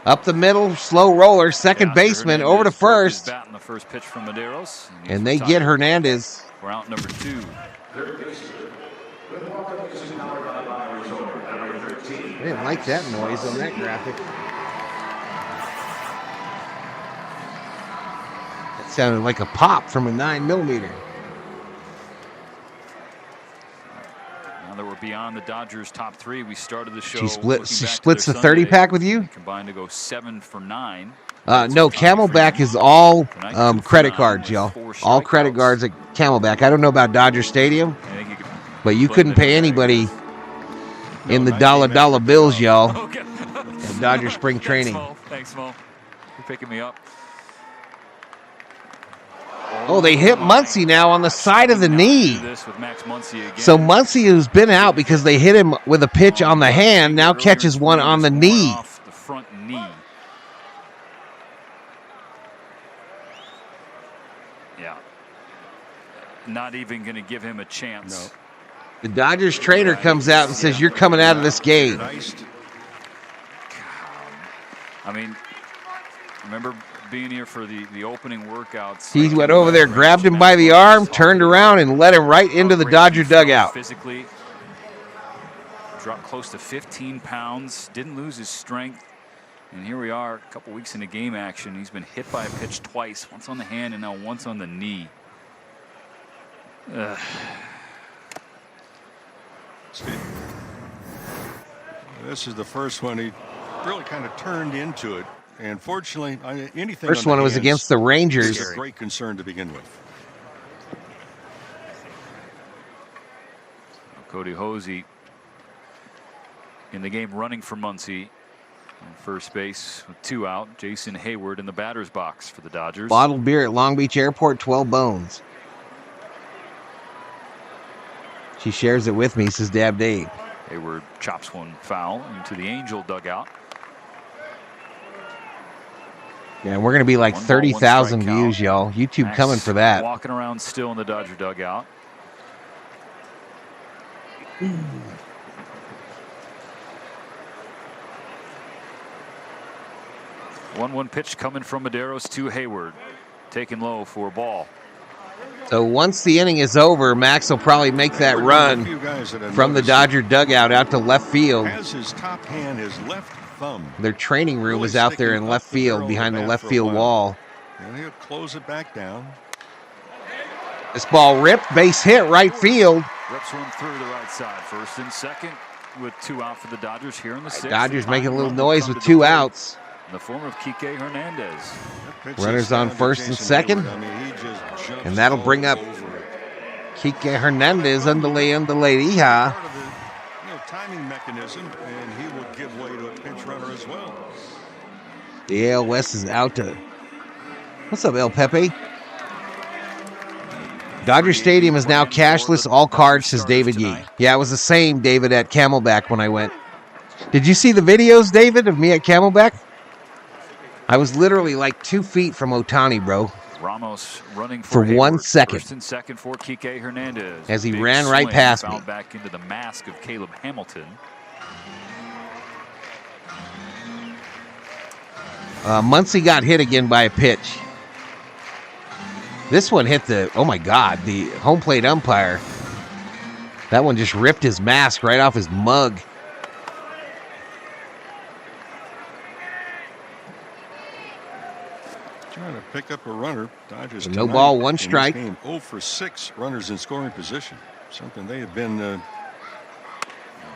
Up the middle, slow roller, second baseman, over to first. Bat in the first pitch from Medeiros. And they get Hernandez. We're out number 2. I didn't like that noise on that graphic. It sounded like a pop from a 9mm. Now that we're beyond the Dodgers' top 3, we started the show. She splits the 30-pack with you? Combined to go 7 for 9. No, Camelback is all credit cards, y'all. All credit cards at Camelback. I don't know about Dodger Stadium, but you couldn't pay anybody in the dollar bills, y'all, at Dodger spring training. Thanks, Mo. For picking me up. Oh, they hit Muncy now on the side of the knee. So Muncy, who's been out because they hit him with a pitch on the hand, now catches one on the knee. The front knee. Yeah. Not even going to give him a chance. No. The Dodgers trainer comes out and says, "You're coming out of this game." I mean, remember being here for the opening workouts. He went over there, grabbed him by the arm, turned around, and led him right into the Dodger dugout. Physically, dropped close to 15 pounds, didn't lose his strength. And here we are, a couple weeks into game action. He's been hit by a pitch twice, once on the hand and now once on the knee. This is the first one. He really kind of turned into it. And fortunately, anything. First one was against the Rangers. Is a great concern to begin with. Cody Hosey in the game running for Muncy on first base with 2 out. Jason Hayward in the batter's box for the Dodgers. Bottled beer at Long Beach Airport, 12 bones. She shares it with me, says Dab Dave. Hayward chops one foul into the Angel dugout. Yeah, we're going to be like 30,000 views, y'all. YouTube Max coming for that. Walking around still in the Dodger dugout. 1-1 pitch coming from Medeiros to Hayward. Taken low for a ball. So once the inning is over, Max will probably make that run from the Dodger dugout out to left field. Has his top hand, his left thumb. Their training room is out there in left field behind the left field wall. And he'll close it back down. This ball ripped, base hit, right field. Rips one through the right side. First and second with 2 out for the Dodgers here in the 6th. Dodgers making a little noise with 2 outs. In the form of Kike Hernandez. Runners on first and second. And that'll bring up Kike Hernandez, underlay, hija. Timing mechanism, and he will give way to a pinch runner as well. The AL West is out to. What's up, El Pepe? Dodger Stadium is now cashless, all cards, says David Yee. Yeah, it was the same, David, at Camelback when I went. Did you see the videos, David, of me at Camelback? I was literally like 2 feet from Ohtani, bro. Ramos running for 1 second. First and second for Kike Hernandez. As he Big ran right swing, past me. fouled back into the mask of Caleb Hamilton. Muncy got hit again by a pitch. This one hit the, oh my God, the home plate umpire. That one just ripped his mask right off his mug. Trying to pick up a runner. Dodgers no ball, 1 strike. 0 for 6 runners in scoring position. Something they have been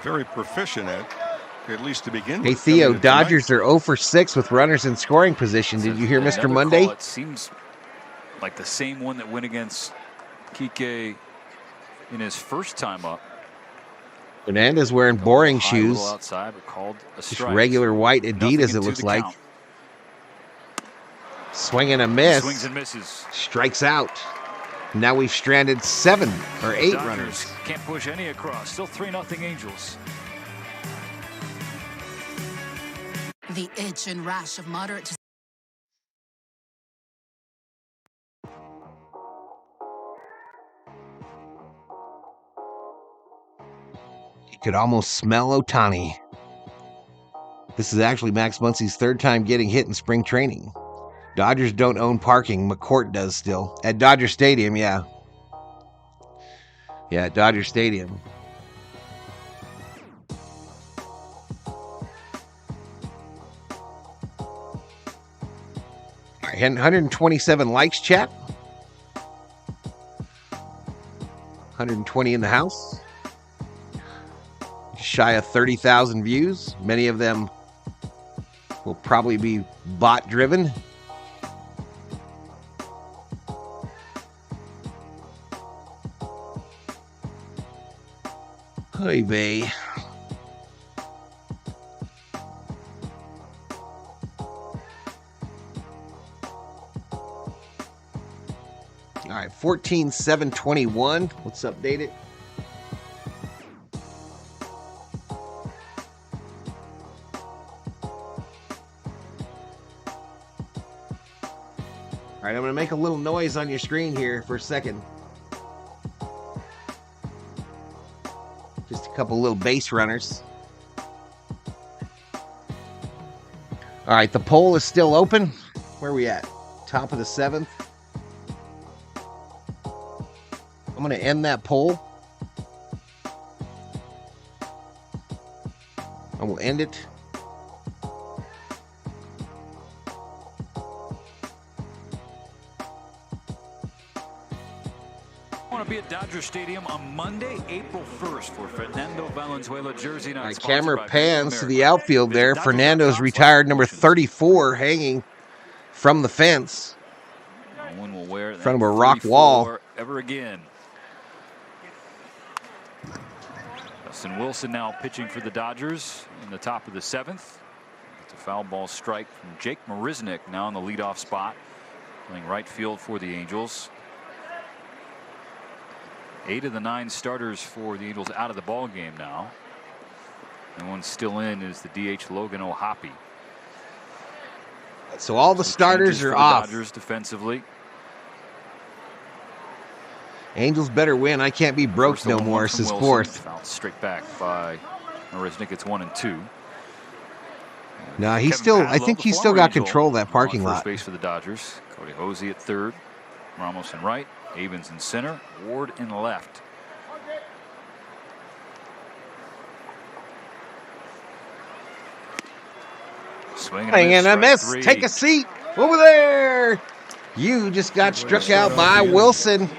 very proficient at least to begin with. Hey, Theo, Dodgers are 0 for 6 with runners in scoring position. Did you hear Mr. Monday? It seems like the same one that went against Kike in his first time up. Fernandez wearing boring High, shoes. little outside, but called a Just strike. regular white Nothing Adidas, it into looks the like. count. Swing and a miss. Swings and misses. Strikes out. Now we've stranded 7 or 8 Dodgers runners. can't push any across. Still 3-0 Angels. The itch and rash of moderate to You could almost smell Ohtani. This is actually Max Muncy's 3rd time getting hit in spring training. Dodgers don't own parking. McCourt does still. At Dodger Stadium, yeah. Yeah, at Dodger Stadium. All right, 127 likes, chat. 120 in the house. Shy of 30,000 views. Many of them will probably be bot driven. Hey, vey. All right, 14,721. Let's update it. All right, I'm going to make a little noise on your screen here for a second. Just a couple little base runners. All right, the poll is still open. Where are we at? Top of the 7th. I'm going to end that poll. I will end it. Want to be at Dodger Stadium on Monday, April 1st for Fernando Valenzuela jersey night. All right, camera pans to the outfield there. Fernando's retired number 34 hanging from the fence. No one will wear In front of a rock wall. Ever again. Justin Wilson now pitching for the Dodgers in the top of the 7th. It's a foul ball strike from Jake Marisnick now in the leadoff spot, playing right field for the Angels. 8 of the 9 starters for the Angels out of the ball game now. And one still in is the DH Logan O'Hoppe. So all the starters are off. Dodgers defensively. Angels better win. I can't be broke no more, says Fourth. Fouled straight back by Marisnick. It's 1-2. No, he's still. I think he's still got control of that parking lot. First base for the Dodgers. Cody Hosey at 3rd. Ramos in right. Avens in center. Ward in left. Swing and a miss. Take a seat over there. You just got struck out by Wilson.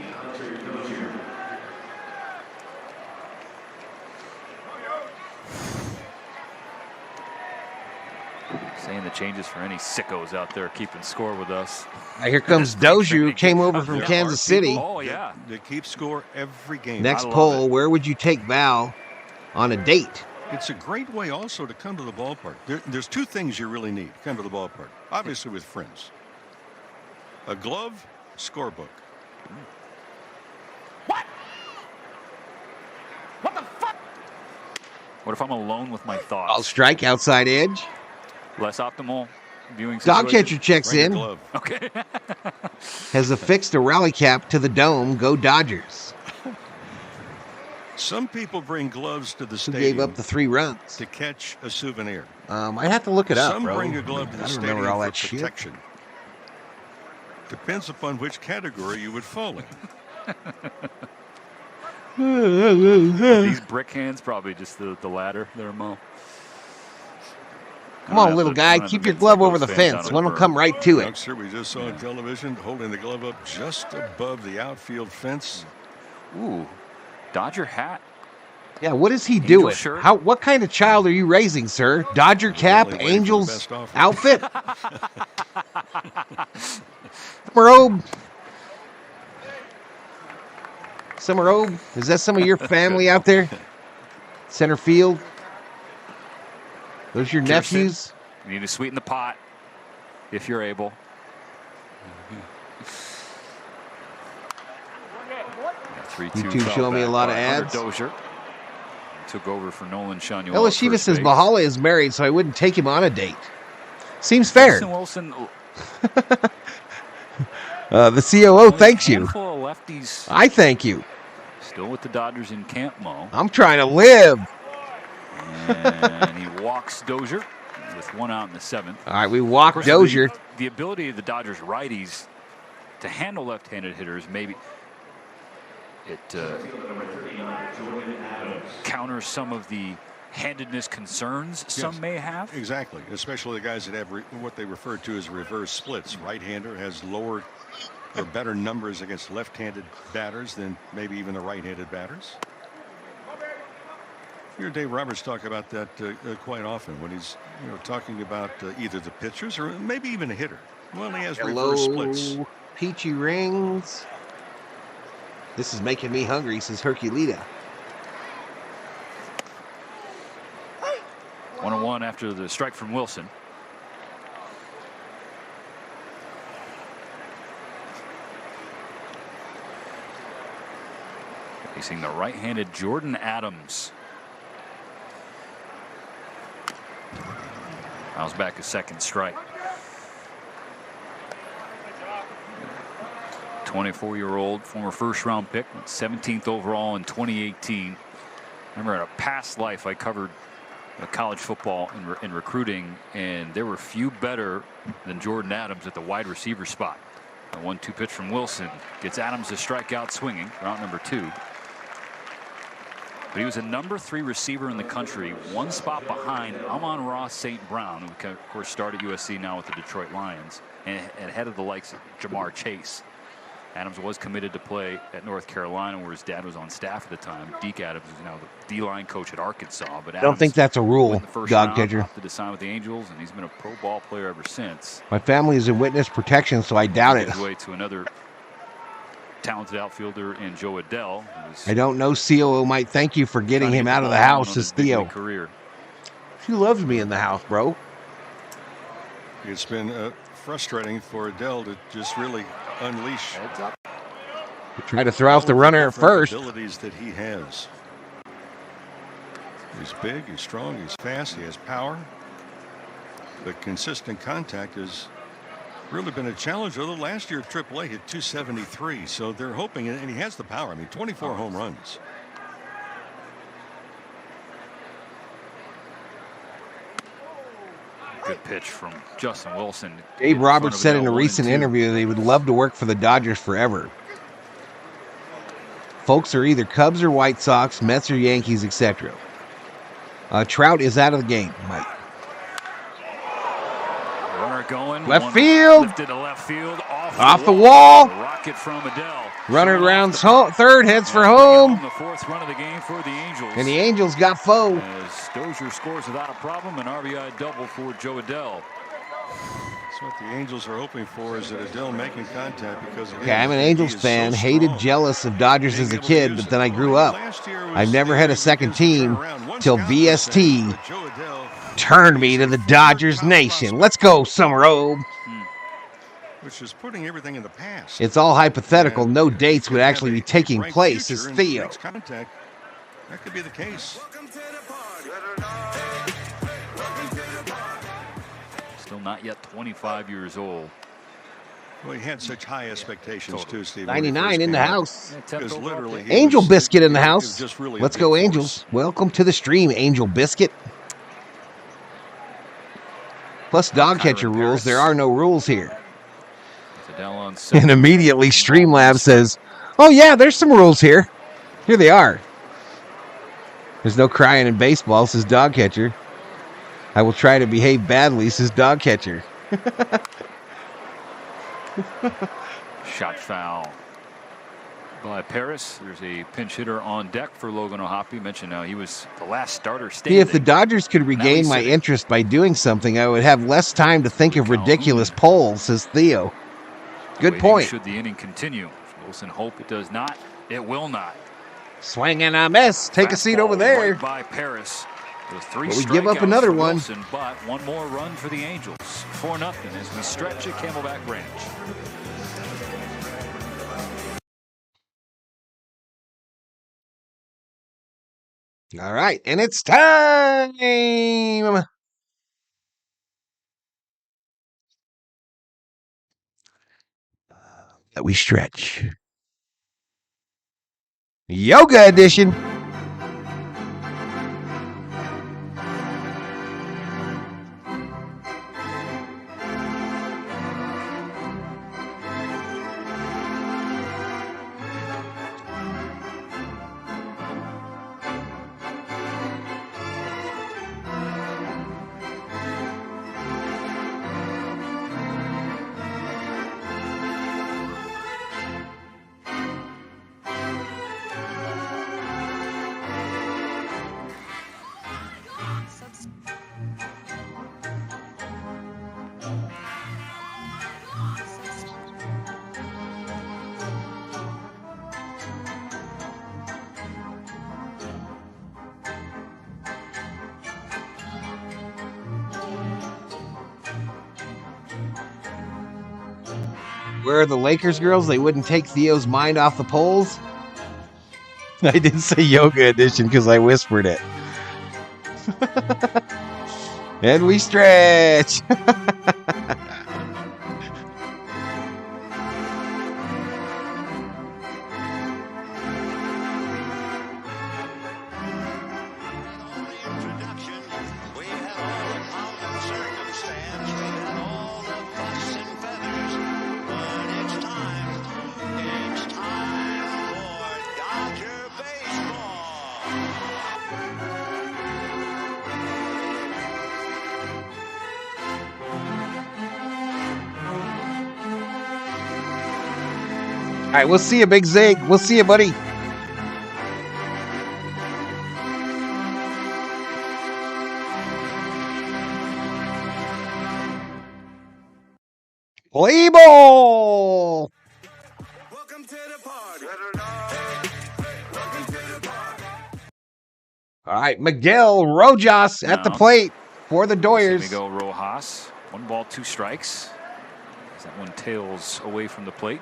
Saying the changes for any sickos out there keeping score with us. Here comes Dozier, who came over from Kansas City. Oh, yeah. They keep score every game. Next poll, where would you take Val on a date? It's a great way also to come to the ballpark. There's 2 things you really need to come to the ballpark. Obviously with friends. A glove, scorebook. What? What the fuck? What if I'm alone with my thoughts? I'll strike outside edge. Less optimal viewing situation. Dog catcher checks in. Okay. Has affixed a rally cap to the dome. Go Dodgers. Some people bring gloves to the Who stadium. gave up the 3 runs? To catch a souvenir. I have to look it up, Some bro. bring a glove to the I don't stadium remember all for that shit. protection. Depends upon which category you would fall in. These brick hands, probably just the latter there, Mo. Come on, little guy. Keep your glove over the fence. One will come right to it. Youngster we just saw on television holding the glove up just above the outfield fence. Ooh, Dodger hat. Yeah, what is he doing? shirt. What kind of child are you raising, sir? Dodger cap, Only waiting for the Angels best offer. outfit? Robe. Summer Obe, is that some of your family out there? Center field. Those your Kirsten, nephews? You need to sweeten the pot if you're able. YouTube showing me a lot of ads. Dozier took over for Nolan Shanuel. Ella Shiva says Mahala is married, so I wouldn't take him on a date. Seems fair. Wilson. The COO thanks you. Lefties I thank you. Still with the Dodgers in Camp Mo. I'm trying to live. And he walks Dozier with 1 out in the 7th. All right, we walk Dozier. The ability of the Dodgers righties to handle left-handed hitters, maybe it counters some of the handedness concerns some may have. Exactly, especially the guys that have what they refer to as reverse splits. Right-hander has lower or better numbers against left-handed batters than maybe even the right-handed batters. You hear Dave Roberts talk about that quite often when he's talking about either the pitchers or maybe even a hitter. Well, he has reverse splits. Peachy Rings. This is making me hungry, says Herculita. 1-1 after the strike from Wilson. Facing the right-handed Jordan Adams. Fouls back a second strike. 24-year-old former first-round pick, 17th overall in 2018. Remember, in a past life, I covered college football and recruiting, and there were few better than Jordan Adams at the wide receiver spot. A 1-2 pitch from Wilson gets Adams to strike out swinging, route number 2. But he was a number 3 receiver in the country, 1 spot behind Amon-Ra St. Brown, who of course started USC now with the Detroit Lions, and ahead of the likes of Jamar Chase. Adams was committed to play at North Carolina, where his dad was on staff at the time. Deke Adams is now the D-line coach at Arkansas. But I don't think that's a rule, dog catcher. To sign with the Angels, and he's been a pro ball player ever since. My family is in witness protection, so I doubt it. His way to another talented outfielder in Joe Adell. I don't know. COO might thank you for getting him out of the house, says Theo. Career. She loves me in the house, bro. It's been frustrating for Adell to just really unleash. Try to throw off the runner at first. Abilities that he has. He's big, he's strong, he's fast, he has power. But consistent contact has really been a challenge. Although last year AAA hit 273, so they're hoping, and he has the power. I mean, 24 home runs. Good pitch from Justin Wilson. Dave Roberts said in a recent interview that he would love to work for the Dodgers forever. Folks are either Cubs or White Sox, Mets or Yankees, etc. Trout is out of the game, Mike. Runner going. Left field. Lifted to left field. Off the wall. Rocket from Adell. Runner rounds third, heads for home. The 4th run of the game for the Angels. And the Angels got foe. As Dozier scores without a problem, an RBI double for Joe Adell. So what the Angels are hoping for is that Adell making contact because. Okay, I'm an Angels fan, hated, jealous of Dodgers as a kid, but then I grew up. I've never had a second team till VST turned me to the Dodgers Nation. Let's go, Summer Obe. Which is putting everything in the past. It's all hypothetical. No dates would actually be taking place, says Theo. That could be the case. Still not yet 25 years old. Well, he had such high expectations too, Steve. 99 in the house. Because literally, Angel Biscuit in the house. Really Let's go, Angels. Welcome to the stream, Angel Biscuit. Plus dog catcher rules. There are no rules here. And immediately Streamlabs says, oh yeah, there's some rules here. Here they are. There's no crying in baseball, says dog catcher. I will try to behave badly, says dog catcher. Shot foul by Paris. There's a pinch hitter on deck for Logan O'Hoppe. Mentioned he was the last starter standing. If the Dodgers could regain my interest by doing something, I would have less time to think of ridiculous polls, says Theo. Good point. Should the inning continue? Wilson hope it does not. It will not. Swing and a miss. Take a seat over there. Right by Paris. With 3 But we give up strikeouts another for one. Wilson, but one more run for the Angels. 4-0 as we stretch at Camelback Ranch. All right, and it's time that we stretch. Yoga edition. Where are the Lakers girls? They wouldn't take Theo's mind off the poles. I did say yoga edition because I whispered it. And we stretch. All right, we'll see you, Big Zig. We'll see you, buddy. Play ball. Welcome to the party. All right, Miguel Rojas at the plate for the Doyers. Miguel Rojas, 1 ball, 2 strikes. As that one tails away from the plate.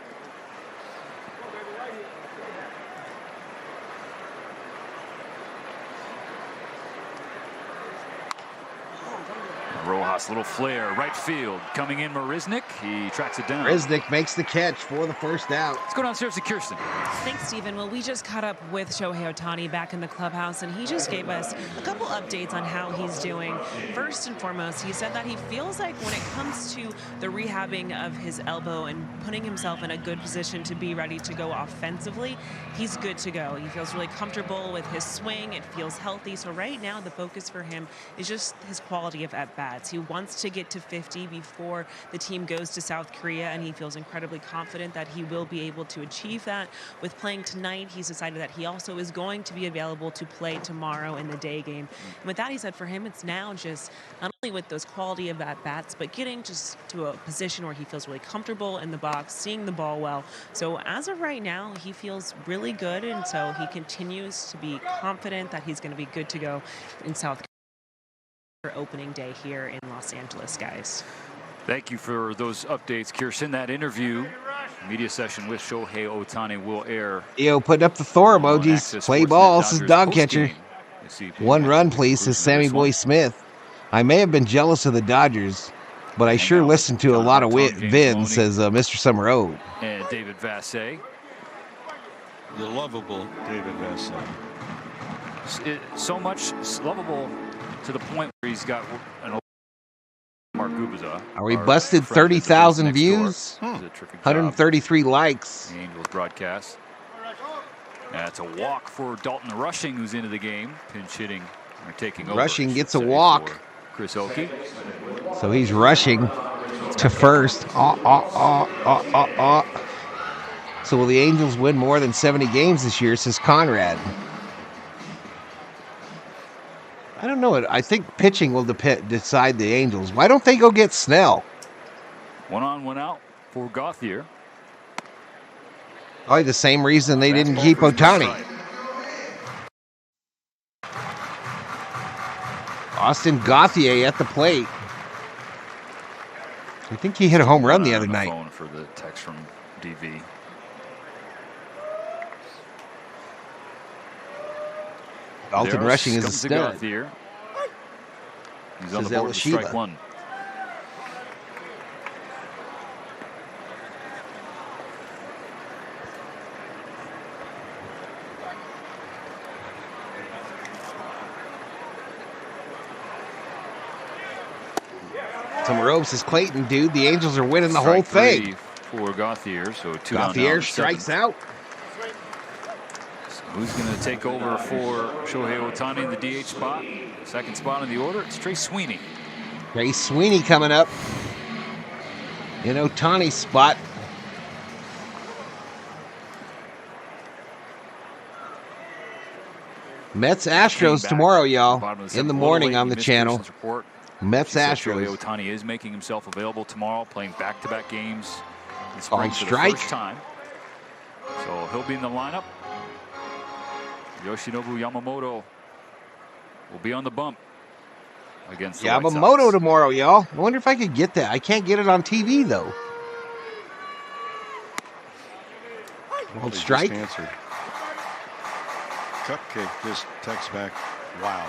Rojas, little flare, right field. Coming in, Marisnik. He tracks it down. Marisnik makes the catch for the first out. Let's go downstairs to Kirsten. Thanks, Stephen. Well, we just caught up with Shohei Ohtani back in the clubhouse, and he just gave us a couple updates on how he's doing. First and foremost, he said that he feels like when it comes to the rehabbing of his elbow and putting himself in a good position to be ready to go offensively, he's good to go. He feels really comfortable with his swing. It feels healthy. So right now, the focus for him is just his quality of at-bats. He wants to get to 50 before the team goes to South Korea, and he feels incredibly confident that he will be able to achieve that. With playing tonight, he's decided that he also is going to be available to play tomorrow in the day game. And with that, he said for him, it's now just not only with those quality of at-bats, but getting just to a position where he feels really comfortable in the box, seeing the ball well. So as of right now, he feels really good, and so he continues to be confident that he's going to be good to go in South Korea for opening day here in Los Angeles, guys. Thank you for those updates, Kirsten. That interview, media session with Shohei Ohtani will air. Theo putting up the Thor emojis. Play ball, says dog catcher. 1 run, please, says Sammy Boy Smith. I may have been jealous of the Dodgers, but I sure listened to a lot of Vin, says Mr. Summer O. And David Vassay. The lovable David Vassay. So much lovable to the point where he's got an Mark Gubiza. Are we busted 30,000 views? 133 likes. The Angels broadcast. That's a walk for Dalton Rushing, who's into the game. Pinch hitting or taking over. Rushing gets a walk. Chris Oakey. So he's rushing to first. So will the Angels win more than 70 games this year, says Conrad. I don't know. I think pitching will decide the Angels. Why don't they go get Snell? 1 on, 1 out for Gauthier. Probably the same reason they didn't keep Ohtani. Austin Gauthier at the plate. I think he hit a home run the other night. Phone for the text from DV. Dalton Rushing is a stud. He's on the board with strike one. Some says Clayton, dude. The Angels are winning the whole thing. For Gauthier, so two Gauthier strikes out. So who's going to take over for Shohei Ohtani in the DH spot? Second spot in the order, it's Trey Sweeney. Trey Sweeney coming up in Ohtani's spot. Mets Astros tomorrow, y'all. In the morning on the channel. Mets Astros. Shohei Ohtani is making himself available tomorrow, playing back-to-back games in spring On for strike. the first time. So he'll be in the lineup. Yoshinobu Yamamoto will be on the bump against the White Yamamoto Sox. tomorrow, y'all. I wonder if I could get that. I can't get it on TV though. Old strike. Answered. Cupcake just texts back, wow.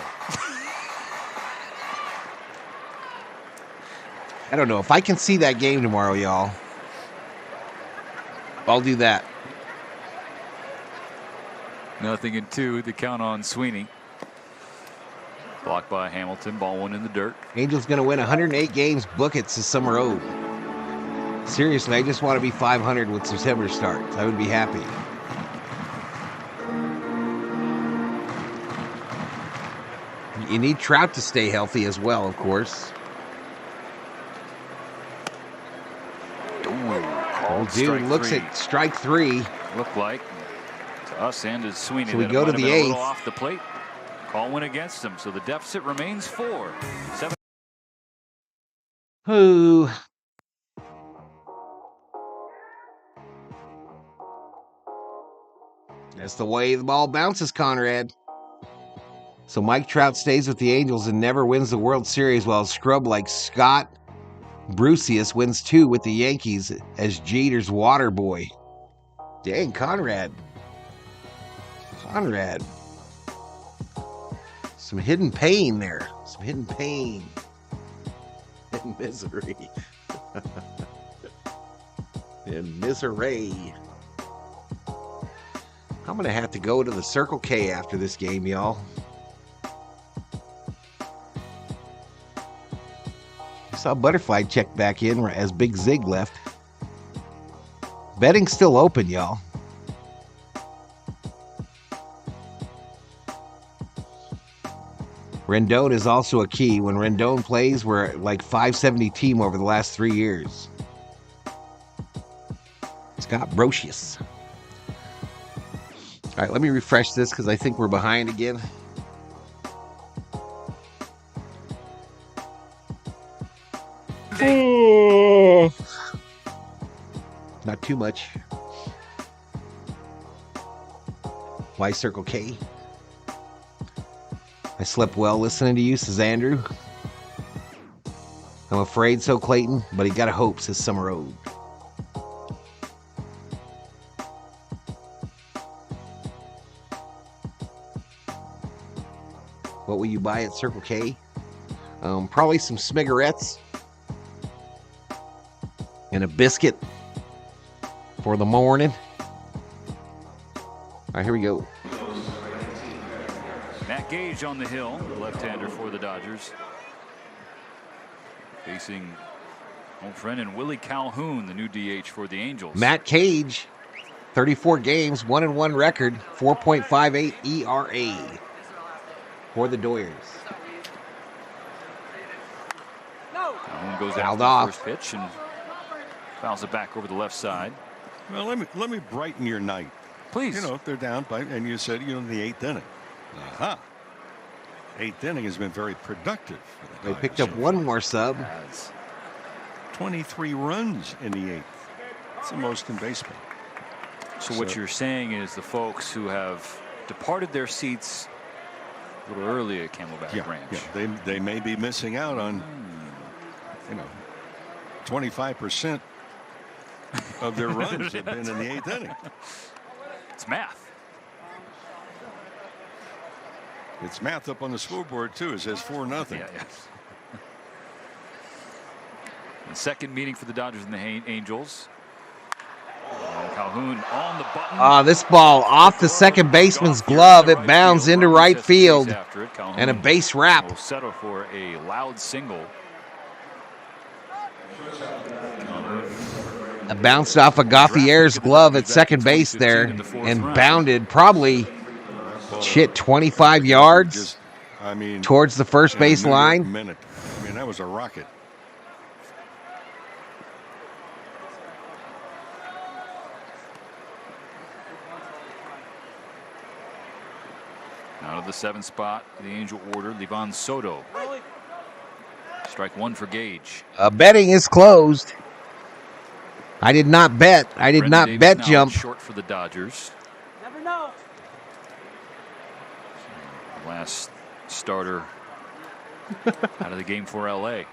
I don't know if I can see that game tomorrow, y'all. I'll do that. Nothing in two. The count on Sweeney. Blocked by Hamilton. Ball one in the dirt. Angels going to win 108 games. Book it, says Summer Ode. Seriously, I just want to be 500 when September starts. I would be happy. You need Trout to stay healthy as well, of course. Oh, dude, looks at strike three. Looked like to us and to Sweeney. So we that it go to might have the been a little eighth. off the plate. Call went against him, so the deficit remains 4-7. Ooh. That's the way the ball bounces, Conrad. So Mike Trout stays with the Angels and never wins the World Series, while a scrub like Scott Brucius wins 2 with the Yankees as Jeter's water boy. Dang, Conrad. Some hidden pain there. Some hidden pain and misery. And misery. I'm going to have to go to the Circle K after this game, y'all. I saw Butterfly check back in as Big Zig left. Betting's still open, y'all. Rendon is also a key. When Rendon plays, we're like 570 team over the last 3 years. Scott Brocious. All right, let me refresh this because I think we're behind again. Not too much. Why Circle K? I slept well listening to you, says Andrew. I'm afraid so, Clayton, but he gotta hope, says Summer Ode. What will you buy at Circle K? Probably some Smigarettes and a biscuit for the morning. All right, here we go. Matt Gage on the hill, left-hander for the Dodgers. Facing old friend and Willie Calhoun, the new DH for the Angels. Matt Cage, 34 games, 1-1 record, 4.58 ERA for the Doyers. Calhoun goes Fouled out off. for the first pitch and fouls it back over the left side. Well, let me brighten your night. Please. You know, they're down by, and you said, you know, the 8th inning. Aha. 8th inning has been very productive for the They picked up one more sub. 23 runs in the 8th. It's the most in baseball. So what you're saying is the folks who have departed their seats a little early at Camelback Ranch. Yeah, they may be missing out on, 25% of their runs have been in the 8th inning. It's math. It's math up on the scoreboard too. It says 4-0. Yeah. The second meeting for the Dodgers and the Angels. And Calhoun on the button. This ball off the second baseman's glove. It bounds into right field. And a base wrap. Will settle for a loud single. It bounced off of Gauthier's glove at second base there and bounded probably 25 yards towards the first base line. That was a rocket. Out of the 7th spot, the Angel order, Livan Soto. Strike 1 for Gage. Betting is closed. I did not bet. I did not bet jump. Short for the Dodgers. Never know. Last starter out of the game for LA.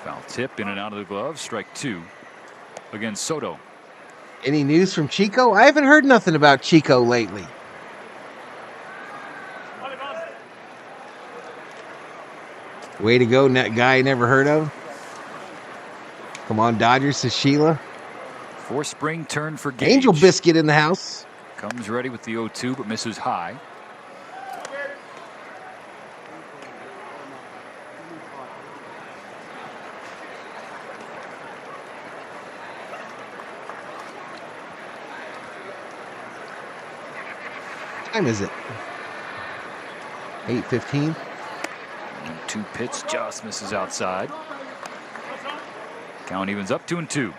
Foul tip in and out of the glove. Strike 2 against Soto. Any news from Chico? I haven't heard nothing about Chico lately. Way to go, net guy never heard of. Come on, Dodgers, says Sheila. For spring turn for Gage. Angel Biscuit in the house. Comes ready with the 0-2, but misses high. What time is it? 8:15. 2 pitch just misses outside. Count evens up 2-2.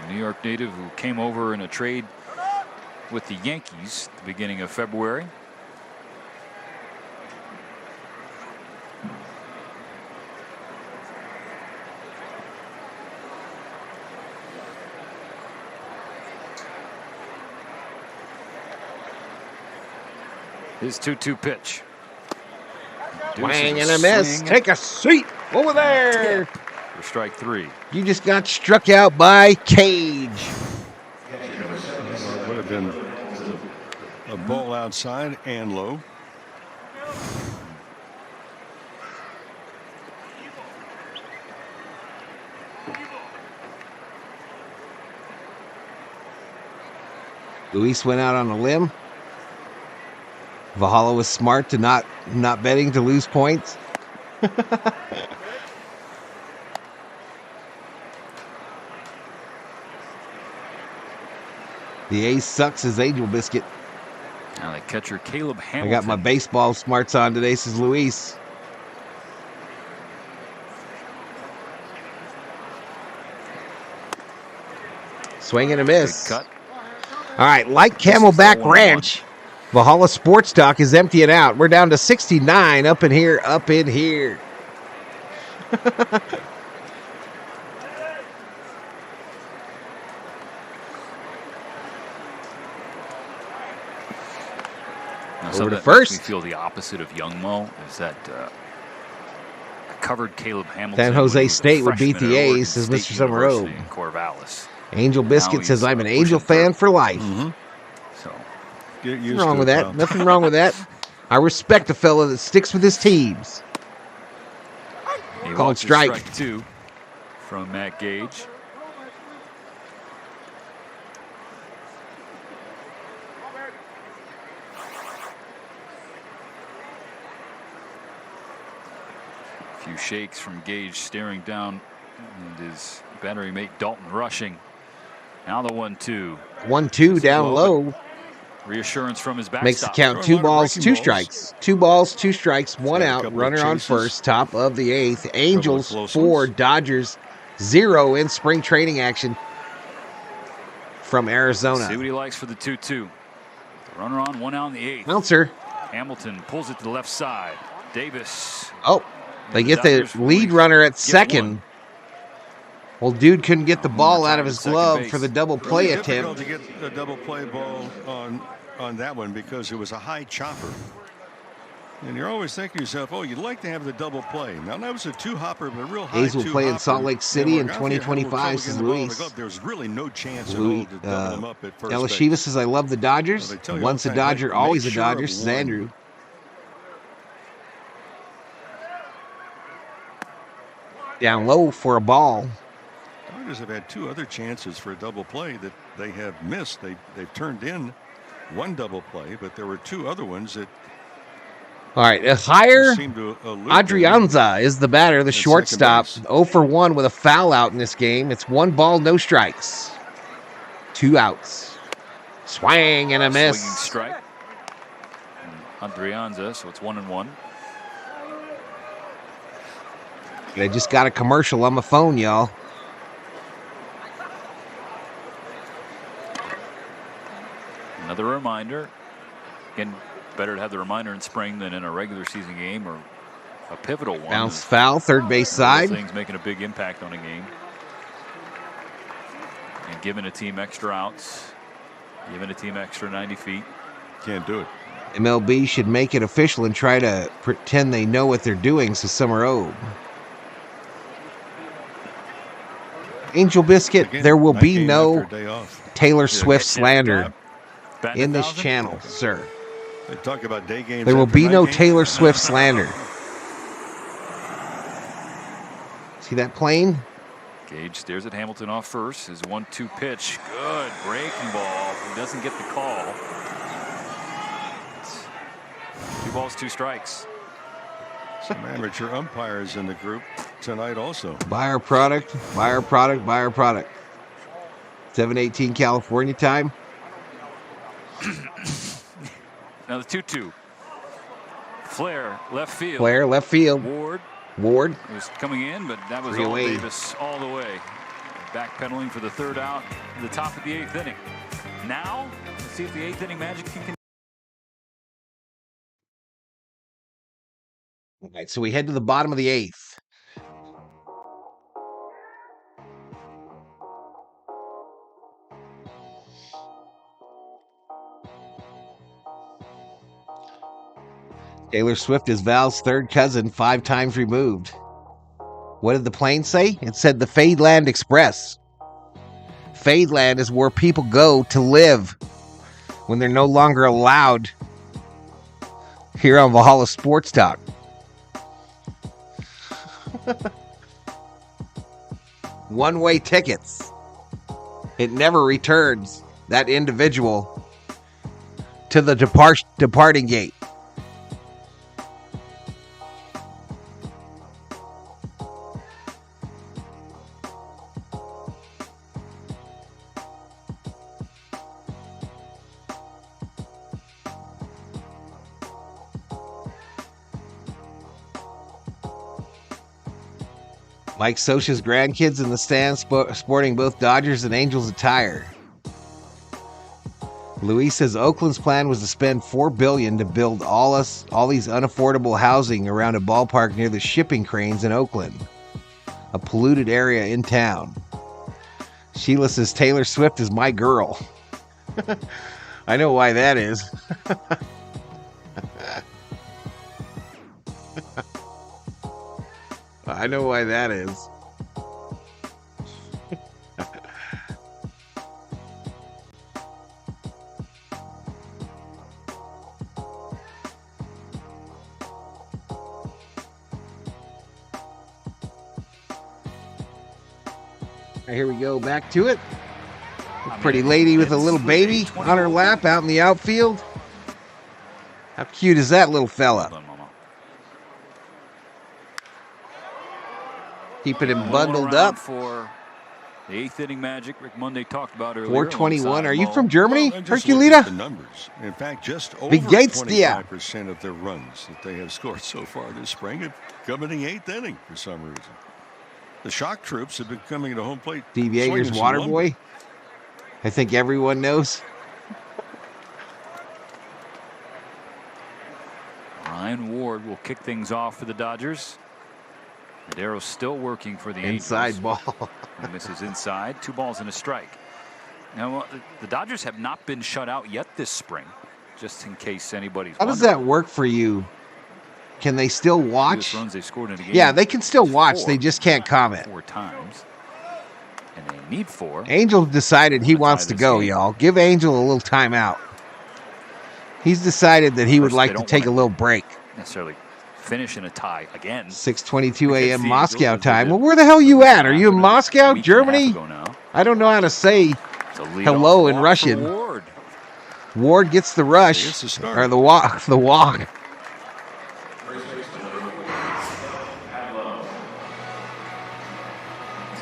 A New York native who came over in a trade with the Yankees at the beginning of February. His 2-2 pitch. Swing and a miss. Take a seat over there. For strike 3. You just got struck out by Cage. Would have been a ball outside and low. Luis went out on a limb. Valhalla was smart to not betting to lose points. The ace sucks as Angel Biscuit. Now the catcher Caleb Hamilton. I got my baseball smarts on today, says Luis. Swing and a miss. Cut. All right, like Camelback Ranch, Valhalla Sports Talk is emptying out. We're down to 69 up in here, Over to first. Makes me feel the opposite of Young Mo is that covered Caleb Hamilton. San Jose State would beat the A's, says Mr. Summerall. Corvallis. Angel Biscuit says I'm an Angel fan for life. So nothing wrong with that. Nothing wrong with that. I respect a fella that sticks with his teams. Called strike 2 from Matt Gage. A few shakes from Gage staring down and his battery mate Dalton rushing. Now the 1-2. 1-2 down low. Reassurance from his backstop. Makes the count 2 balls, 2 strikes. 2 balls, 2 strikes, 1 out. Runner on first, top of the 8th. Angels 4, Dodgers 0 in spring training action from Arizona. See what he likes for the 2-2. Runner on, 1 out in the 8th. Bouncer. Hamilton pulls it to the left side. Davis. Oh, they get the lead runner at second. Well, dude couldn't get the ball out of his second glove base. for the double play attempt. Difficult to get the double play ball on that one because it was a high chopper. And you're always thinking to yourself, oh, you'd like to have the double play. Now, that was a two-hopper, but a real high A's will play in Salt Lake City in And 2025, says Luis. There's really no chance at all to double him up at first Elishiva base. says, I love the Dodgers. Well, they tell you Once a all the time, Dodger, make always a sure Dodger, of says one. Andrew. Down low for a ball. Dodgers have had two other chances for a double play that they have missed. They've turned in one double play, but there were two other ones that All right, a higher seem to elude Adrianza is the batter, the shortstop. 0 for 1 with a foul out in this game. It's 1 ball, no strikes. 2 outs. Swing and a miss. Swinging strike. Adrianza, so it's 1-1. I just got a commercial on my phone, y'all. Another reminder. Again, better to have the reminder in spring than in a regular season game or a pivotal one. Bounce foul, third base side. Things making a big impact on a game. And giving a team extra outs. Giving a team extra 90 feet. Can't do it. MLB should make it official and try to pretend they know what they're doing, says Summer O. Angel Biscuit, Again, there will night be game no after a day off. Taylor Swift slander Bat in this 1,000? channel, sir. They talk about day games. There will after be night no games. Taylor Swift slander. See that plane? Gage stares at Hamilton off first. His 1-2 pitch. Good breaking ball. He doesn't get the call. 2 balls, 2 strikes. Some amateur umpires in the group tonight also. Buy our product, buy our product, buy our product. 7:18 California time. Now the 2-2. Flair, left field. Flair, left field. Ward was coming in, but that was all Davis all the way. Backpedaling for the 3rd out at the top of the 8th inning. Now, let's see if the 8th inning magic can continue. All right, so we head to the bottom of the 8th. Taylor Swift is Val's 3rd cousin, 5 times removed. What did the plane say? It said the Fadeland Express. Fadeland is where people go to live when they're no longer allowed here on Valhalla Sports Talk. One-way tickets. It never returns that individual to the departing gate. Mike Scioscia's grandkids in the stands sporting both Dodgers and Angels attire. Luis says Oakland's plan was to spend $4 billion to build all these unaffordable housing around a ballpark near the shipping cranes in Oakland, a polluted area in town. Sheila says Taylor Swift is my girl. I know why that is. I know why that is. Here we go, back to it. A pretty lady with a little baby on her lap out in the outfield. How cute is that little fella? Keeping him bundled up. For the 8th inning magic Rick Monday talked about earlier. 421. Are you from Germany, Well, just look at the Herculita? numbers. In fact, just over Wie geht's dir? 25% of their runs that they have scored so far this spring have come in the 8th inning for some reason. The shock troops have been coming to home plate. Steve Yeager's swinging some water lumber. boy. I think everyone knows. Ryan Ward will kick things off for the Dodgers. Madero's still working for the Inside Angels. ball. He misses inside. 2 balls and a strike. Now, the Dodgers have not been shut out yet this spring, just in case anybody's How does wondering. that work for you? Can they still watch? Runs they scored in a game. Yeah, they can still watch. They just can't comment. 4 times. And they need 4. Angel decided he wants to go, y'all. Give Angel a little timeout. He's decided that he would like to take a little break. Necessarily finish in a tie again. 6:22 a.m. Moscow time. Well, where the hell you at? Are you in Moscow, Germany? I don't know how to say hello in Russian. Ward gets the rush or the walk. The walk.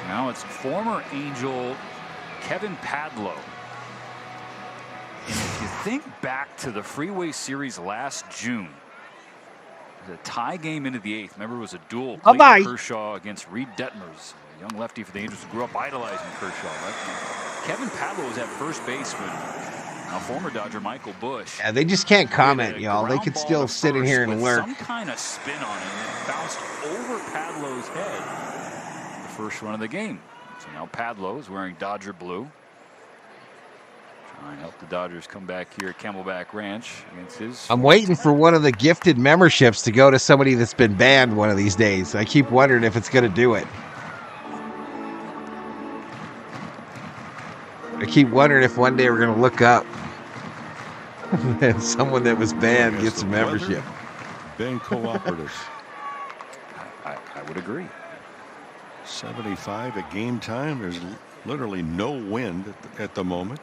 Now it's former Angel Kevin Padlo. And if you think back to the Freeway Series last June, the tie game into the 8th. Remember, it was a duel. Clayton Kershaw against Reed Detmers, a young lefty for the Angels who grew up idolizing Kershaw. Right? Kevin Padlo was at first base when now former Dodger Michael Bush. Yeah, they just can't comment, y'all. They could still sit in here and lurk. Some kind of spin on it, and it bounced over Padlo's head. The first run of the game. So now Padlo is wearing Dodger blue. Trying to help the Dodgers come back here at Camelback Ranch against his. I'm waiting for one of the gifted memberships to go to somebody that's been banned one of these days. I keep wondering if it's going to do it. I keep wondering if one day we're going to look up and someone that was banned gets a membership. Been cooperative. I would agree. 75 at game time. There's literally no wind at the moment.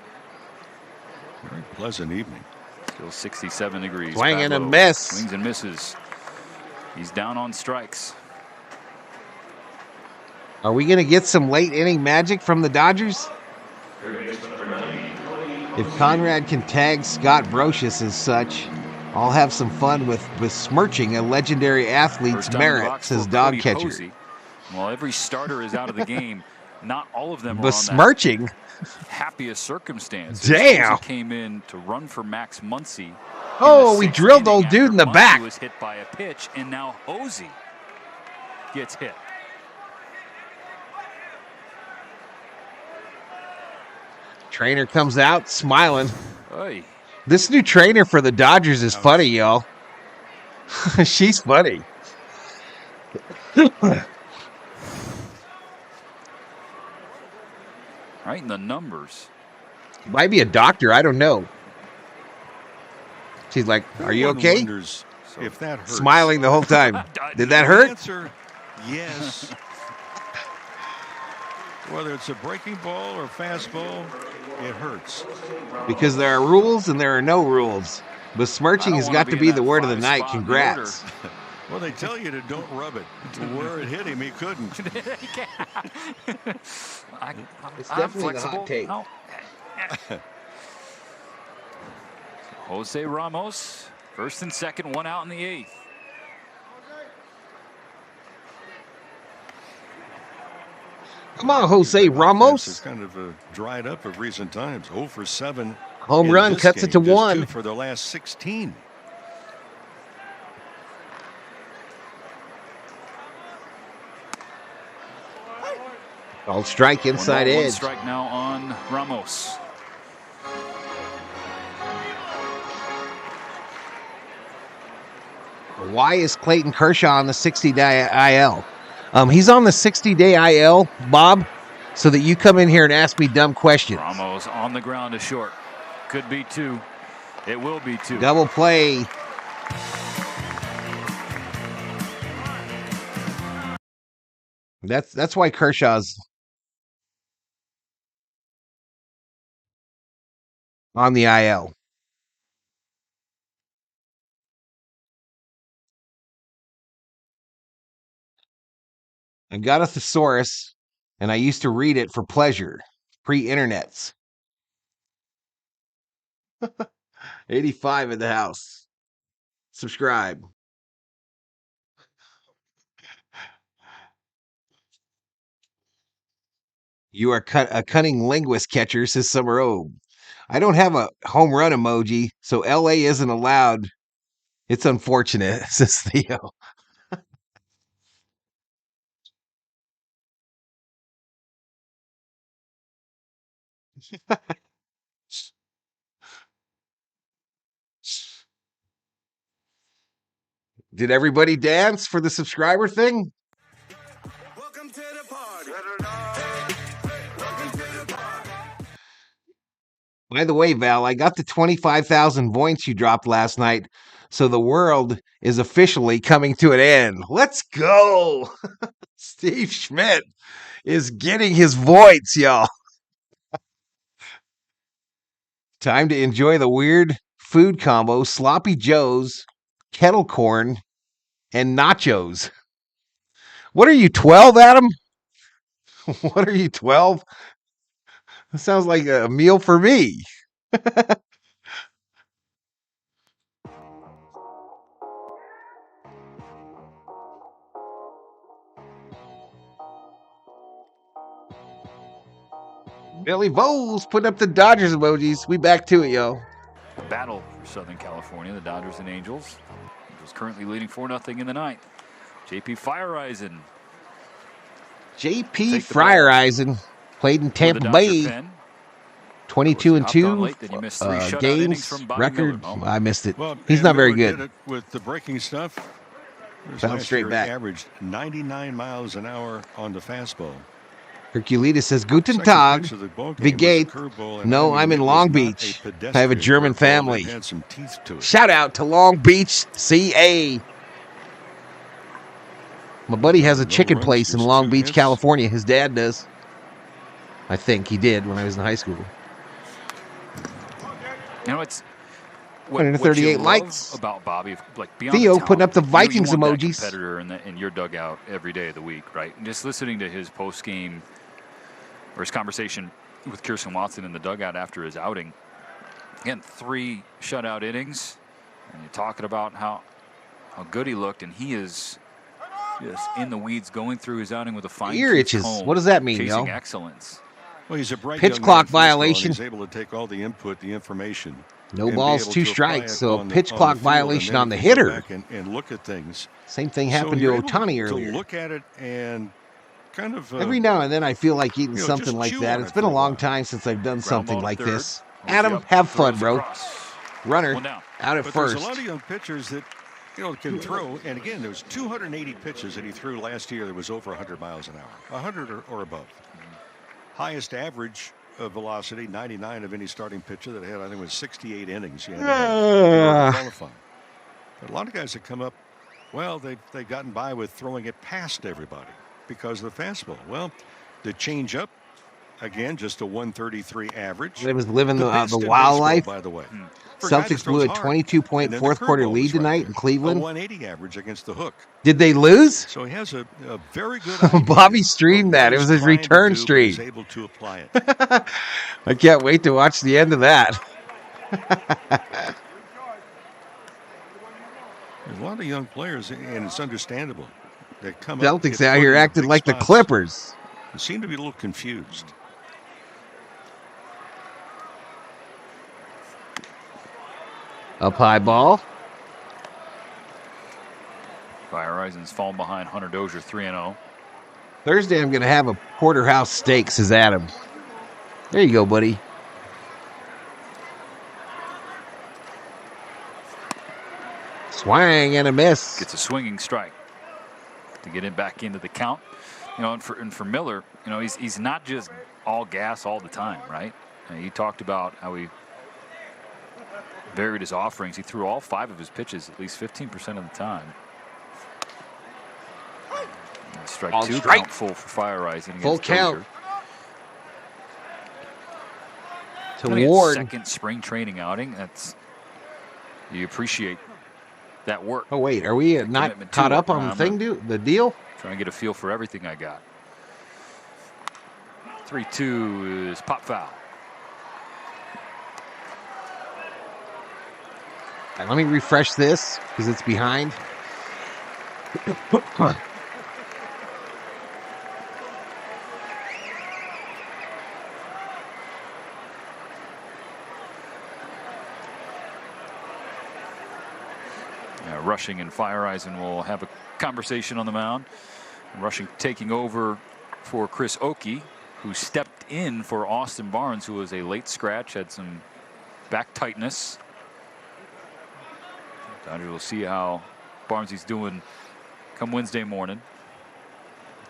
Very pleasant evening. Still 67 degrees. Swing and a Padlo miss. Swings and misses. He's down on strikes. Are we going to get some late inning magic from the Dodgers? If Conrad can tag Scott Brocious as such, I'll have some fun with besmirching a legendary athlete's merit, says Dog Catcher. Posey. Well, every starter is out of the game. Not all of them are Besmirching? on that happiest circumstances. Damn. Posey came in to run for Max Muncy. Oh, we drilled old dude in the back. He was hit by a pitch, and now Posey gets hit. Trainer comes out smiling. Oy. This new trainer for the Dodgers is funny, y'all. She's funny. Right in the numbers. Might be a doctor. I don't know. She's like, "Are you okay?" If that hurts. Smiling the whole time. Did that The hurt? answer, yes. Whether it's a breaking ball or fastball, it hurts. Because there are rules and there are no rules. Besmirching has got to be the word of the night. Congrats. Well, they tell you to don't rub it. To where it hit him, he couldn't. It's definitely the hot take. No. Jose Ramos, first and second, 1 out in the 8th. Come on, Jose Ramos. It's kind of dried up of recent times. 0 for 7. Home run cuts it to 1. 2 for the last 16. Called strike inside 1-1 edge. strike now on Ramos. Why is Clayton Kershaw on the 60-day IL? He's on the 60-day IL, Bob, so that you come in here and ask me dumb questions. Ramos on the ground is short. Could be 2. It will be 2. Double play. That's why Kershaw's on the IL. I got a thesaurus, and I used to read it for pleasure, pre-internets. 85 in the house. Subscribe. You are a cunning linguist, catcher, says Summer Obe. I don't have a home run emoji, so LA isn't allowed. It's unfortunate, says Theo. Did everybody dance for the subscriber thing? Welcome to the party. By the way, Val, I got the 25,000 points you dropped last night, so the world is officially coming to an end. Let's go! Steve Schmidt is getting his voids, y'all. Time to enjoy the weird food combo, sloppy joes, kettle corn, and nachos. What are you, 12, Adam? What are you, 12? That sounds like a meal for me. Billy Voles put up the Dodgers emojis. We back to it, yo. Battle for Southern California, the Dodgers and Angels. Angels currently leading 4-0 in the ninth. JP Feyereisen. JP Feyereisen played in Tampa Bay. 22-2 games record. I missed it. Well, he's not very Miller good. did it with the breaking stuff. Bounced straight back. Averaged 99 miles an hour on the fastball. Herculides says, Guten Tag, wie geht's? No, I'm in Long Beach. I have a German family. Shout out to Long Beach, CA. My buddy has a chicken place in Long Beach, California. His dad does. I think he did when I was in high school. You know, it's 138 likes. About Bobby, like beyond Theo the putting up the Vikings you want emojis. That competitor in your dugout every day of the week, right? And just listening to his post game or his conversation with Kirsten Watson in the dugout after his outing. Again, 3 shutout innings, and you're talking about how good he looked, and he is just in the weeds going through his outing with a fine Ear itches. comb, What does that mean, chasing yo? excellence. Well, he's a bright pitch young clock man, first of all, violation. and he's able to take all the input, the information. No and balls, be 2 able to apply strikes. it So on pitch the clock field, violation and on the then you go hitter. back and look at things. Same thing So happened you're to able Ohtani to earlier. look at it and kind of Every now and then I feel like eating something just like chew that. on It's it been for a a long while. time since I've done something ball to like third. this. Moves Adam, up, have fun, throws bro. across. Runner One down. out at But first. there's a lot of young pitchers that can throw. And again, there was 280 pitches that he threw last year that was over 100 miles an hour, 100 or above. Highest average of velocity, 99 of any starting pitcher that had, I think, it was 68 innings. You had to have to qualify. But a lot of guys that come up, well, they've gotten by with throwing it past everybody because of the fastball. Well, the changeup, again, just a 133 average. It was living the best in wild baseball, life. by the way. For a guy that Celtics blew a throws hard. 22-point And then fourth the quarter curveball lead was right tonight there. in Cleveland. A 180 average against the hook. Did they lose? So he has a very good idea. Bobby streamed that. It was his Trying to return do, but stream. he's able to apply it. I can't wait to watch the end of that. There's a lot of young players, and it's understandable. They come up, Celtics get out put here in acting big like the spots. Clippers. They seem to be a little confused. Up high ball. Feyereisen's fallen behind Hunter Dozier 3-0. Thursday I'm going to have a porterhouse steak, says Adam. There you go, buddy. Swing and a miss. Gets a swinging strike to get him back into the count. You know, and for Miller, you know, he's not just all gas all the time, right? He talked about how he varied his offerings. He threw all 5 of his pitches at least 15% of the time. And strike All 2 strike. count full for Feyereisen against Full count. Dozier. To Ward. Second spring training outing. That's, you appreciate that work. Oh, wait. Are we not commitment caught to up it. on the deal? Trying to get a feel for everything I got. 3-2 is pop foul. Right, let me refresh this because it's behind. Rushing and Feyereisen will have a conversation on the mound. Rushing taking over for Chris Oakey, who stepped in for Austin Barnes, who was a late scratch, had some back tightness. Dodgers will see how Barnesy's doing come Wednesday morning.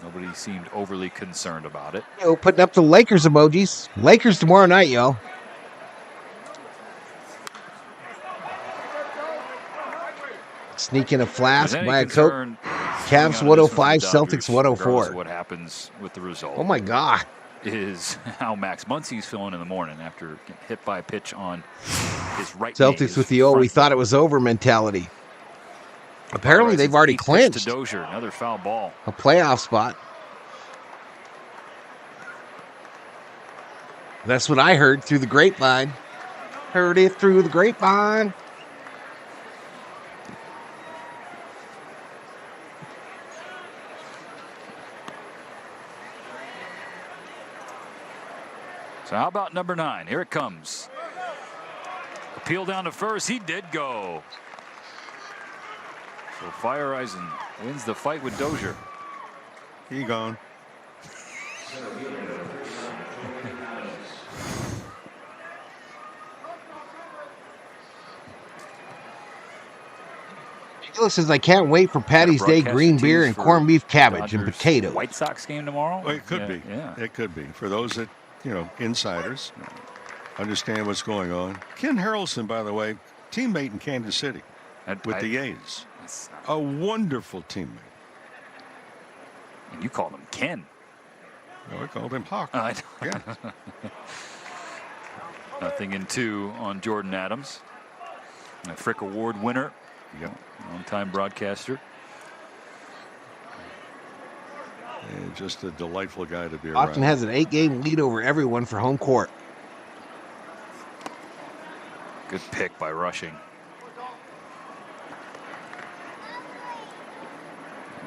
Nobody seemed overly concerned about it. Yo, putting up the Lakers emojis. Lakers tomorrow night, yo. Sneak in a flask, buy a Coke. Cavs 105, Celtics 104. What happens with the result? Oh my God! Is how Max Muncy's feeling in the morning after getting hit by a pitch on his right. Celtics with the we thought it was over mentality. Apparently, they've already clinched. To Dozier, another foul ball. A playoff spot. That's what I heard through the grapevine. Heard it through the grapevine. So how about number 9? Here it comes. Appeal down to first. He did go. So Fireisen wins the fight with Dozier. He gone. Angela says, I can't wait for Patty's Day green beer and corned beef cabbage and potatoes. White Sox game tomorrow? Well, it could be. Yeah. It could be. For those that, insiders understand what's going on. Ken Harrelson, by the way, teammate in Kansas City with the A's. A wonderful teammate. And you called him Ken. No, I called him Hawk. Yeah. Nothing in 2 on Jordan Adams. A Frick Award winner. Yep. Long-time broadcaster. And just a delightful guy to be around. Austin has an 8-game lead over everyone for home court. Good pick by Rushing.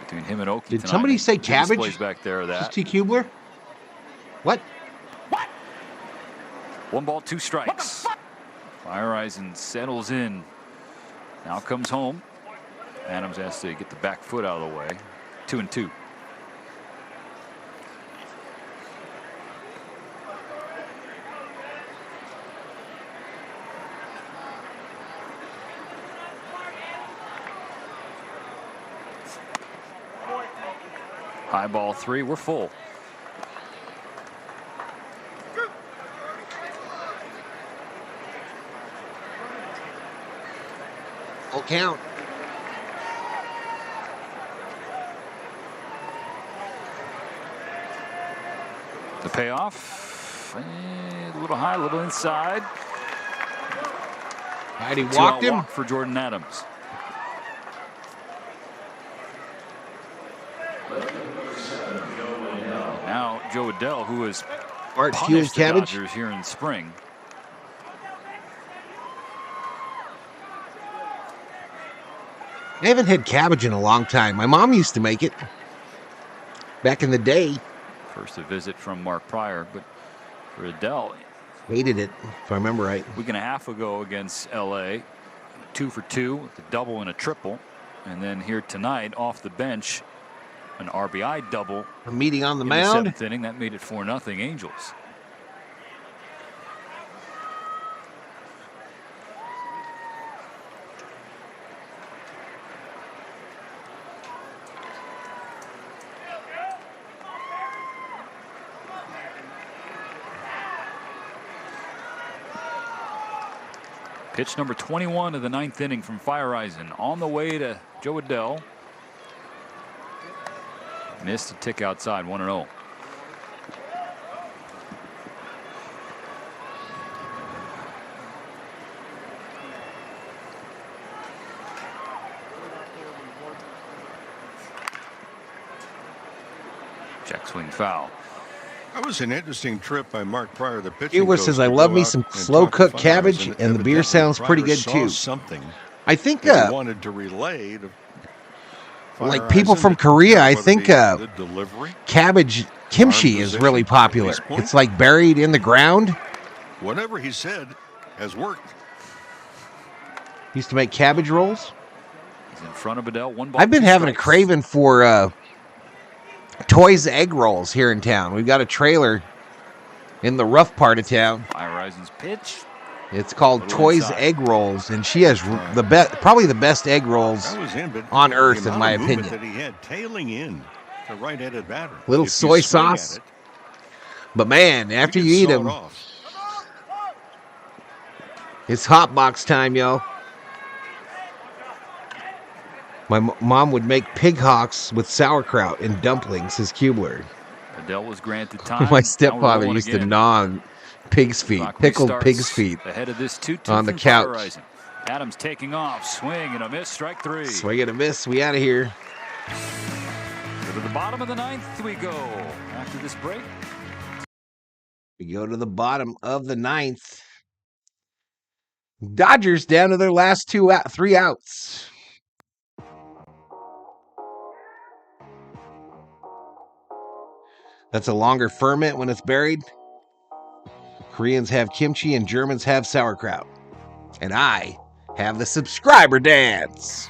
Between him and Oakey Did tonight. somebody say cabbage? Plays back there of that. Just T. Kubler? What? 1 ball, 2 strikes. Fireisen settles in. Now comes home. Adams has to get the back foot out of the way. 2-2. High ball 3. We're full. Full count. The payoff. A little high, a little inside. He walked him. Walk for Jordan Adams. Now Joe Adell, who has punished the Dodgers here in spring. I haven't had cabbage in a long time. My mom used to make it back in the day. First a visit from Mark Pryor, but for Adell, hated it, if I remember right. A week and a half ago against LA, 2 for 2 with a double and a triple, and then here tonight off the bench, an RBI double. A meeting on the in mound. The 7th inning that made it 4-0 Angels. Pitch number 21 of the 9th inning from Fireisen. On the way to Joe Adell. Missed a tick outside, 1-0. Check swing foul. That was an interesting trip by Mark Pryor, the pitching Ewa says, I love me some slow-cooked cabbage, and the beer sounds pretty good, too. I think, wanted to relay to like people from Korea, I think cabbage kimchi is really popular. It's like buried in the ground. Whatever he said has worked. Used to make cabbage rolls. He's in front of Adell. 1 ball. I've been having a craving for Toys egg rolls here in town. We've got a trailer in the rough part of town. Horizon's pitch. It's called Toys Egg Rolls, and she has the best, probably the best egg rolls on earth, in my opinion. That he had tailing in the right-handed batter. Little soy sauce. But man, after you eat them, it's hot box time, yo. My mom would make pig hocks with sauerkraut and dumplings, says Kubler. Adele was granted time. My stepfather used to gnaw on pig's feet, pickled pig's feet, ahead of this 2-2 on the couch. Adams taking off, swing and a miss, strike 3. Swing and a miss, we out of here. To the bottom of the 9th we go. After this break, we go to the bottom of the 9th. Dodgers down to their last 3 outs. That's a longer ferment when it's buried. Koreans have kimchi and Germans have sauerkraut. And I have the subscriber dance.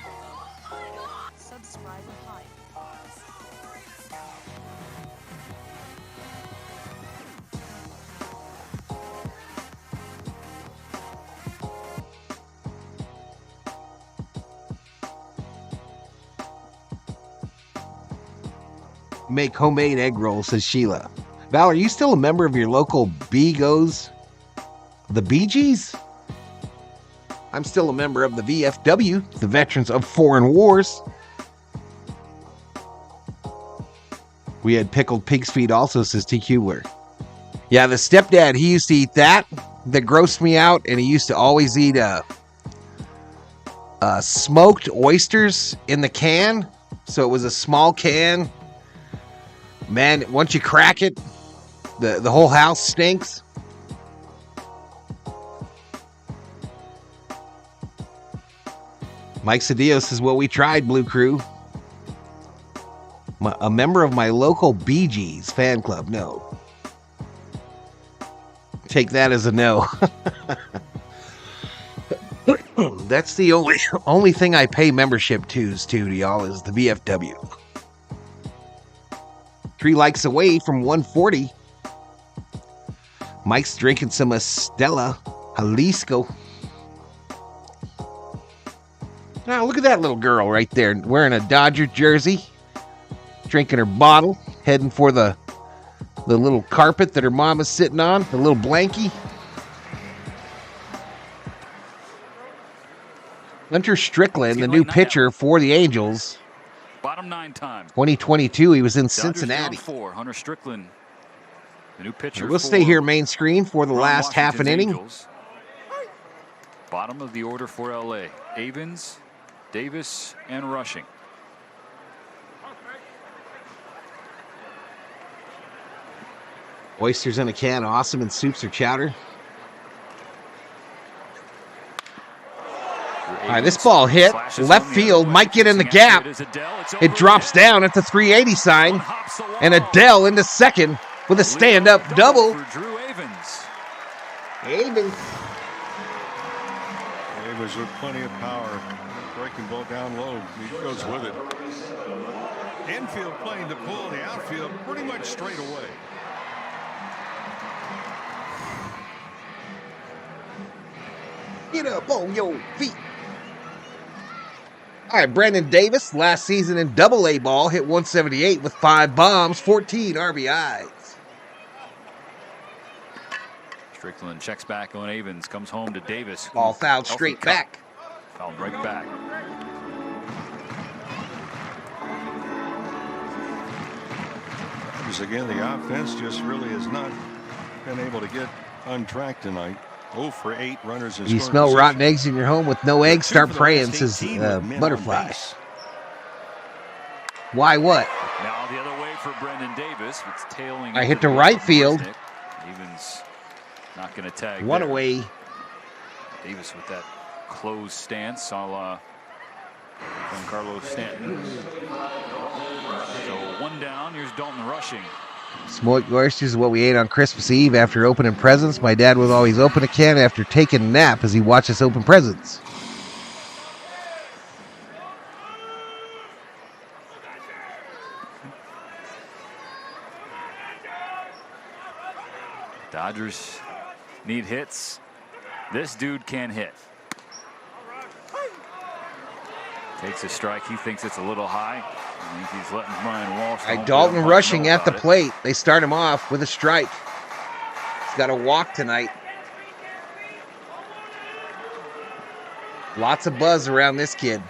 Make homemade egg rolls, says Sheila. Val, are you still a member of your local B-Goes? The Bee Gees? I'm still a member of the VFW, the Veterans of Foreign Wars. We had pickled pig's feet also, says T. Kubler. Yeah, the stepdad, he used to eat that grossed me out, and he used to always eat smoked oysters in the can. So it was a small can. Man, once you crack it, the whole house stinks. Mike Cedillo says, well, we tried, Blue Crew. A member of my local Bee Gees fan club, no. Take that as a no. That's the only thing I pay membership to y'all, is the VFW. 3 likes away from 140. Mike's drinking some Estella Jalisco. Now, look at that little girl right there wearing a Dodger jersey, drinking her bottle, heading for the little carpet that her mom is sitting on, the little blankie. Hunter Strickland, the new pitcher for the Angels. Bottom 9 time. 2022, he was in Cincinnati. 4. Hunter Strickland, the new pitcher. We'll stay here main screen for the last half an inning. Angels. Bottom of the order for LA. Avens, Davis, and Rushing. Oysters in a can, awesome, and soups or chowder. All right, this ball hit left field, might get in the gap. It drops down at the 380 sign, and Adele into second with a stand-up double. Avens. Avens with plenty of power, breaking ball down low. He goes with it. Infield playing the pull, the outfield pretty much straight away. Get up on your feet. All right, Brandon Davis, last season in Double-A ball, hit 178 with 5 bombs, 14 RBIs. Strickland checks back on Avens, comes home to Davis. Ball fouled straight back. Fouled right back. Because again, the offense just really has not been able to get on track tonight. 0 for 8 runners in You scoring smell position. rotten eggs in your home with no eggs? Start praying, says Butterfly. Why what? Now the other way for Brendan Davis. It's tailing. I hit to right field. Evans not going to tag. One there. away. Davis with that closed stance, a la Giancarlo Stanton. So 1 down. Here's Dalton Rushing. Smoked oysters is what we ate on Christmas Eve after opening presents. My dad would always open a can after taking a nap as he watched us open presents. Dodgers need hits. This dude can hit. Takes a strike. He thinks it's a little high. I think he's letting Brian Walsh. Dalton rushing at the plate. They start him off with a strike. He's got a walk tonight. Lots of buzz around this kid.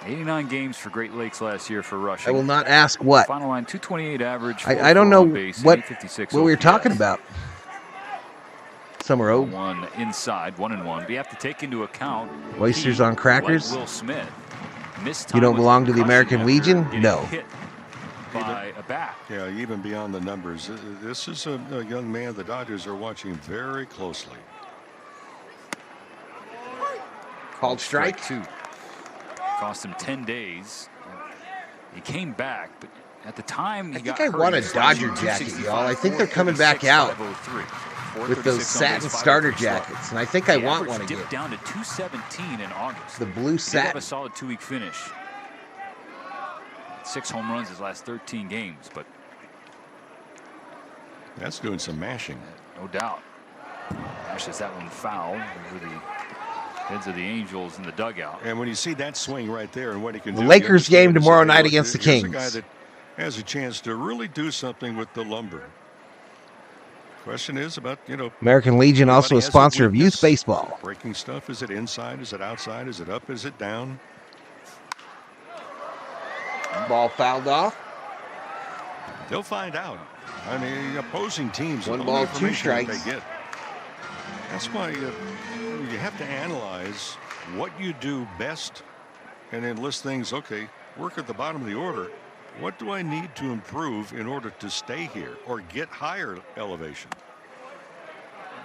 89 games for Great Lakes last year for rushing. I will not ask what. Final line 228 average. I don't know what we were OPS. talking about. Summer O. One inside, 1-1. But you have to take into account Oysters on crackers. Like Will Smith. You don't belong to the American Legion? No. Hit by a bat. Yeah, even beyond the numbers. This is a young man the Dodgers are watching very closely. Called strike. 2. Cost him 10 days. He came back, but at the time he got hurt. I want a Dodger jacket, y'all. I think they're coming back out with those satin starter jackets, and I think I want one again. Dipped down to 217 in August. The blue He did have satin. a solid 2-week finish. 6 home runs his last 13 games, but that's doing some mashing. No doubt. Mashes that one foul over the heads of the Angels in the dugout. And when you see that swing right there and what he can The do. Lakers game tomorrow night against the Here's a Kings. guy that has a chance to really do something with the lumber. Question is about, American Legion also a everybody has sponsor of weakness. youth baseball. Breaking stuff. Is it inside? Is it outside? Is it up? Is it down? Ball fouled off. They'll find out. I mean, opposing teams. One the ball, only 2 information that strikes. They get. That's why you have to analyze what you do best and then list things. Okay, work at the bottom of the order. What do I need to improve in order to stay here or get higher elevation?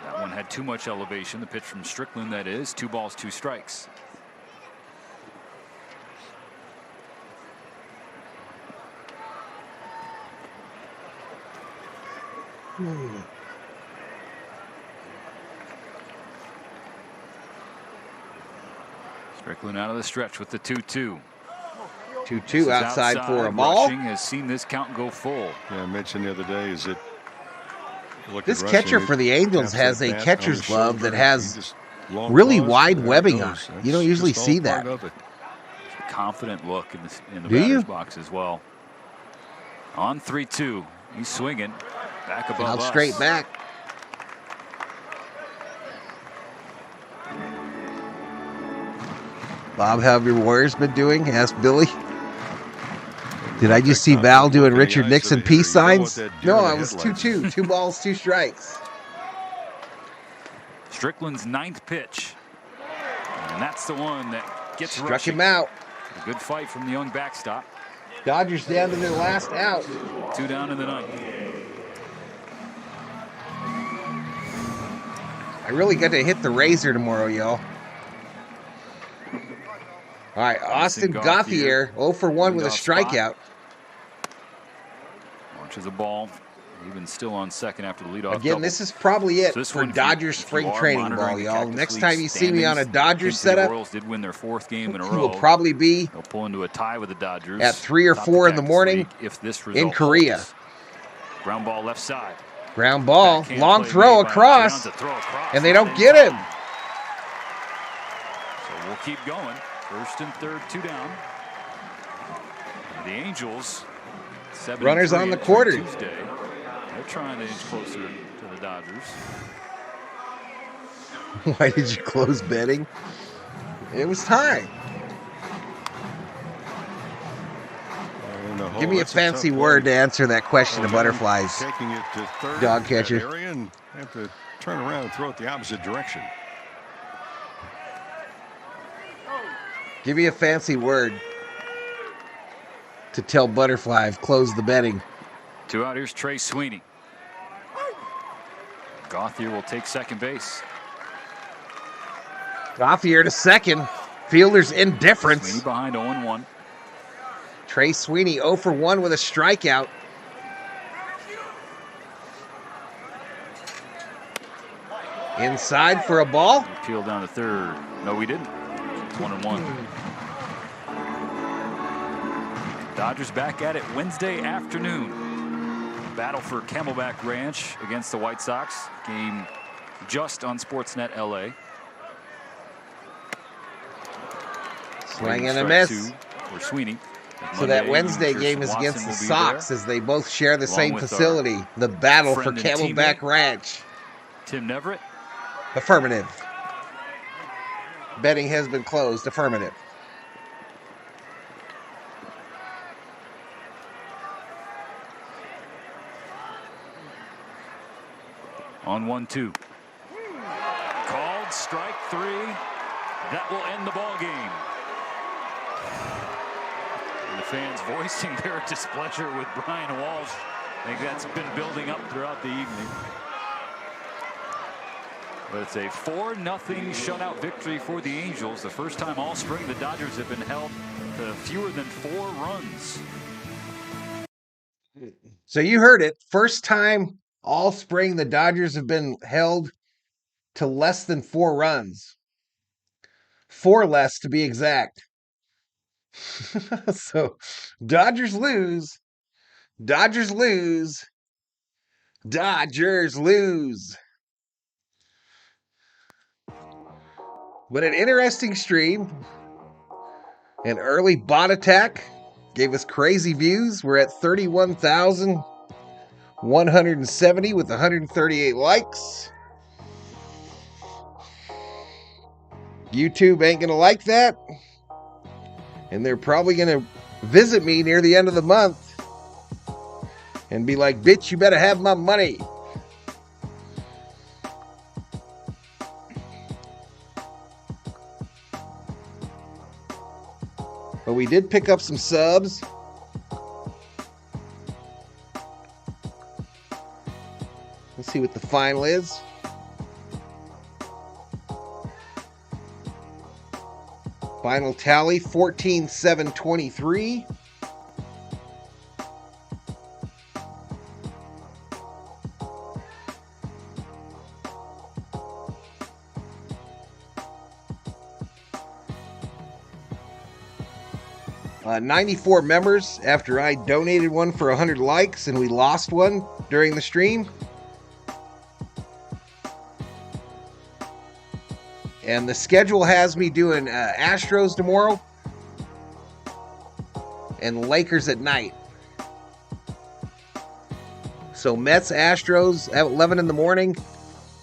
That one had too much elevation. The pitch from Strickland, that is. 2 balls, 2 strikes. Strickland out of the stretch with the 2-2. 2-2 outside for a ball. Rushing has seen this count go full. Yeah, I mentioned the other day is that This catcher for the Angels has a catcher's glove that has really wide webbing on it. You don't usually see that. Confident look in the Do you? batter's box as well. On 3-2, he's swinging back above Out us. straight back. Bob, how have your Warriors been doing? Asked Billy. Did I just see Val doing Richard Nixon peace signs? No, it was 2-2. 2 balls, 2 strikes. Strickland's 9th pitch. And that's the one that gets Struck rushing. him out. A good fight from the young backstop. Dodgers down to their last out. 2 down in the 9th. I really got to hit the razor tomorrow, y'all. All right, Austin Gauthier, 0 for 1 with a strikeout. Launches a ball. Even still on second after the leadoff. Again, this is probably it So for Dodgers spring training ball, y'all. Next time you see me on a Dodgers The setup, Orioles did win their 4th game in a it row. will probably be They'll pull into a tie with the Dodgers at 3 or Top 4 in the Cactus morning League if this in result Korea. holds. Ground ball left side. Ground ball, Backhand long play throw made by across, Jones, a throw across and they at don't the get same him. time. So we'll keep going. 1st and 3rd, 2 down. The Angels, 7-3 Runners on the after quarter. Tuesday. They're trying to inch closer to the Dodgers. Why did you close betting? It was time. Give me a fancy word to answer that question of butterflies. Taking it to third, Dog catcher. that area, and have to turn around and throw it the opposite direction. Give me a fancy word to tell Butterfly I've closed the betting. 2 out. Here's Trey Sweeney. Gauthier will take second base. Gauthier to second. Fielder's indifference. Sweeney behind 0-1. Trey Sweeney 0 for 1 with a strikeout. Inside for a ball. Peeled down to third. No, we didn't. 1-1. Dodgers back at it Wednesday afternoon. Battle for Camelback Ranch against the White Sox. Game just on Sportsnet LA. Swing and a miss. For Sweeney. So that Wednesday game is against the Sox as they both share the same facility. The battle for Camelback Ranch. Tim Neverett. Affirmative. Betting has been closed. Affirmative. On 1-2. Called strike 3. That will end the ball game. And the fans voicing their displeasure with Brian Walsh. I think that's been building up throughout the evening. But it's a 4-0 shutout victory for the Angels. The first time all spring the Dodgers have been held to fewer than 4 runs. So you heard it. First time all spring the Dodgers have been held to less than 4 runs. 4 less to be exact. So Dodgers lose. Dodgers lose. Dodgers lose. But an interesting stream. An early bot attack gave us crazy views. We're at 31,170 with 138 likes. YouTube ain't going to like that. And they're probably going to visit me near the end of the month and be like, bitch, you better have my money. But we did pick up some subs. Let's see what the final is. Final tally, 14,723. Uh, 94 members after I donated one for 100 likes and we lost one during the stream. And the schedule has me doing Astros tomorrow and Lakers at night. So Mets, Astros at 11 in the morning,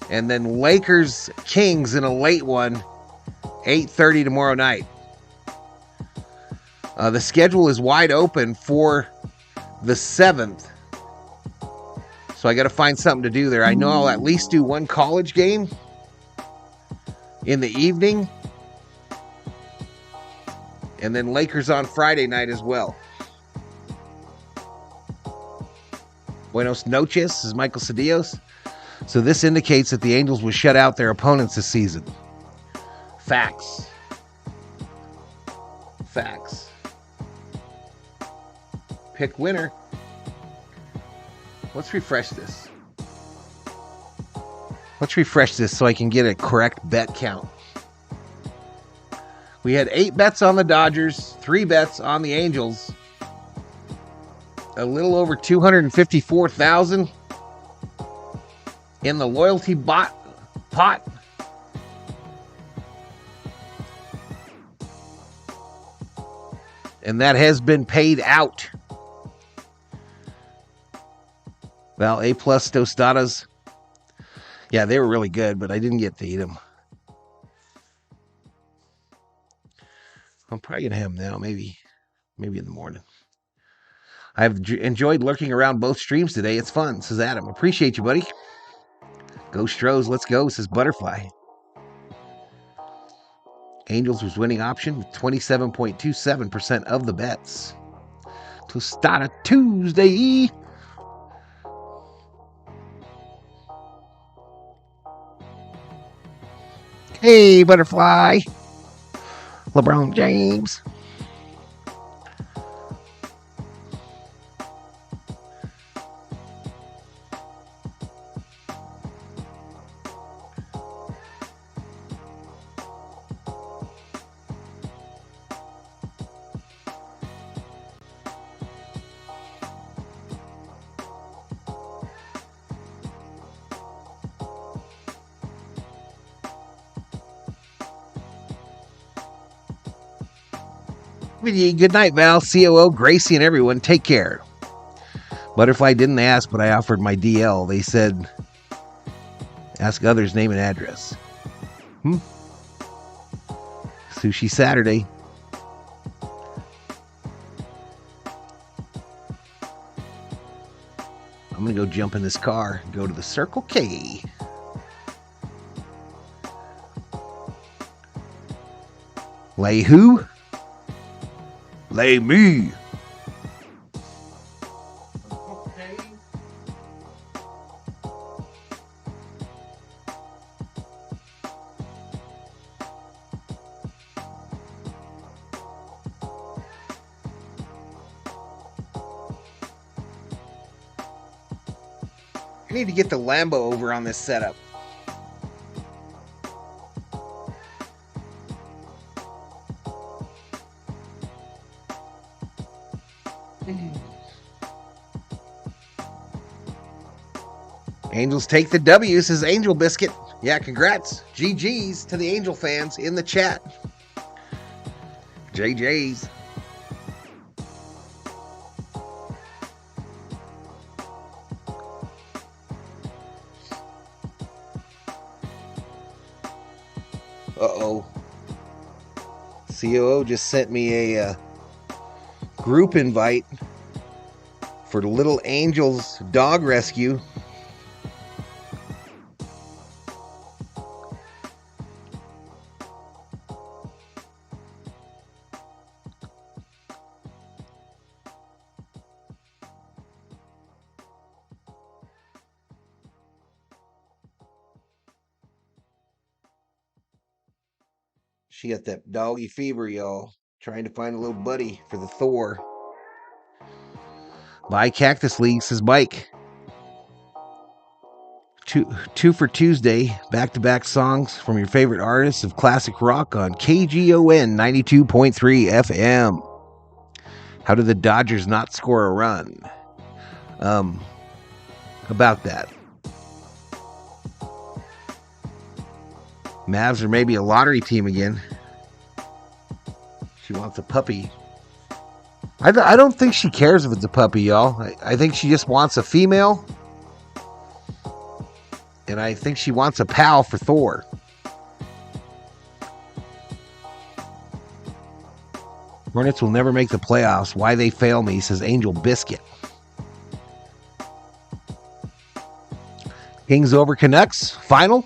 and then Lakers, Kings in a late one, 8:30 tomorrow night. The schedule is wide open for the 7th. So I got to find something to do there. I know I'll at least do one college game in the evening, and then Lakers on Friday night as well. Buenos noches, says Michael Cedillos. So this indicates that the Angels will shut out their opponents this season. Facts. Facts. Pick winner. Let's refresh this. Let's refresh this so I can get a correct bet count. We had 8 bets on the Dodgers, 3 bets on the Angels. A little over 254,000 in the loyalty pot. And that has been paid out. Well, A+ tostadas. Yeah, they were really good, but I didn't get to eat them. I'm probably going to have them now, maybe in the morning. I've enjoyed lurking around both streams today. It's fun, says Adam. Appreciate you, buddy. Go Stros, let's go, says Butterfly. Angels was winning option with 27.27% of the bets. Tostada Tuesday. Hey, Butterfly. LeBron James. Good night, Val, COO, Gracie, and everyone. Take care. Butterfly didn't ask, but I offered my DL. They said, ask others' name and address. Sushi Saturday. I'm going to go jump in this car and go to the Circle K. Lay who? Lay me. I need to get the Lambo over on this setup. Angels take the W, says Angel Biscuit. Yeah, congrats. GG's to the Angel fans in the chat. JJ's. Uh-oh. COO just sent me a group invite for Little Angels Dog Rescue. She got that doggy fever, y'all. Trying to find a little buddy for the Thor. Buy Cactus League, says Mike. Two for Tuesday. Back-to-back songs from your favorite artists of classic rock on KGON 92.3 FM. How did the Dodgers not score a run? About that. Mavs are maybe a lottery team again. She wants a puppy. I don't think she cares if it's a puppy, y'all. I think she just wants a female. And I think she wants a pal for Thor. Hornets will never make the playoffs. Why they fail me, says Angel Biscuit. Kings over Canucks. Final.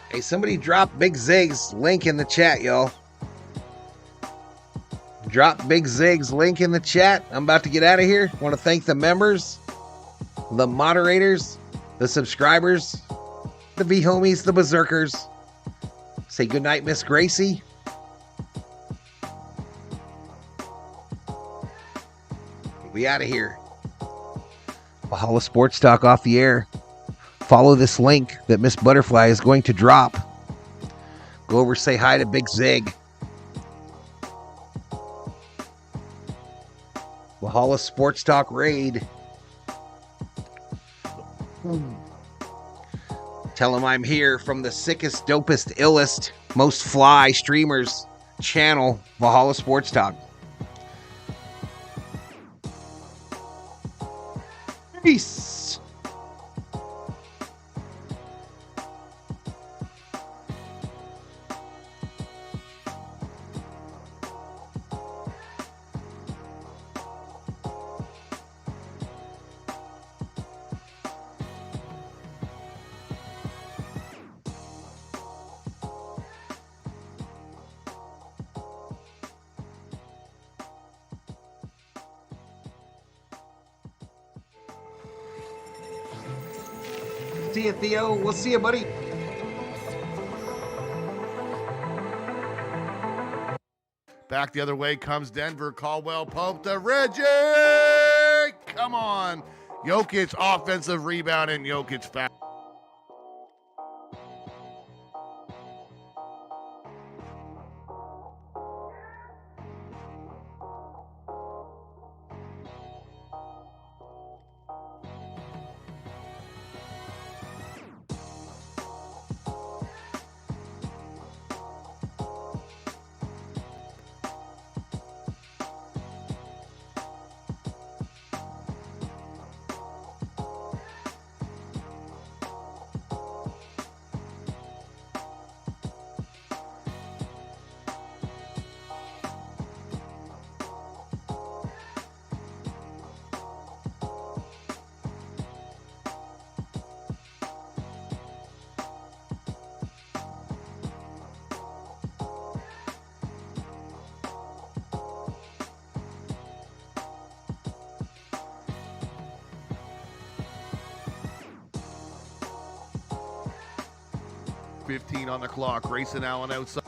Hey, somebody drop Big Zig's link in the chat, y'all. Drop Big Zig's link in the chat. I'm about to get out of here. I want to thank the members, the moderators, the subscribers, the V-homies, the berserkers. Say goodnight, Miss Gracie. We out of here. Valhalla Sports Talk off the air. Follow this link that Miss Butterfly is going to drop. Go over, say hi to Big Zig. Valhalla Sports Talk Raid. Tell him I'm here from the sickest, dopest, illest, most fly streamers channel, Valhalla Sports Talk. Peace. See you, Theo. We'll see you, buddy. Back the other way comes Denver. Caldwell Pope to Reggie. Come on. Jokic offensive rebound and Jokic foul. .15 on the clock. Grayson Allen outside.